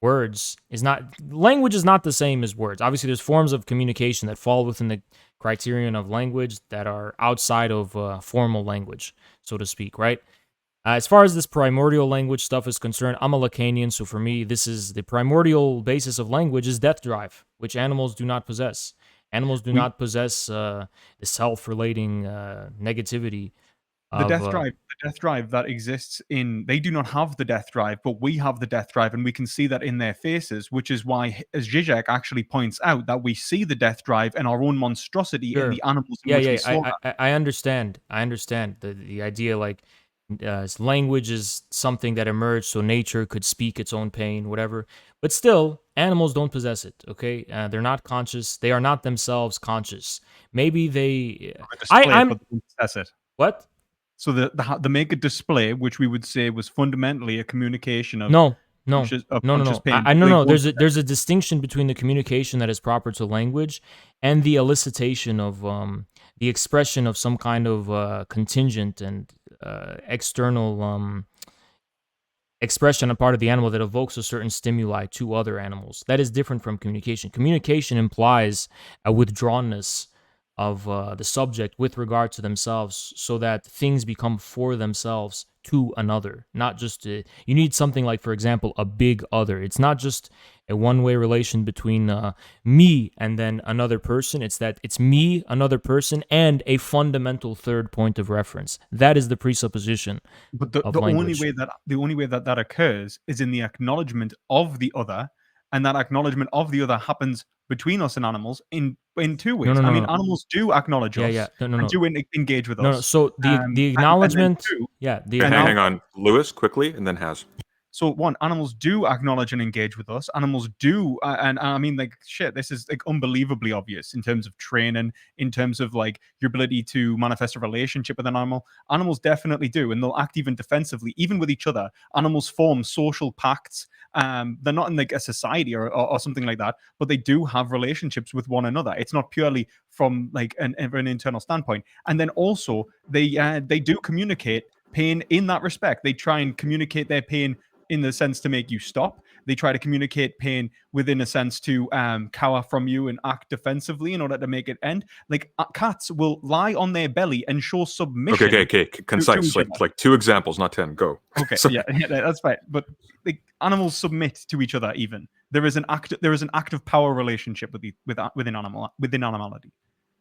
words. Is not language is not the same as words. Obviously, there's forms of communication that fall within the criterion of language that are outside of formal language, so to speak, right? As far as this primordial language stuff is concerned, I'm a Lacanian, so for me, this is the primordial basis of language is death drive, which animals do not possess. Animals do We not possess the self-relating negativity the of. death drive that exists in they do not have the death drive, but we have the death drive, and we can see that in their faces, which is why, as Zizek actually points out, that we see the death drive and our own monstrosity in Sure. the animals in Yeah, which we yeah, slaughter. I understand. I understand the idea like language is something that emerged so nature could speak its own pain, whatever. But still, animals don't possess it. Okay, they're not conscious. They are not themselves conscious. Maybe they. Display it, I'm but they don't possess it. what? So the make a display, which we would say was fundamentally a communication of No, conscious no. pain. I no, They no. won't There's a distinction between the communication that is proper to language and the elicitation of the expression of some kind of contingent and external expression on part of the animal that evokes a certain stimuli to other animals. That is different from communication. Communication implies a withdrawnness of the subject with regard to themselves so that things become for themselves to another, not just you need something like, for example, a big other. It's not just a one-way relation between me and then another person. It's that it's me, another person, and a fundamental third point of reference. That is the presupposition But of the only language. way that that occurs is in the acknowledgement of the other, and that acknowledgement of the other happens between us and animals in two No, ways. no, I no, mean, no. animals do acknowledge Yeah, yeah. us No, no, and no. do engage with No, no. us, So the and then acknowledgement, two, yeah, the and Hang now acknowledge. on, Lewis, quickly, and then Has. so one, animals do acknowledge and engage with us. Animals do, and I mean, like shit. This is like unbelievably obvious in terms of training, in terms of like your ability to manifest a relationship with an animal. Animals definitely do, and they'll act even defensively, even with each other. Animals form social pacts. They're not in like a society or something like that, but they do have relationships with one another. It's not purely from like an internal standpoint. And then also they do communicate pain in that respect. They try and communicate their pain in the sense to make you stop. They try to communicate pain within a sense to cower from you and act defensively in order to make it end. Like cats will lie on their belly and show submission Okay. to Concise. each other. Like 2 examples, not 10. Go. Okay, Sorry. yeah, that's right. But like animals submit to each other. Even there is an active power relationship within animality.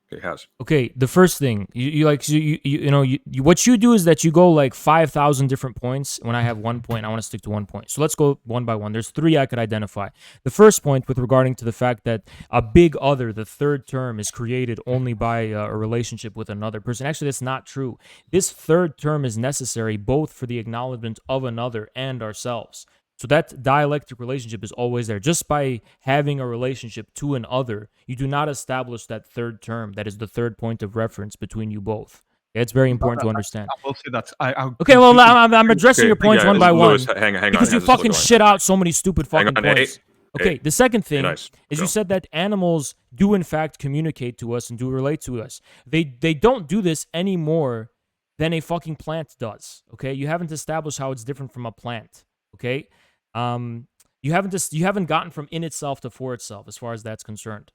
Okay, Has. Okay, the first thing you what you do is that you go like 5,000 different points. When I have 1 point, I want to stick to 1 point. So let's go one by one. There's 3 I could identify. The first point with regarding to the fact that a big other, the third term, is created only by a relationship with another person. Actually, that's not true. This third term is necessary both for the acknowledgement of another and ourselves. So that dialectic relationship is always there. Just by having a relationship to an other, you do not establish that third term that is the third point of reference between you both. Okay, it's very important to understand. I will say that's Okay, well, I'm addressing your points one by Lewis, one hang on. because you Has, this is fucking going. shit out so many stupid Hang fucking on, hey, points. Okay, hey, the second thing nice. is Go. you said that animals do in fact communicate to us and do relate to us. They don't do this any more than a fucking plant does. Okay, you haven't established how it's different from a plant. Okay, you haven't gotten from in itself to for itself as far as that's concerned.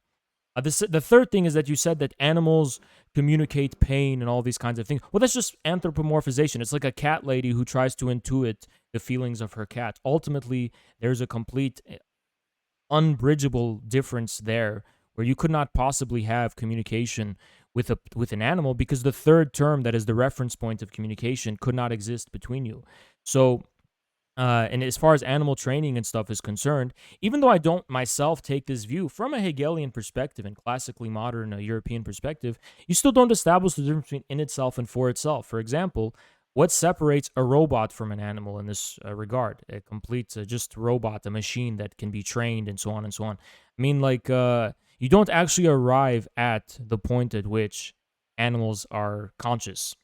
The third thing is that you said that animals communicate pain and all these kinds of things. Well, that's just anthropomorphization. It's like a cat lady who tries to intuit the feelings of her cat. Ultimately, there's a complete unbridgeable difference there where you could not possibly have communication with an animal because the third term that is the reference point of communication could not exist between you. So and as far as animal training and stuff is concerned, even though I don't myself take this view from a Hegelian perspective and classically modern European perspective, you still don't establish the difference between in itself and for itself. For example, what separates a robot from an animal in this regard? A complete just robot, a machine that can be trained and so on and so on. I mean, like, you don't actually arrive at the point at which animals are conscious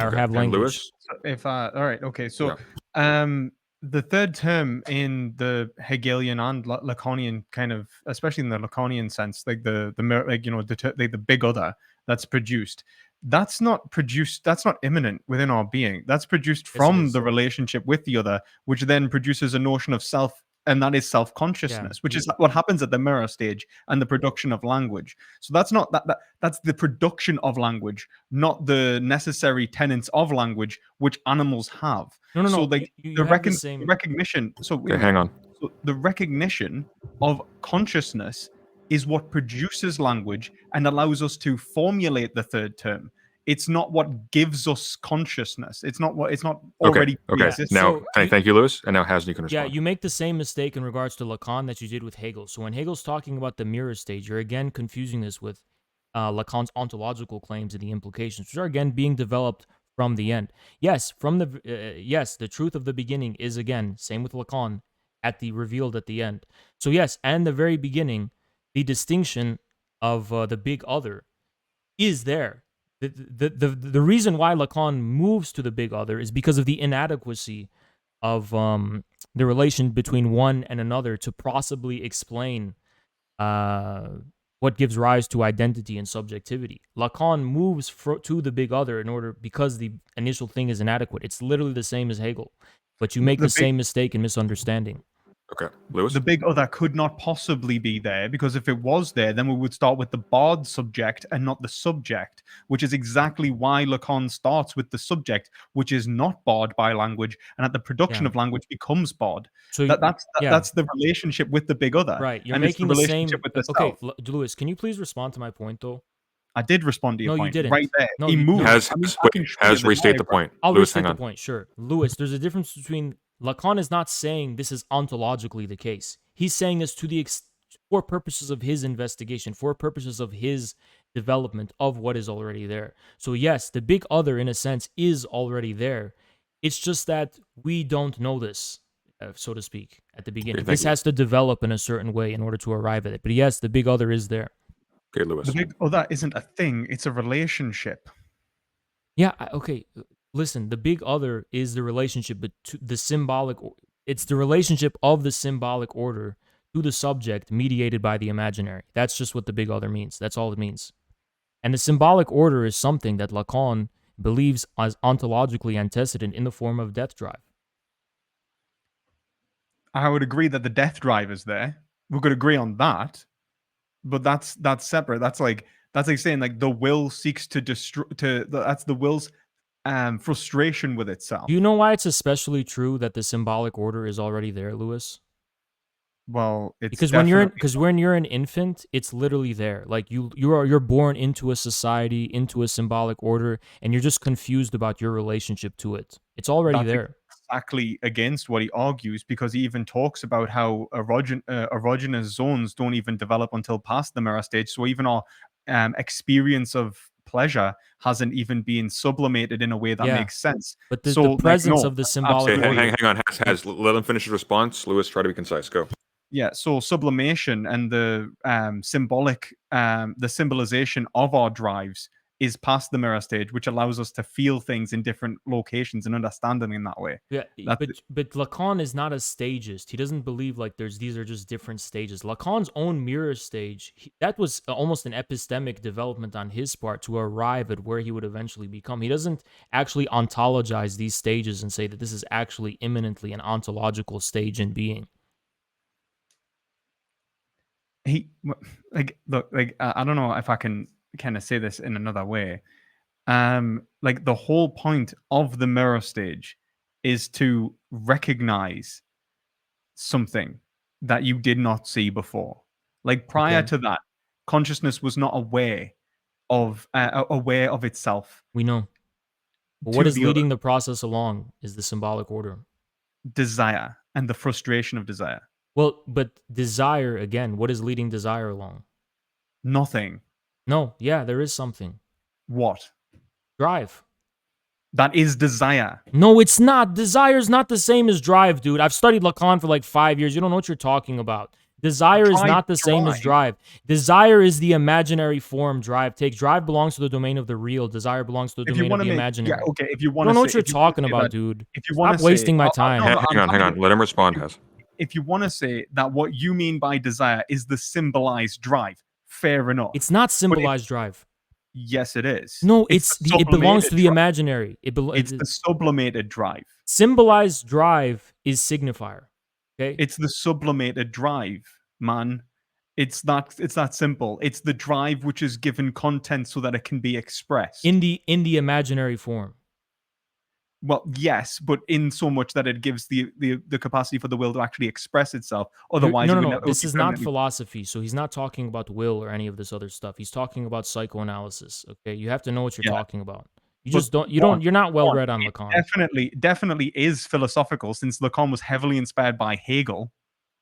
or have And language. Lewis? If all right, okay, so Yeah. the third term in the Hegelian and Lacanian kind of, especially in the Lacanian sense, like the big other that's produced. that's not produced, that's not immanent within our being. That's produced Yes, it from is. the relationship with the other, which then produces a notion of self, and that is self-consciousness, which is what happens at the mirror stage and the production of language. So that's not that's the production of language, not the necessary tenets of language which animals have. No, no, So no. like You the have the same. recognition. So wait a Okay, minute. hang on. So the recognition of consciousness is what produces language and allows us to formulate the third term. It's not what gives us consciousness. It's not already Okay. pre-existing. Now, So you- thank you, Lewis. And now Hassan, you can Yeah, respond. you make the same mistake in regards to Lacan that you did with Hegel. So when Hegel's talking about the mirror stage, you're again confusing this with Lacan's ontological claims and the implications, which are again being developed from the end. Yes, the truth of the beginning is again same with Lacan revealed at the end. So yes, and the very beginning, the distinction of the big other is there. The reason why Lacan moves to the big other is because of the inadequacy of the relation between one and another to possibly explain what gives rise to identity and subjectivity. Lacan moves to the big other because the initial thing is inadequate. It's literally the same as Hegel, but you make the same mistake in misunderstanding. Okay, Lewis. The big other could not possibly be there, because if it was there, then we would start with the barred subject and not the subject, which is exactly why Lacan starts with the subject, which is not barred by language, and at the production Yeah. of language becomes barred. So That's the relationship with the big other, right. You're and it's the making the relationship same. with the Okay, self. Lewis, can you please respond to my point though? I did respond to your No, you point didn't. right there. No, He you- moved. no. Has restate the point. I'll Lewis, restate hang the on. point. Sure, Lewis. There's a difference between Lacan is not saying this is ontologically the case. He's saying this for purposes of his investigation, for purposes of his development of what is already there. So yes, the big other, in a sense, is already there. It's just that we don't know this, so to speak, at the beginning. thank This you. has to develop in a certain way in order to arrive at it. But yes, the big other is there. Okay, Lewis. The big other isn't a thing; it's a relationship. Yeah, okay. Listen, the big other is the relationship between the symbolic. It's the relationship of the symbolic order to the subject mediated by the imaginary. That's just what the big other means. That's all it means. And the symbolic order is something that Lacan believes as ontologically antecedent in the form of death drive. I would agree that the death drive is there. We could agree on that, but that's separate. That's like saying like the will seeks to destroy. That's the will's frustration with itself. Do you know why it's especially true that the symbolic order is already there, Lewis? Well, it's Because when you're an infant, it's literally there. Like you're born into a society, into a symbolic order, and you're just confused about your relationship to it. It's already there. Exactly against what he argues, because he even talks about how erogenous zones don't even develop until past the mirror stage. So even our experience of pleasure hasn't even been sublimated in a way that makes sense. But the presence of the symbolic order. Hang on. Has let him finish his response. Lewis, try to be concise. Go. Yeah, so sublimation and the symbolic, the symbolization of our drives is past the mirror stage, which allows us to feel things in different locations and understand them in that way. Yeah, but Lacan is not a stagist. He doesn't believe like these are just different stages. Lacan's own mirror stage, that was almost an epistemic development on his part to arrive at where he would eventually become. He doesn't actually ontologize these stages and say that this is actually imminently an ontological stage in being. I don't know if I can kind of say this in another way. Like the whole point of the mirror stage is to recognize something that you did not see before. Like prior to that, consciousness was not aware of itself. We know. But what is leading the process along is the symbolic order. Desire and the frustration of desire. Well, but desire, again, what is leading desire along? Nothing. No, yeah, there is something. What? Drive. That is desire. No, it's not. Desire is not the same as drive, dude. I've studied Lacan for like 5 years. You don't know what you're talking about. Desire is not the same as drive. Desire is the imaginary form drive takes. Drive belongs to the domain of the real. Desire belongs to the domain of the imaginary. Yeah, okay. If you want to, I don't know what you're talking about, dude. If you want to stop wasting my time. Hang on. Let him respond, Has. If you want to say that what you mean by desire is the symbolized drive, fair enough. It's not symbolized drive. Yes, it is. No, It's the it belongs to sublimated the drive. imaginary. It's the sublimated drive. Symbolized drive is signifier. Okay? It's the sublimated drive, man. It's that simple. It's the drive which is given content so that it can be expressed. In the imaginary form. Well, yes, but in so much that it gives the capacity for the will to actually express itself. Otherwise, No. This is not philosophy. So he's not talking about will or any of this other stuff. He's talking about psychoanalysis. Okay, you have to know what you're talking about. You just don't. You're not well read on Lacan. Definitely is philosophical, since Lacan was heavily inspired by Hegel.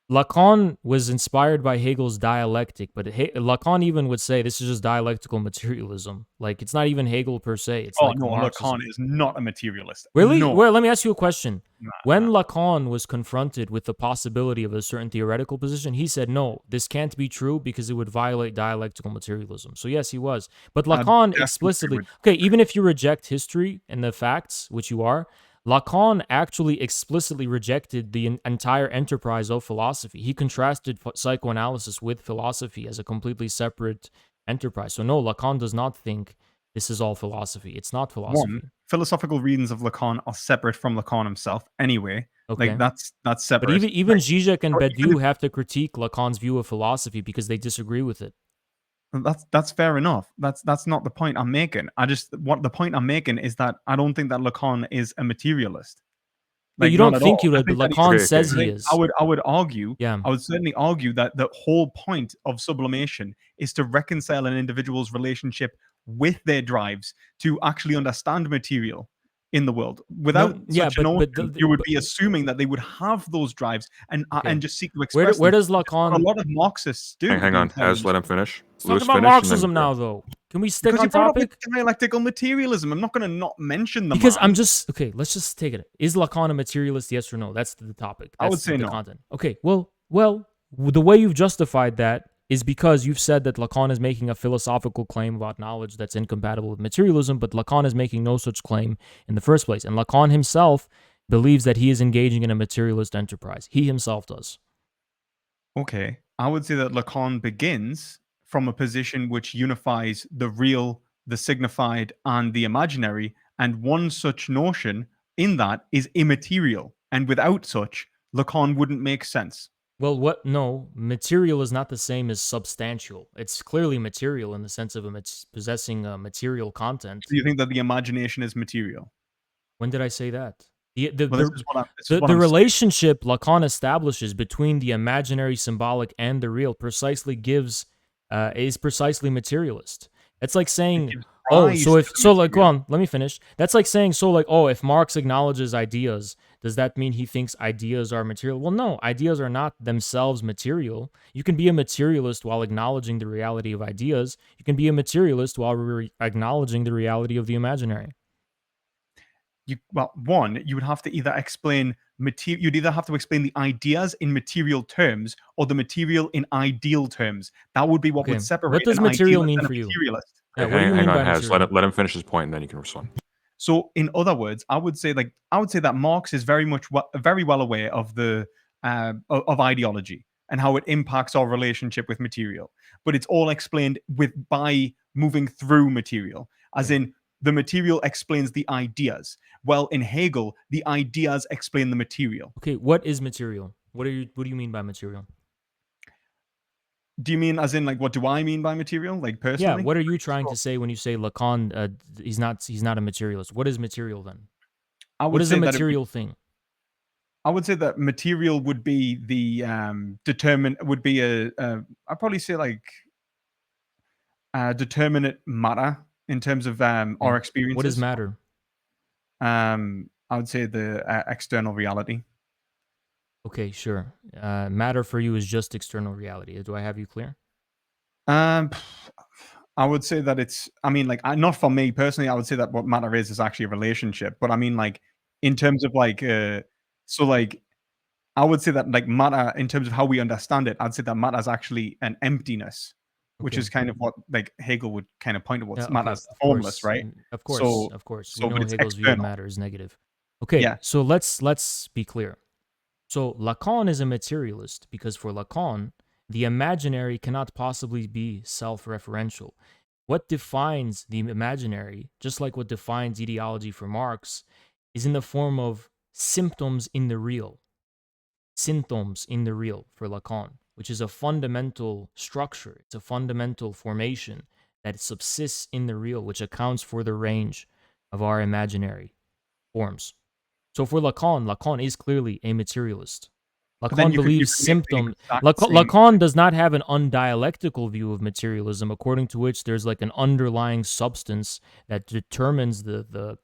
Lacan was inspired by Hegel's dialectic, but Lacan even would say this is just dialectical materialism. Like, it's not even Hegel per se. It's like Marxism. Lacan is not a materialist. Really? No. Well, let me ask you a question. When Lacan was confronted with the possibility of a certain theoretical position, he said, no, this can't be true because it would violate dialectical materialism. So yes, he was. But Lacan explicitly, okay, even if you reject history and the facts, which you are, Lacan actually explicitly rejected the entire enterprise of philosophy. He contrasted psychoanalysis with philosophy as a completely separate enterprise. So no, Lacan does not think this is all philosophy. It's not philosophy. One, philosophical readings of Lacan are separate from Lacan himself anyway. Okay. Like, that's separate. But even Zizek and Badiou have to critique Lacan's view of philosophy because they disagree with it. That's fair enough. That's not the point I'm making. The point I'm making is that I don't think that Lacan is a materialist. Like, you don't think he would, but Lacan says he is. I would argue. Yeah. I would certainly argue that the whole point of sublimation is to reconcile an individual's relationship with their drives to actually understand material in the world. Without such a notion, you would be assuming that they would have those drives and just seek to express. Where does Lacan? A lot of Marxists do. Hang on, let him finish. Let's talk about Marxism now, though. Can we stick on topic? Dialectical materialism. I'm not going to not mention them. Because I'm just okay. Let's just take it. Is Lacan a materialist? Yes or no? That's the topic. That's I would say the no. Content. Okay. Well, the way you've justified that is because you've said that Lacan is making a philosophical claim about knowledge that's incompatible with materialism, but Lacan is making no such claim in the first place. And Lacan himself believes that he is engaging in a materialist enterprise. He himself does. Okay. I would say that Lacan begins from a position which unifies the real, the signified, and the imaginary, and one such notion in that is immaterial. And without such, Lacan wouldn't make sense. Well, no, material is not the same as substantial. It's clearly material in the sense of possessing material content. Do you think that the imagination is material? When did I say that? The relationship Lacan establishes between the imaginary, symbolic, and the real is precisely materialist. It's like saying, go on, let me finish. That's like saying, if Marx acknowledges ideas, does that mean he thinks ideas are material? Well, no, ideas are not themselves material. You can be a materialist while acknowledging the reality of ideas. You can be a materialist while acknowledging the reality of the imaginary. You would have to either explain you'd either have to explain the ideas in material terms or the material in ideal terms. That would be what would separate. What does material mean for you? Yeah, hang on, Haz. Let him finish his point, and then you can respond. So, in other words, I would say that Marx is very well aware of the of ideology and how it impacts our relationship with material. But it's all explained by moving through material, as in the material explains the ideas. Well, in Hegel, the ideas explain the material. Okay, what is material? What do you mean by material? Do you mean as in what do I mean by material? Like personally? Yeah, what are you trying to say when you say Lacan he's not a materialist? What is material then? What is a material thing? I would say that material would be the I'd probably say determinate matter in terms of our experiences. What is matter? I would say the external reality. Okay, sure. Matter for you is just external reality. Do I have you clear? I would say that it's. I mean, not for me personally. I would say that what matter is actually a relationship. But I mean, in terms of I would say that matter in terms of how we understand it. I'd say that matter is actually an emptiness, which is kind of what Hegel would kind of point towards. Matter is formless, right? Of course. We know Hegel's view of matter is negative. Okay, so let's be clear. So Lacan is a materialist because for Lacan, the imaginary cannot possibly be self-referential. what defines the imaginary, just like what defines ideology for Marx, is in the form of symptoms in the real. Symptoms in the real for Lacan, which is a fundamental structure. It's a fundamental formation that subsists in the real, which accounts for the range of our imaginary forms. So for Lacan, Lacan is clearly a materialist. But then Lacan you believes could make the symptom. exact same- Lacan does not have an undialectical view of materialism, according to which there's like an underlying substance that determines the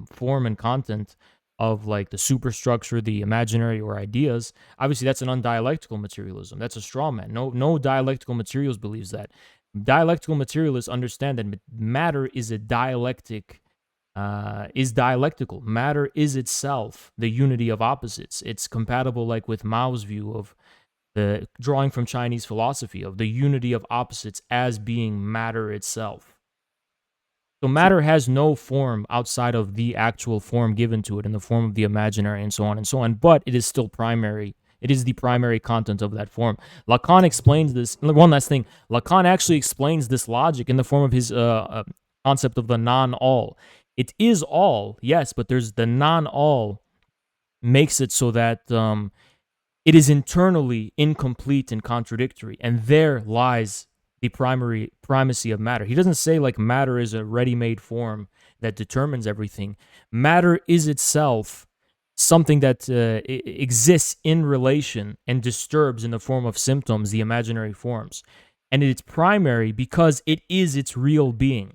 form and content of like the superstructure, the imaginary or ideas. Obviously, that's an undialectical materialism. That's a straw man. No dialectical materialist believes that. Dialectical materialists understand that matter is a dialectic. Is dialectical. Matter is itself the unity of opposites. It's compatible, like with Mao's view of the drawing from Chinese philosophy of the unity of opposites as being matter itself. So matter has no form outside of the actual form given to it in the form of the imaginary and so on and so on, but it is still primary. It is the primary content of that form. Lacan explains this. One last thing. Lacan actually explains this logic in the form of his concept of the non-all. It is all, yes, but there's the non-all makes it so that it is internally incomplete and contradictory, and there lies the primacy of matter. He doesn't say like matter is a ready-made form that determines everything. Matter is itself something that exists in relation and disturbs in the form of symptoms, the imaginary forms. And it's primary because it is its real being.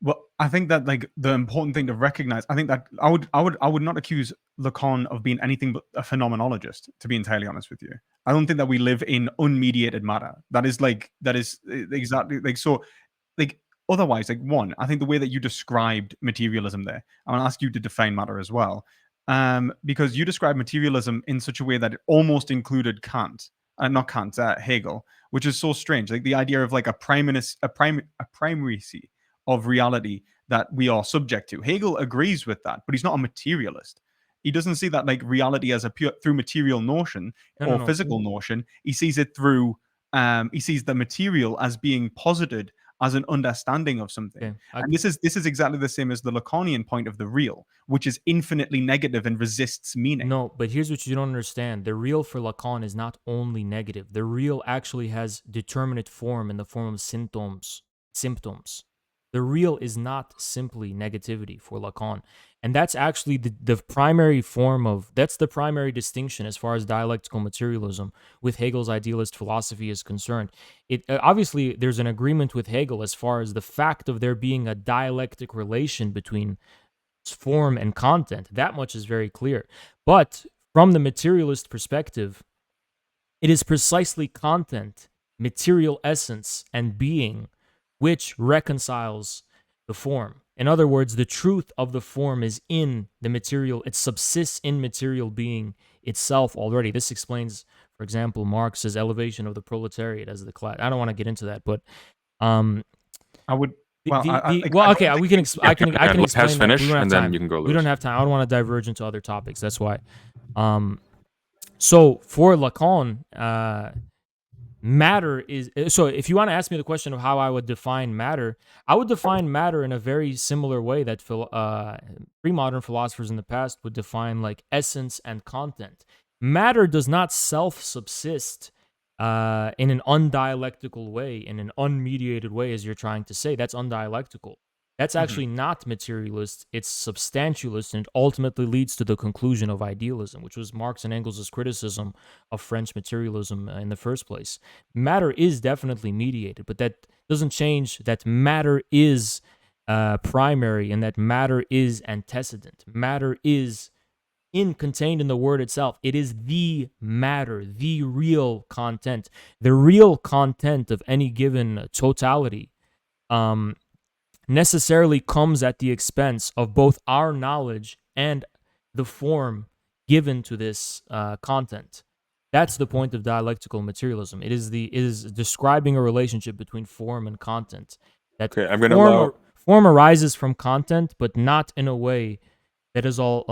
Well, I think that like the important thing to recognize, I think that I would not accuse Lacan of being anything but a phenomenologist, to be entirely honest with you. I don't think that we live in unmediated matter. That is exactly like so like otherwise, like one, I think the way that you described materialism there, I want to ask you to define matter as well. Because you described materialism in such a way that it almost included Kant, not Kant, Hegel, which is so strange. Like the idea of like a primacy of reality that we are subject to. Hegel agrees with that, but he's not a materialist. He doesn't see that like reality as a pure through material notion or physical notion. He sees it through he sees the material as being posited as an understanding of something. Okay. And this is exactly the same as the Lacanian point of the real, which is infinitely negative and resists meaning. No, but here's what you don't understand. The real for Lacan is not only negative. The real actually has determinate form in the form of symptoms. The real is not simply negativity for Lacan. And that's actually the primary form of, that's the primary distinction as far as dialectical materialism with Hegel's idealist philosophy is concerned. It obviously, there's an agreement with Hegel as far as the fact of there being a dialectic relation between form and content. That much is very clear. But from the materialist perspective, it is precisely content, material essence, and being which reconciles the form. In other words, the truth of the form is in the material. It subsists in material being itself already. This explains, for example, Marx's elevation of the proletariat as the class. I don't want to get into that, but I would. Well, okay, we can. I can explain. Has finished, and then time. you can go. Lewis. We don't have time. I don't want to diverge into other topics. That's why. So for Lacan, matter is, so if you want to ask me the question of how I would define matter, I would define matter in a very similar way that pre-modern philosophers in the past would define like essence and content. Matter does not self-subsist in an undialectical way, in an unmediated way, as you're trying to say. That's undialectical. That's actually not materialist. It's substantialist, and it ultimately leads to the conclusion of idealism, which was Marx and Engels' criticism of French materialism in the first place. Matter is definitely mediated, but that doesn't change that matter is primary and that matter is antecedent. Matter is contained in the word itself. It is the matter, the real content. The real content of any given totality necessarily comes at the expense of both our knowledge and the form given to this content. That's the point of dialectical materialism. It is describing a relationship between form and content. That form arises from content, but not in a way that is all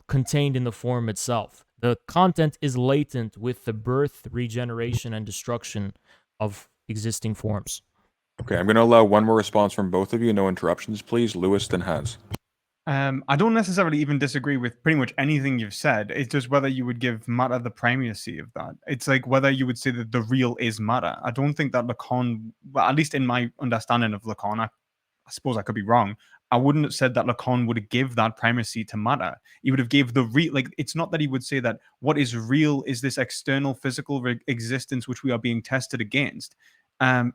contained in the form itself. The content is latent with the birth, regeneration, and destruction of existing forms. Okay, I'm going to allow one more response from both of you. No interruptions, please. Lewis, then Has. I don't necessarily even disagree with pretty much anything you've said. It's just whether you would give matter the primacy of that. It's like whether you would say that the real is matter. I don't think that Lacan, well, at least in my understanding of Lacan, I suppose I could be wrong. I wouldn't have said that Lacan would give that primacy to matter. He would have gave the real, like, it's not that he would say that what is real is this external physical existence which we are being tested against.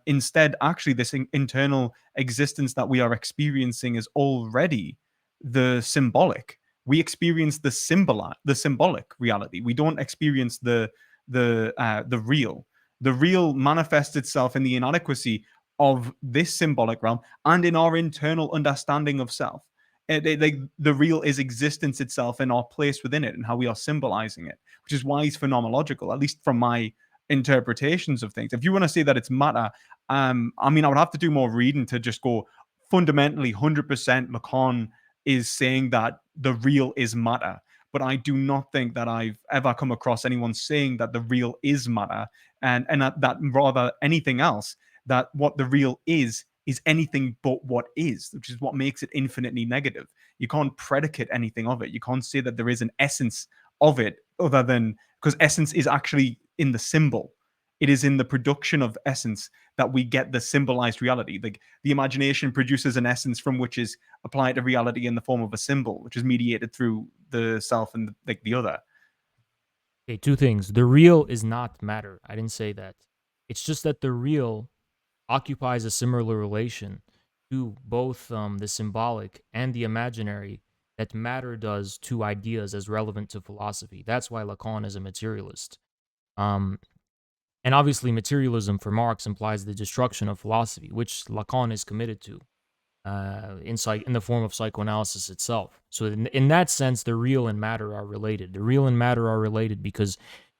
Instead, actually, this internal existence that we are experiencing is already the symbolic. We experience the symbolic reality. We don't experience the real. The real manifests itself in the inadequacy of this symbolic realm and in our internal understanding of self. Like the real is existence itself and our place within it and how we are symbolizing it, which is why it's phenomenological, at least from my interpretations of things. If you want to say that it's matter, I mean, I would have to do more reading to just go fundamentally 100% Lacan is saying that the real is matter. But I do not think that I've ever come across anyone saying that the real is matter, and that rather anything else, that what the real is anything but what is, which is what makes it infinitely negative. You can't predicate anything of it. You can't say that there is an essence of it other than, because essence is actually in the symbol. It is in the production of essence that we get the symbolized reality. Like the imagination produces an essence from which is applied to reality in the form of a symbol, which is mediated through the self and the other. Okay, two things. The real is not matter. I didn't say that. It's just that the real occupies a similar relation to both the symbolic and the imaginary that matter does to ideas as relevant to philosophy. That's why Lacan is a materialist. Um, and obviously, materialism for Marx implies the destruction of philosophy, which Lacan is committed to in the form of psychoanalysis itself. So, in that sense, the real and matter are related. The real and matter are related because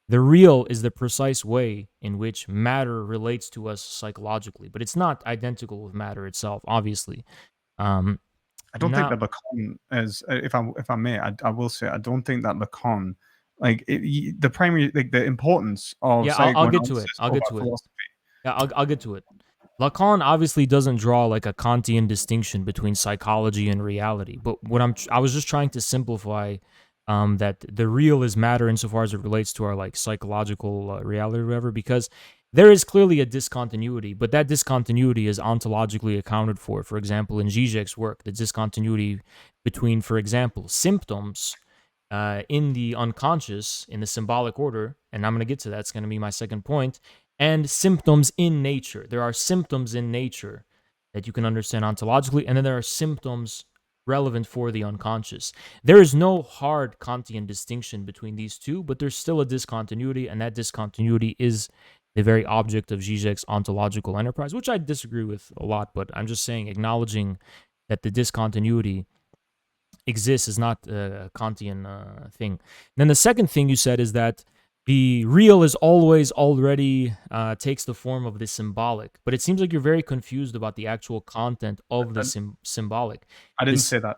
the real is the precise way in which matter relates to us psychologically, but it's not identical with matter itself, obviously. Um, I don't think now, that Lacan, as if I may, I will say I don't think that Lacan, like the primary, like the importance of yeah, I'll get to psychoanalysis it. I'll over get to it. philosophy. Yeah, I'll get to it. Lacan obviously doesn't draw like a Kantian distinction between psychology and reality, but I was just trying to simplify that the real is matter insofar as it relates to our like psychological reality or whatever, because there is clearly a discontinuity, but that discontinuity is ontologically accounted for. For example, in Zizek's work, the discontinuity between, for example, symptoms in the unconscious, in the symbolic order, and I'm going to get to that, it's going to be my second point, and symptoms in nature. There are symptoms in nature that you can understand ontologically, and then there are symptoms relevant for the unconscious. There is no hard Kantian distinction between these two, but there's still a discontinuity, and that discontinuity is the very object of Zizek's ontological enterprise, which I disagree with a lot, but I'm just saying, acknowledging that the discontinuity exists is not a Kantian thing. Then the second thing you said is that the real is always already takes the form of the symbolic, but it seems like you're very confused about the actual content of the symbolic. I didn't say that.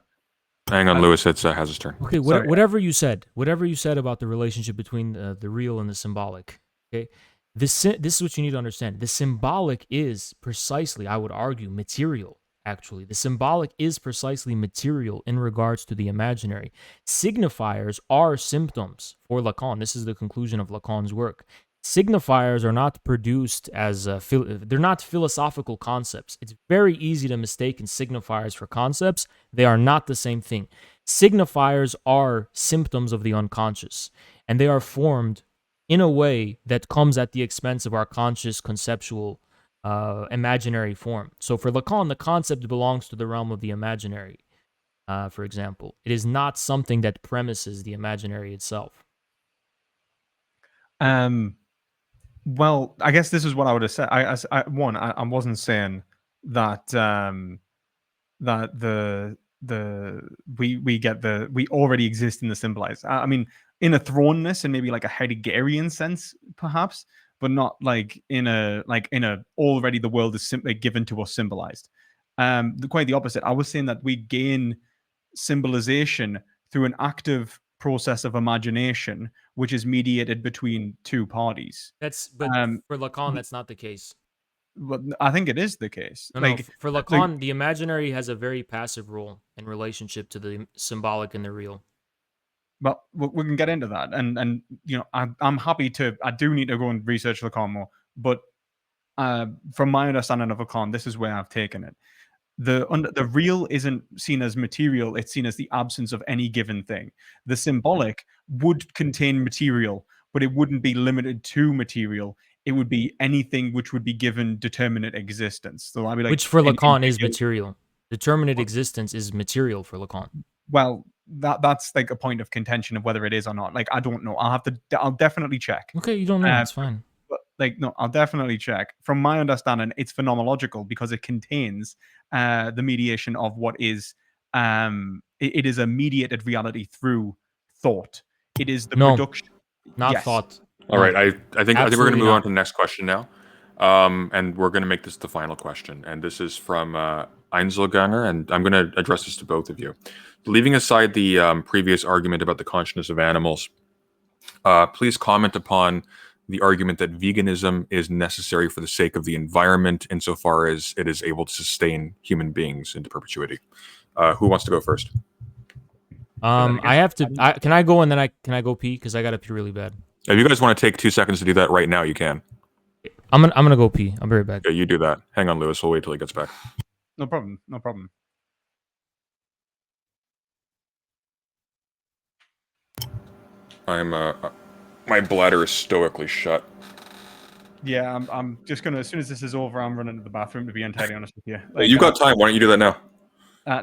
Hang on, Lewis. It's has his turn. Okay, Sorry. whatever you said about the relationship between the real and the symbolic. Okay, this is what you need to understand. The symbolic is precisely, I would argue, material. Actually, the symbolic is precisely material in regards to the imaginary. Signifiers are symptoms for Lacan. This is the conclusion of Lacan's work. Signifiers are not produced as they're not philosophical concepts. It's very easy to mistake signifiers for concepts. They are not the same thing. Signifiers are symptoms of the unconscious, and they are formed in a way that comes at the expense of our conscious conceptual imaginary form. So for Lacan, the concept belongs to the realm of the imaginary, for example. It is not something that premises the imaginary itself. Well, I guess this is what I would have said. I wasn't saying that that we already exist in the symbolized. I mean, in a thrownness and maybe like a Heideggerian sense, perhaps, but not like in a already the world is simply given to us symbolized. Quite the opposite. I was saying that we gain symbolization through an active process of imagination, which is mediated between two parties. But for Lacan, that's not the case. But I think it is the case. No, Like, for like, Lacan, the imaginary has a very passive role in relationship to the symbolic and the real. but we can get into that, and I'm happy to. I do need to go and research Lacan more, but from my understanding of Lacan, this is where I've taken it. The real isn't seen as material; it's seen as the absence of any given thing. The symbolic would contain material, but it wouldn't be limited to material. It would be anything which would be given determinate existence. So I'd be like, Which for in Lacan is Hegel, material. Determinate existence is material for Lacan. well, that's like a point of contention of whether it is or not. Like, I don't know. I'll definitely check. Okay, you don't know. Uh, It's fine. but like, no, I'll definitely check. From my understanding, it's phenomenological because it contains the mediation of what is it is a mediated reality through thought. It is the No, production. not Yes. thought. All right, I think we're going to Absolutely move on not. to the next question now, and we're going to make this the final question. And this is from Einzelganger, and I'm going to address this to both of you. Leaving aside the previous argument about the consciousness of animals, please comment upon the argument that veganism is necessary for the sake of the environment, insofar as it is able to sustain human beings into perpetuity. Who wants to go first? I have to. Can I go and then can I go pee? Because I gotta pee really bad. If you guys want to take 2 seconds to do that right now, you can. I'm gonna go pee. I'll be right back. Yeah, you do that. Hang on, Lewis. We'll wait till he gets back. No problem. No problem. I'm my bladder is stoically shut. Yeah, I'm just gonna. As soon as this is over, I'm running to the bathroom. To be entirely honest with you, You got time. Why don't you do that now?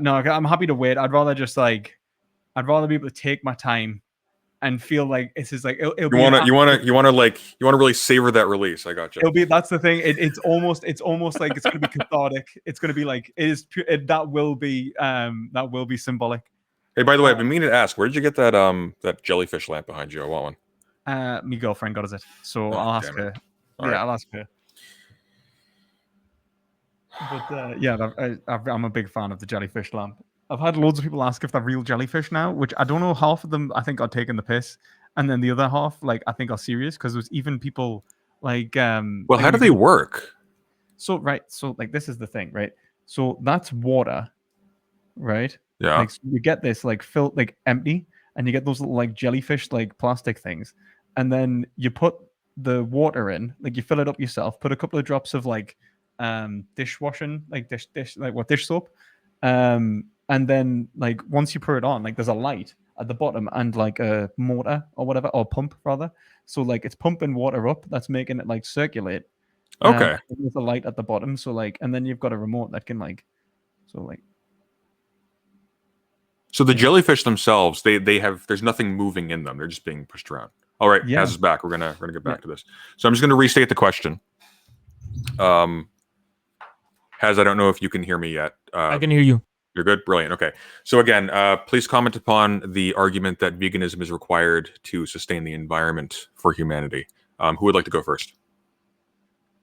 No, I'm happy to wait. I'd rather just like, I'd rather be able to take my time and feel like this is like it'll You be want to really savor that release. I got you. it'll be that's the thing. It's almost like it's gonna be cathartic. It's gonna be like it is that will be symbolic. Hey, by the way, I've been meaning to ask, where did you get that that jellyfish lamp behind you? I want one. My girlfriend got us it, so Oh, I'll ask damn her. it. Yeah, All right. I'll ask her. But yeah, I'm a big fan of the jellyfish lamp. I've had loads of people ask if they're real jellyfish now, which I don't know. Half of them I think are taking the piss, and then the other half, like, I think are serious because there's even people like Well, like how do they work? So like this is the thing, right? So that's water, right? Yeah. Like, so you get this like filled like empty, and you get those little like jellyfish like plastic things, and then you put the water in, like you fill it up yourself, put a couple of drops of like dishwashing, like dish soap, and then like once you pour it on, like there's a light at the bottom and like a motor or whatever, or pump rather. So like it's pumping water up, that's making it like circulate. Okay. There's a light at the bottom, so like, and then you've got a remote that can like, so like. So the jellyfish themselves, they have there's nothing moving in them. They're just being pushed around. All right, Yeah. Haz is back. We're gonna get back to this. So I'm just gonna restate the question. Haz, I don't know if you can hear me yet. I can hear you. You're good? Brilliant. Okay. So again, please comment upon the argument that veganism is required to sustain the environment for humanity. Who would like to go first?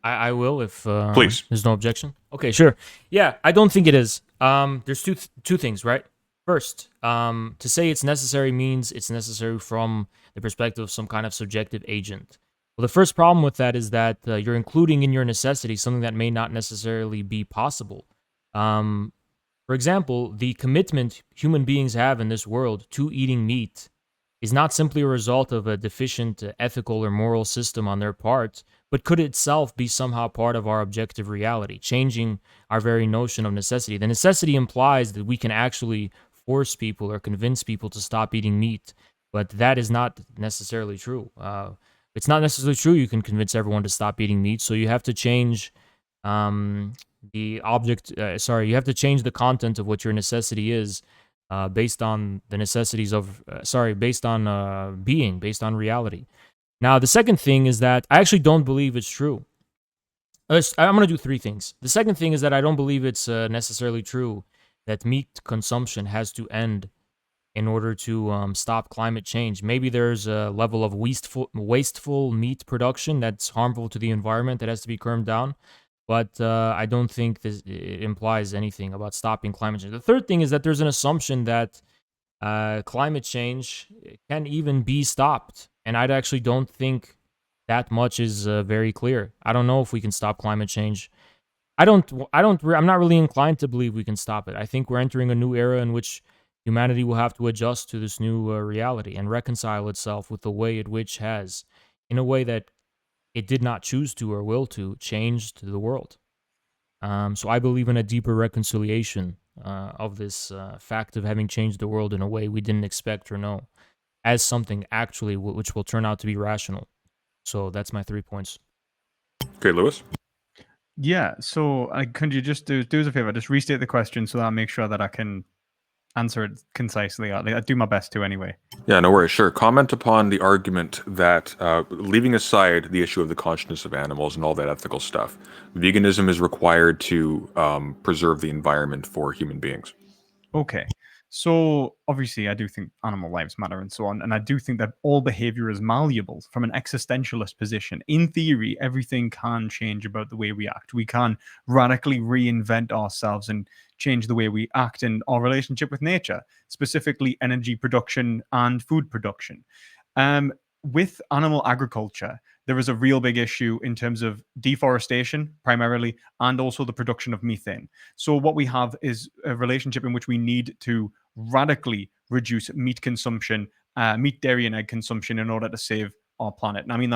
I will if Please. there's no objection. Okay, sure. Yeah, I don't think it is. There's two things, right? First, to say it's necessary means it's necessary from the perspective of some kind of subjective agent. Well, the first problem with that is that you're including in your necessity something that may not necessarily be possible. For example, the commitment human beings have in this world to eating meat is not simply a result of a deficient ethical or moral system on their part, but could itself be somehow part of our objective reality, changing our very notion of necessity. The necessity implies that we can actually force people or convince people to stop eating meat, but that is not necessarily true. It's not necessarily true you can convince everyone to stop eating meat, so you have to change the object. You have to change the content of what your necessity is. Based on the necessities of, based on being, based on reality. Now, the second thing is that I actually don't believe it's true. I'm going to do three things. The second thing is that I don't believe it's necessarily true that meat consumption has to end in order to stop climate change. Maybe there's a level of wasteful meat production that's harmful to the environment that has to be curbed down. But I don't think this implies anything about stopping climate change. The third thing is that there's an assumption that climate change can even be stopped. And I actually don't think that much is very clear. I don't know if we can stop climate change. I'm not really inclined to believe we can stop it. I think we're entering a new era in which humanity will have to adjust to this new reality and reconcile itself with the way it which has, in a way that it did not choose to or will to, changed the world. So I believe in a deeper reconciliation of this fact of having changed the world in a way we didn't expect or know, as something actually which will turn out to be rational. So that's my 3 points. Okay, Lewis. Yeah. So, could you just do us a favor? Just restate the question so that I make sure that I can answer it concisely. I do my best to anyway. Yeah, no worries. Sure. Comment upon the argument that, leaving aside the issue of the consciousness of animals and all that ethical stuff, veganism is required to preserve the environment for human beings. Okay. So obviously, I do think animal lives matter and so on, and I do think that all behavior is malleable from an existentialist position. In theory, everything can change about the way we act. We can radically reinvent ourselves and change the way we act in our relationship with nature, specifically energy production and food production. With animal agriculture, there is a real big issue in terms of deforestation, primarily, and also the production of methane. So, what we have is a relationship in which we need to radically reduce meat consumption, meat, dairy, and egg consumption in order to save our planet. And I mean,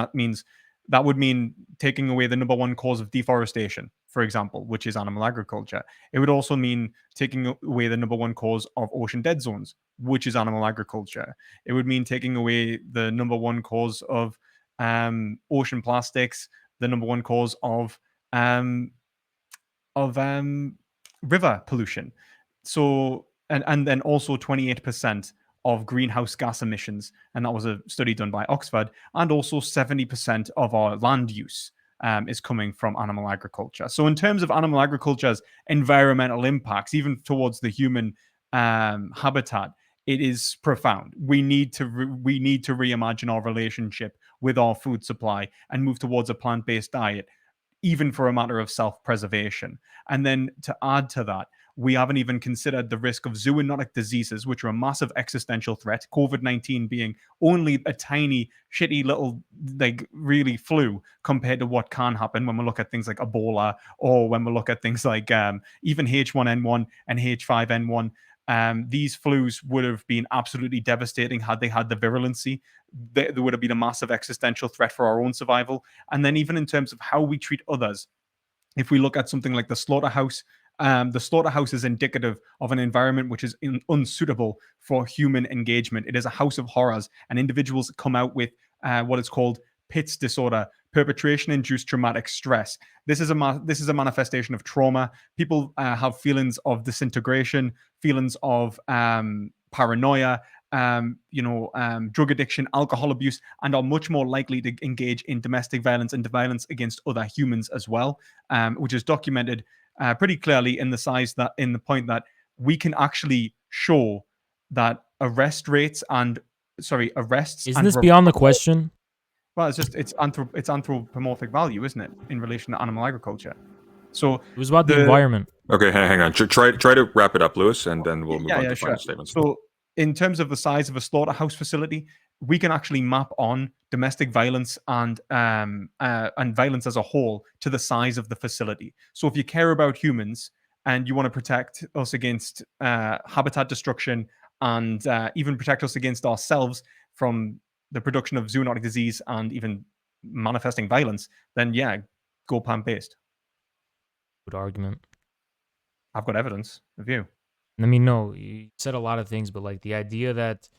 that would mean taking away the number one cause of deforestation, for example, which is animal agriculture. It would also mean taking away the number one cause of ocean dead zones, which is animal agriculture. It would mean taking away the number one cause of ocean plastics, the number one cause um, of river pollution. So and then also 28% of greenhouse gas emissions, and that was a study done by Oxford, and also 70% of our land use is coming from animal agriculture. So in terms of animal agriculture's environmental impacts, even towards the human habitat, it is profound. We need to reimagine our relationship with our food supply and move towards a plant-based diet, even for a matter of self-preservation. And then to add to that, we haven't even considered the risk of zoonotic diseases, which are a massive existential threat. COVID-19 being only a tiny, shitty little, like, really flu compared to what can happen when we look at things like Ebola, or when we look at things like even H1N1 and H5N1. These flus would have been absolutely devastating had they had the virulency. There would have been a massive existential threat for our own survival. And then even in terms of how we treat others, if we look at something like the slaughterhouse is indicative of an environment which is unsuitable for human engagement. It is a house of horrors, and individuals come out with what is called PITS disorder, perpetration-induced traumatic stress. This is a manifestation of trauma. People have feelings of disintegration, feelings of paranoia, drug addiction, alcohol abuse, and are much more likely to engage in domestic violence and violence against other humans as well, which is documented pretty clearly in the point that we can actually show that arrests. Isn't this beyond the question? Well, it's anthropomorphic value, isn't it, in relation to animal agriculture? So it was about the environment. Okay, hang on. Try to wrap it up, Lewis, and then we'll move on to final statements. So, in terms of the size of a slaughterhouse facility, we can actually map on domestic violence and violence as a whole to the size of the facility. So, if you care about humans and you want to protect us against habitat destruction and even protect us against ourselves from the production of zoonotic disease and even manifesting violence, then yeah, go plant-based. Good argument. I've got evidence of you. I mean, no, you said a lot of things, but like the idea that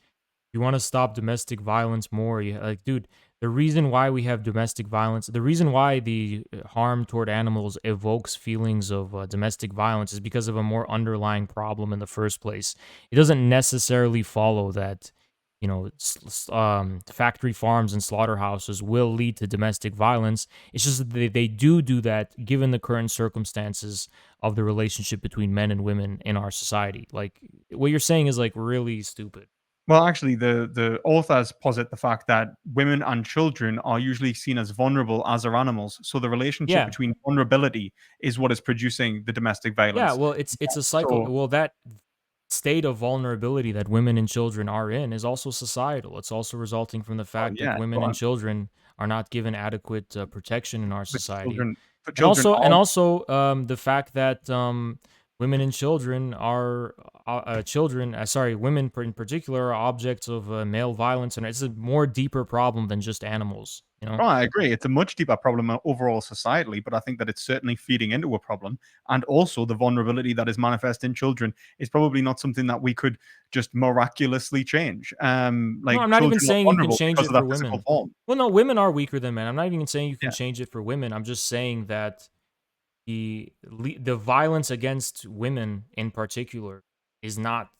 you want to stop domestic violence more, dude, the reason why we have domestic violence, the reason why the harm toward animals evokes feelings of domestic violence is because of a more underlying problem in the first place. It doesn't necessarily follow that, factory farms and slaughterhouses will lead to domestic violence. It's just that they do that given the current circumstances of the relationship between men and women in our society. Like, what you're saying is like really stupid. Well, actually, the authors posit the fact that women and children are usually seen as vulnerable as are animals. So the relationship between vulnerability is what is producing the domestic violence. Yeah, well, it's a cycle. Well, that state of vulnerability that women and children are in is also societal. It's also resulting from the fact that women and children are not given adequate protection in our society. for And children also the fact that women and children are women in particular are objects of male violence, and it's a more deeper problem than just animals. You know. Oh, I agree. It's a much deeper problem overall societally, but I think that it's certainly feeding into a problem. And also, the vulnerability that is manifest in children is probably not something that we could just miraculously change. No, Like I'm not even children are saying you can vulnerable change because it of for that physical women. form. Well, no, women are weaker than men. I'm not even saying you can Yeah, change it for women. I'm just saying that the violence against women in particular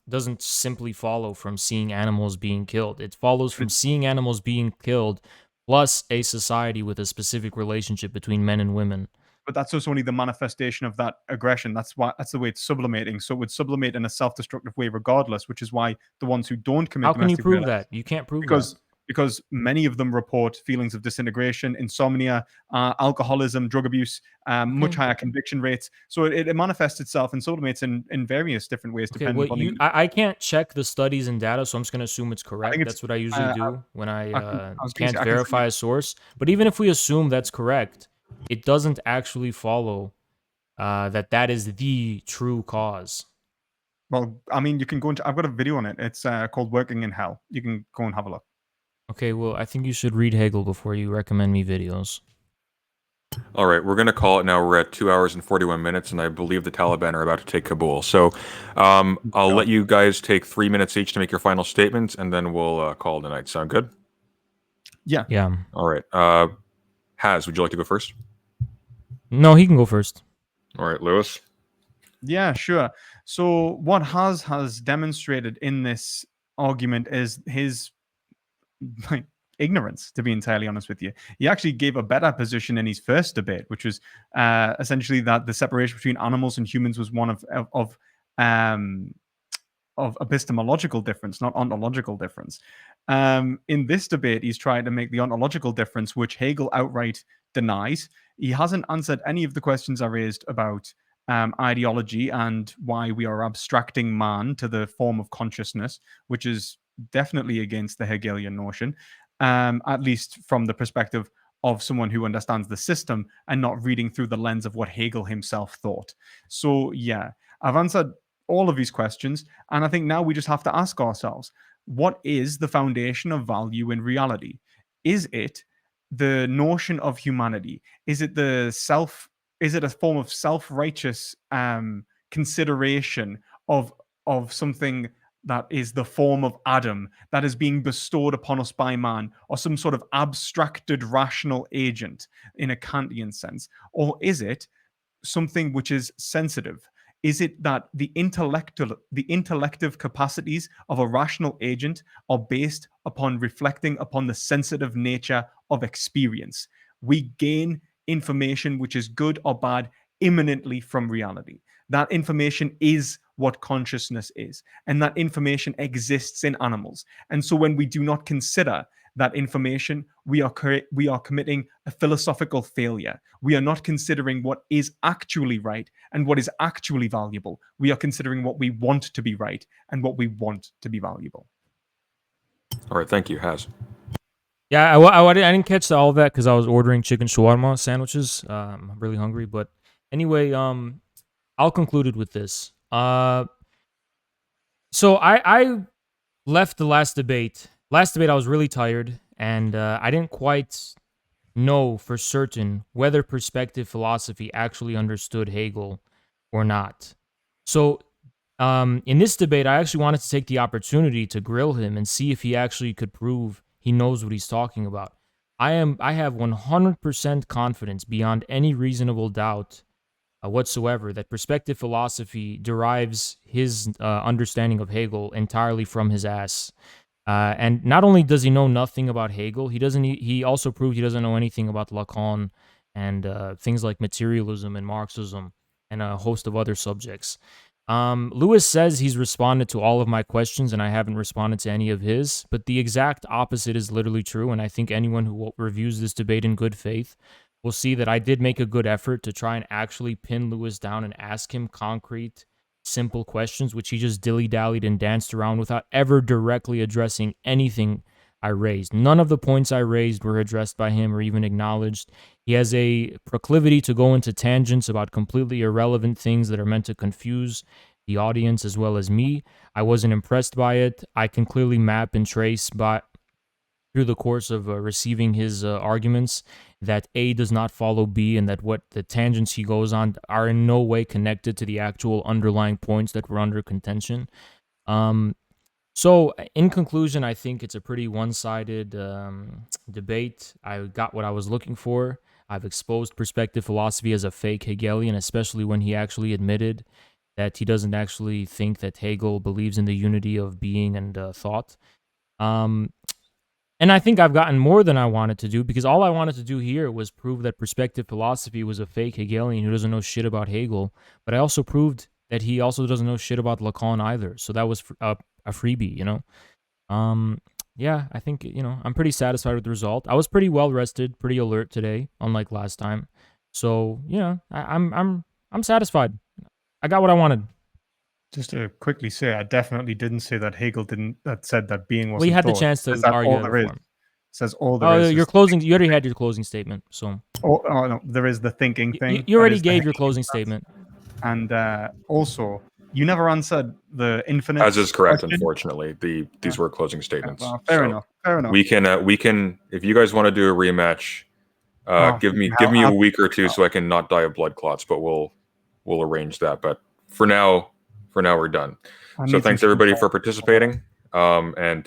doesn't simply follow from seeing animals being killed. It follows but, from seeing animals being killed plus a society with a specific relationship between men and women. but that's also only the manifestation of that aggression. That's the way it's sublimating. So it would sublimate in a self-destructive way, regardless. Which is why the ones who don't commit How can you domestic prove violence, that? You can't prove that. because many of them report feelings of disintegration, insomnia, alcoholism, drug abuse, much Okay. higher conviction rates. So it manifests itself and sublimates in various different ways, Okay, depending well, upon the. I can't check the studies and data, so I'm just going to assume it's I think correct. it's. That's what I usually Uh, do when I was going to can't say I can send you. verify a source. But even if we assume that's correct, it doesn't actually follow that is the true cause. Well, I mean, you can go into. I've got a video on it. It's called "Working in Hell." You can go and have a look. Okay, well, I think you should read Hegel before you recommend me videos. All right, we're going to call it now. We're at 2 hours and 41 minutes, and I believe the Taliban are about to take Kabul. So I'll let you guys take 3 minutes each to make your final statements, and then we'll call it a night. Sound good? Yeah. Yeah. All right. Haz, would you like to go first? No, he can go first. All right, Lewis. Yeah, sure. So what has demonstrated in this argument is his like ignorance, to be entirely honest with you. He actually gave a better position in his first debate, which was essentially that the separation between animals and humans was one um, of epistemological difference, not ontological difference. In this debate, he's trying to make the ontological difference, which Hegel outright denies. He hasn't answered any of the questions I raised about ideology and why we are abstracting man to the form of consciousness, which is definitely against the Hegelian notion, at least from the perspective of someone who understands the system and not reading through the lens of what Hegel himself thought. So, yeah, I've answered all of these questions. And I think now we just have to ask ourselves, what is the foundation of value in reality? Is it the notion of humanity? Is it a form of self-righteous consideration of something that is the form of Adam that is being bestowed upon us by man, or some sort of abstracted rational agent in a Kantian sense? Or is it something which is sensitive? Is it that the intellective capacities of a rational agent are based upon reflecting upon the sensitive nature of experience? We gain information which is good or bad imminently from reality. That information is what consciousness is, and that information exists in animals. And so when we do not consider that information, we are committing a philosophical failure. We are not considering what is actually right and what is actually valuable. We are considering what we want to be right and what we want to be valuable. All right, thank you, Haz. Yeah, I didn't catch all of that because I was ordering chicken shawarma sandwiches. I'm really hungry, but anyway, I'll conclude it with this. So I left the last debate. Last debate, I was really tired, and I didn't quite know for certain whether perspective philosophy actually understood Hegel or not. So, in this debate, I actually wanted to take the opportunity to grill him and see if he actually could prove he knows what he's talking about. I have 100% confidence beyond any reasonable doubt whatsoever that perspective philosophy derives his understanding of Hegel entirely from his ass. And not only does he know nothing about Hegel, he also proved he doesn't know anything about Lacan and things like materialism and Marxism and a host of other subjects. Lewis says he's responded to all of my questions and I haven't responded to any of his, but the exact opposite is literally true. And I think anyone who reviews this debate in good faith will see that I did make a good effort to try and actually pin Lewis down and ask him concrete, simple questions, which he just dilly-dallied and danced around without ever directly addressing anything I raised. None of the points I raised were addressed by him or even acknowledged. He has a proclivity to go into tangents about completely irrelevant things that are meant to confuse the audience as well as me. I wasn't impressed by it. I can clearly map and trace through the course of receiving his arguments that A does not follow B, and that what the tangents he goes on are in no way connected to the actual underlying points that were under contention. So in conclusion, I think it's a pretty one-sided debate. I got what I was looking for. I've exposed perspective philosophy as a fake Hegelian, especially when he actually admitted that he doesn't actually think that Hegel believes in the unity of being and thought. And I think I've gotten more than I wanted to do, because all I wanted to do here was prove that perspective philosophy was a fake Hegelian who doesn't know shit about Hegel. But I also proved that he also doesn't know shit about Lacan either. So that was a freebie, you know? Yeah, I think, you know, I'm pretty satisfied with the result. I was pretty well rested, pretty alert today, unlike last time. So, yeah, I'm satisfied. I got what I wanted. Just to quickly say, I definitely didn't say that Hegel said that being wasn't Well, you had the thought. chance to Says that argue all that there is. before. Says all there is. Your closing. You already had your closing statement. So. Oh no, there is the thinking thing. You already gave your closing statement. And also, you never answered the infinite. As is correct, question. Unfortunately, these were closing statements. Well, fair enough. Fair enough. We can if you guys want to do a rematch, give me a week or two so I can not die of blood clots. But we'll arrange that. But for now we're done. So thanks everybody for participating. And